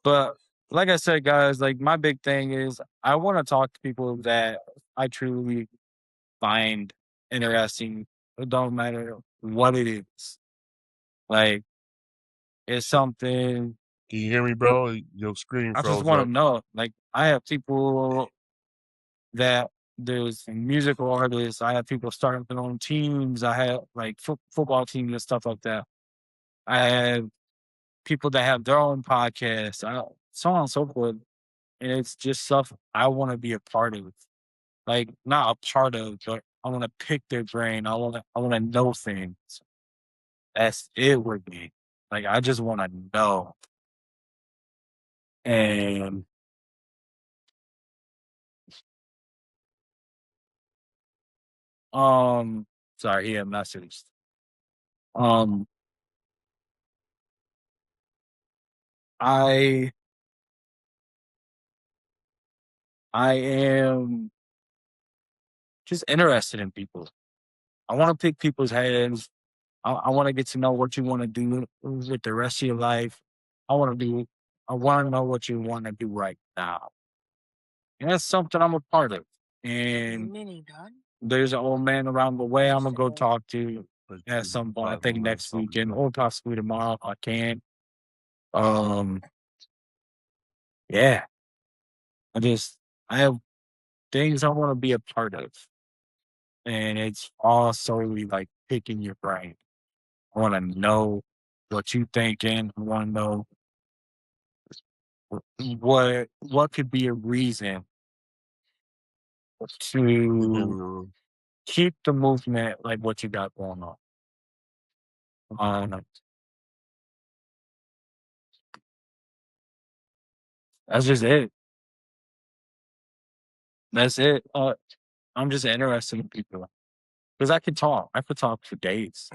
Speaker 1: but like I said, guys, like my big thing is I want to talk to people that I truly find interesting. It don't matter what it is. Like it's something
Speaker 2: Can you hear me, bro? Your screen
Speaker 1: I just
Speaker 2: froze
Speaker 1: want to
Speaker 2: up.
Speaker 1: know. Like I have people that there's musical artists. I have people starting their own teams. I have like football teams and stuff like that. I have people that have their own podcasts, so on and so forth. And it's just stuff I want to be a part of. Like not a part of, but I want to pick their brain. I want to know things. That's it with me. Like I just want to know. And sorry, he had messaged. Um, I I am just interested in people. I want to pick people's heads. I want to get to know what you want to do with the rest of your life. I want to do. I want to know what you want to do right now. And that's something I'm a part of. And there's an old man around the way I'm gonna go talk to
Speaker 2: Let's
Speaker 1: at
Speaker 2: see,
Speaker 1: some point. I think
Speaker 2: 500
Speaker 1: next
Speaker 2: something.
Speaker 1: weekend or possibly tomorrow if I can. Um, yeah. I just I have things I want to be a part of. And it's all solely like picking your brain. I want to know what you thinking. I want to know what could be a reason to
Speaker 2: Mhm.
Speaker 1: keep the movement like what you got going on. Um, that's just it. That's it. I'm just interested in people because I could talk. I could talk for days.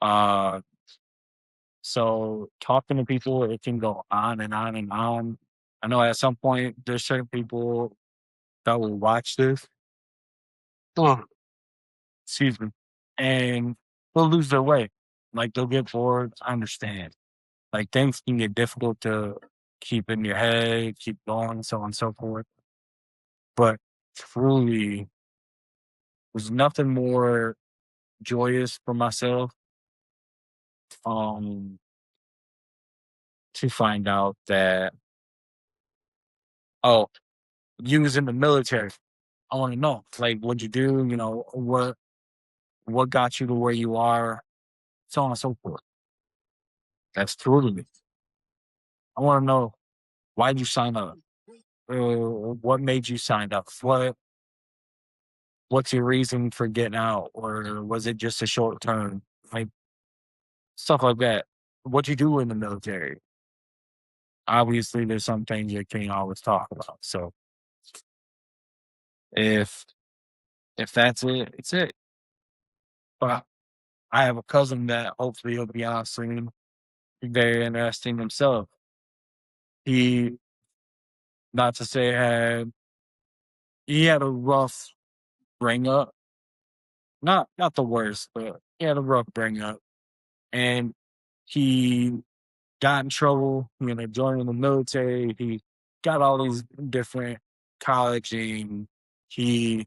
Speaker 1: Uh, so talking to people, it can go on and on and on. I know at some point there's certain people that will watch this. Excuse me, and they'll lose their way. Like they'll get bored. I understand. Like things can get difficult to keep in your head, keep going, so on and so forth. But truly, there's nothing more joyous for myself um to find out that oh, you was in the military. I want to know, like, what'd you do? You know, what? what got you to where you are, so on and so forth. That's totally. I want to know why did you sign up? What made you sign up? What's your reason for getting out, or was it just a short term? Like stuff like that. What you do in the military? Obviously, there's some things you can't always talk about. So if if that's it, it's it. But I have a cousin that hopefully he'll be on soon. Very interesting himself. He, not to say he had a rough bring up. Not the worst, but he had a rough bring up. And he got in trouble, joining the military. He got all these different college and he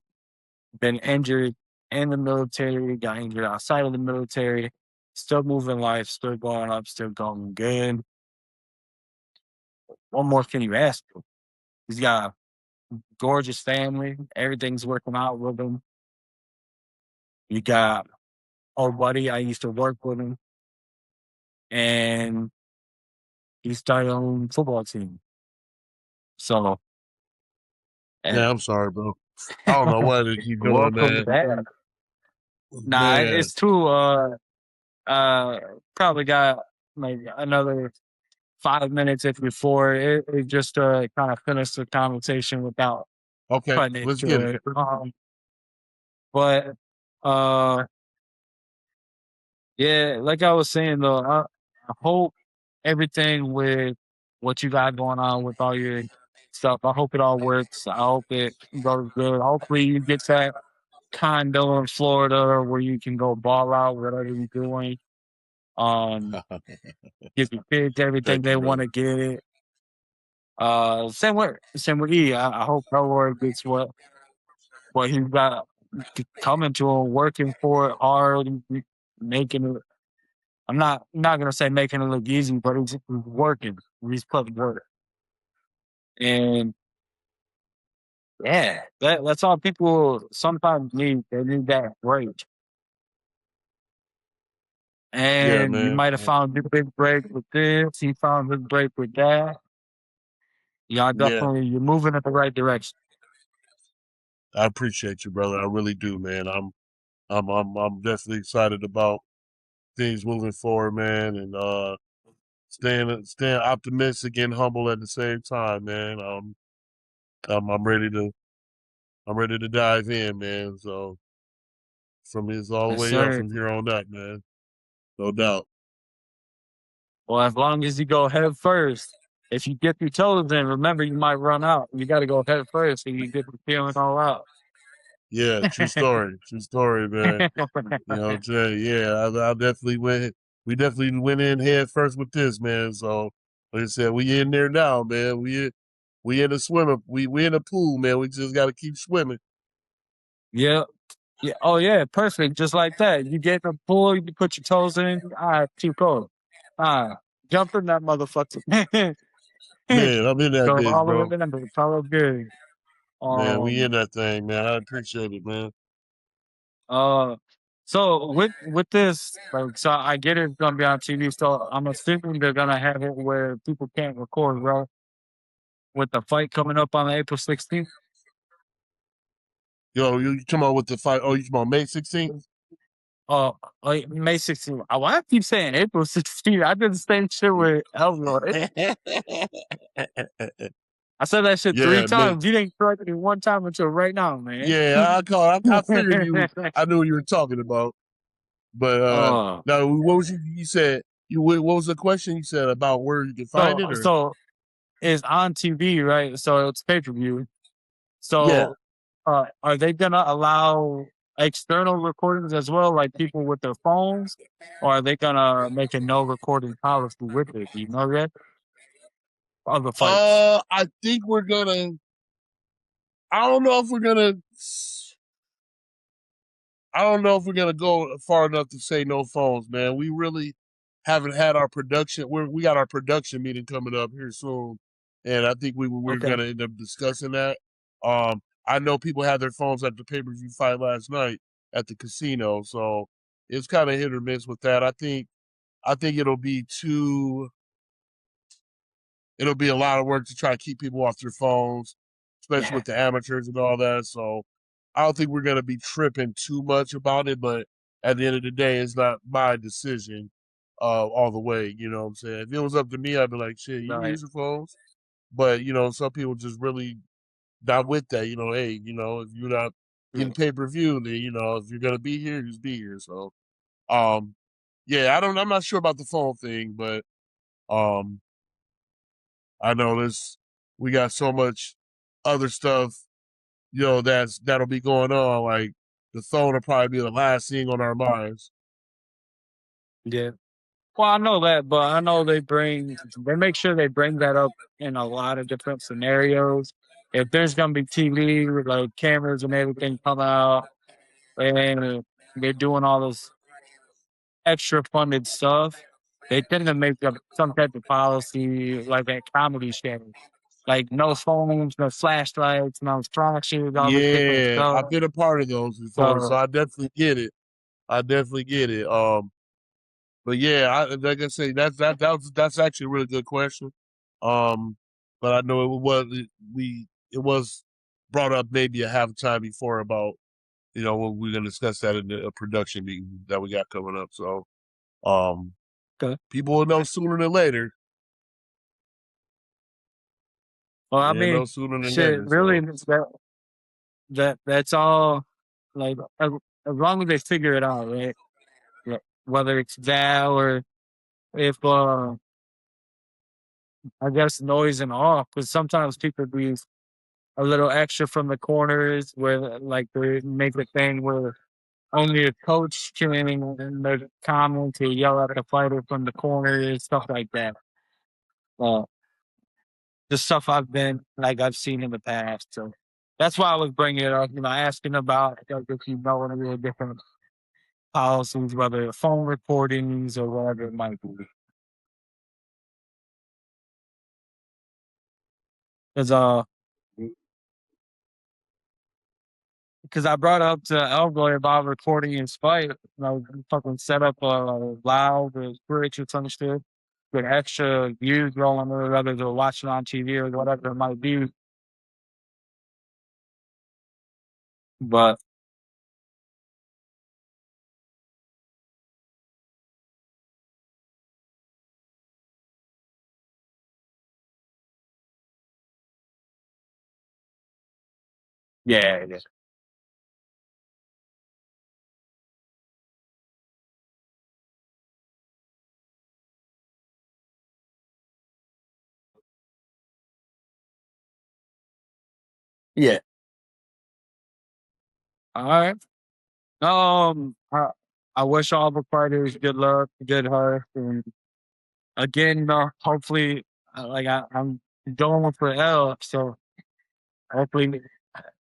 Speaker 1: been injured in the military, got injured outside of the military, still moving life, still going up, still going good. What more can you ask for? He's got a gorgeous family. Everything's working out with him. You got old buddy. I used to work with him, and he started on football team. So,
Speaker 2: Yeah,
Speaker 1: and
Speaker 2: I'm sorry, bro. I don't know why they keep doing
Speaker 1: welcome
Speaker 2: that.
Speaker 1: back. Nah,
Speaker 2: Man,
Speaker 1: it's too. Uh, probably got like another 5 minutes if before it just kind of finished the conversation without
Speaker 2: okay,
Speaker 1: putting it
Speaker 2: let's get it.
Speaker 1: to it. But yeah, like I was saying though, I hope everything with what you got going on with all your stuff, I hope it all works. I hope it goes good. Hopefully you get that condo in Florida where you can go ball out, whatever you're doing. Um, give your kids everything
Speaker 2: Thank you,
Speaker 1: they want
Speaker 2: brother.
Speaker 1: to get. Same with E. I hope Elroy gets what he got coming to him, working for it hard, making it. I'm not gonna say making it look easy, but he's working. He's putting work, and yeah, that's all people sometimes need. They need that break,
Speaker 2: Yeah,
Speaker 1: and you
Speaker 2: man.
Speaker 1: might have found your big break with this. He found his break with that. Y'all
Speaker 2: Yeah,
Speaker 1: definitely you're moving in the right direction.
Speaker 2: I appreciate you, brother. I really do, man. I'm definitely excited about things moving forward, man, and staying optimistic and humble at the same time, man. I'm ready to dive in, man. So from this all the
Speaker 1: Yes,
Speaker 2: way up
Speaker 1: sir.
Speaker 2: from here on out, man. No doubt.
Speaker 1: Well, as long as you go head first. If you dip your toes in, remember you might run out. You got to go head first so you get the feeling all out.
Speaker 2: Yeah, true story. True story, man. You know what I'm saying? Yeah, I definitely went. We definitely went in head first with this, man. So, like I said, we in there now, man. We in the swimmer. We in the pool, man. We just got to keep swimming.
Speaker 1: Yeah. Yeah. Oh, yeah. Perfect. Just like that. You get in the pool, you put your toes in. All right, too cold. Jump in that motherfucker.
Speaker 2: Man, I'm in that
Speaker 1: Go
Speaker 2: bitch,
Speaker 1: all the way
Speaker 2: bro.
Speaker 1: in there. It's all good.
Speaker 2: Man, we in
Speaker 1: Um,
Speaker 2: that thing, man. I appreciate it, man.
Speaker 1: uh, so with this, like, so I get it's gonna be on TV. So I'm assuming they're gonna have it where people can't record, bro. With the fight coming up on April 16th.
Speaker 2: Yo, you talking about with the fight? Oh, you talking about May 16th?
Speaker 1: May 16th. Why I keep saying April 16th? I did the same shit with Elroy. I said that shit three
Speaker 2: Yeah, man.
Speaker 1: times. You didn't correct me one time until right now, man.
Speaker 2: Yeah, I called. I figured you. I knew what you were talking about. But
Speaker 1: uh,
Speaker 2: now, what was you said? What was the question you said about where you can find
Speaker 1: so
Speaker 2: it? Or
Speaker 1: so it's on TV, right? So it's pay per view.
Speaker 2: yeah,
Speaker 1: So are they gonna allow external recordings as well, like people with their phones, or are they gonna make a no recording policy with it? Do you know that? Other fights.
Speaker 2: I think we're gonna. I don't know if we're gonna. I don't know if we're gonna go far enough to say no phones, man. We really haven't had our production. We got our production meeting coming up here soon, and I think we're
Speaker 1: Okay.
Speaker 2: gonna end up discussing that. I know people had their phones at the pay per view fight last night at the casino. So it's kind of hit or miss with that. I think it'll be a lot of work to try to keep people off their phones, especially
Speaker 1: Yeah,
Speaker 2: with the amateurs and all that. So I don't think we're gonna be tripping too much about it, but at the end of the day, it's not my decision all the way. You know what I'm saying? If it was up to me, I'd be like, shit, you can
Speaker 1: right.
Speaker 2: use your phones. But some people just really not with that. Hey, if you're not getting
Speaker 1: Mm,
Speaker 2: pay-per-view, then if you're gonna be here, just be here. So um yeah, I'm not sure about the phone thing, but um I know we got so much other stuff, that'll be going on. Like the phone will probably be the last thing on our minds.
Speaker 1: yeah. Well, I know that, but I know they make sure they bring that up in a lot of different scenarios. If there's gonna be TV with like cameras and everything come out, and they're doing all this extra funded stuff, they tend to make up some type of policy like at comedy channel. Like no phones, no flashlights, no flashes, all this different
Speaker 2: Yeah,
Speaker 1: stuff.
Speaker 2: I've been a part of those before, so
Speaker 1: So
Speaker 2: I definitely get it. I definitely get it. But yeah, like I say, that's actually a really good question. Um, but I know it was brought up maybe a half time before about when we're gonna discuss that in the production meeting that we got coming up. So um,
Speaker 1: okay.
Speaker 2: people will know sooner than later.
Speaker 1: Well, I
Speaker 2: Yeah, know
Speaker 1: mean,
Speaker 2: sooner than
Speaker 1: shit,
Speaker 2: later.
Speaker 1: really,
Speaker 2: So
Speaker 1: that's all. Like as long as they figure it out, right? Yeah, whether it's that or if I guess noise and off, because sometimes people be a little extra from the corners where like they make a thing where only a coach can in the comment to yell at the fighter from the corners, stuff like that. Uh, the stuff I've seen in the past. So that's why I was bringing it up, asking about like, if you know any of the different policies, whether phone recordings or whatever it might be. Because because I brought up to Elroy about recording in spite, fucking set up a loud or switch or some shit with extra views rolling or whether they're watching on TV or whatever it might be. But yeah, yeah. Yeah. All right. I wish all the fighters good luck, good health, and again, hopefully, I'm going for L, so hopefully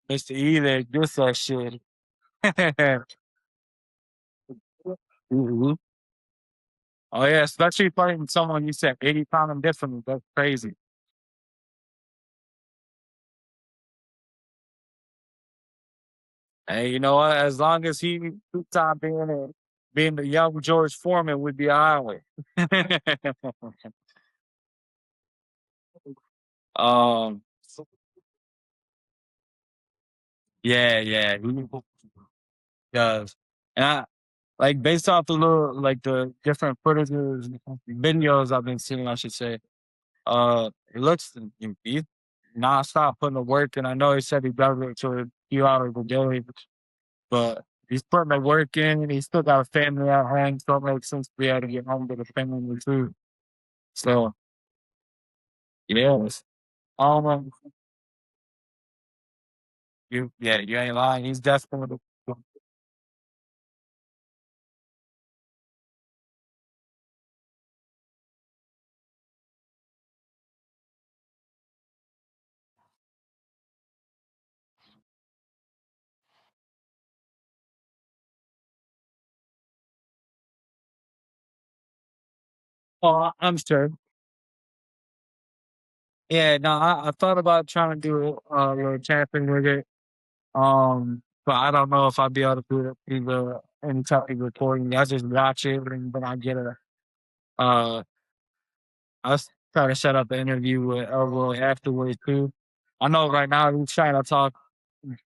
Speaker 1: Mr. E there gets that shit. Mhm. Oh yeah, especially fighting someone you said 80 pound and different. That's crazy. Hey, you know what? As long as he keeps on being the young George Foreman, would be all right. um, yeah, yeah, he does. And I like based off the little like the different footages, videos I've been seeing, I should say. It looks he's nonstop putting the work, and I know he said he does it to a few hours a day, but he's putting the work in, and he's still got a family at home, so it makes sense to be able to get home to the family too. So yes, um, you ain't lying. He's definitely. Oh, I'm sure. Yeah, no, I thought about trying to do a little tapping with it. but I don't know if I'll be able to do either any type of recording. I just watch it and then I get a uh I was trying to set up an interview with Elroy afterwards too. I know right now he's trying to talk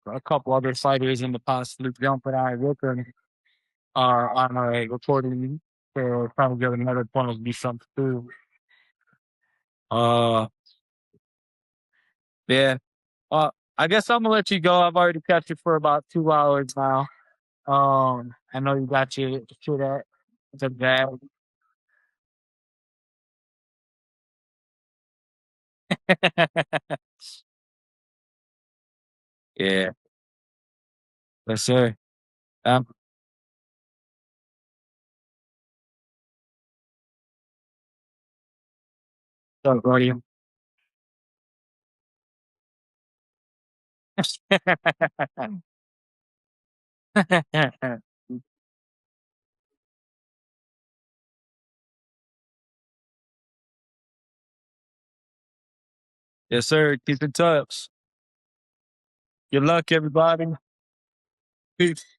Speaker 1: a couple other fighters into possibly jumping on with him on a recording to trying to get another point of be something too. Uh yeah. I guess I'm gonna let you go. I've already kept you for about 2 hours now. I know you got your shit at the bag. Yeah, yes, sir. Um, so, buddy. Yes, sir. Keep in touch. Good luck, everybody. Peace.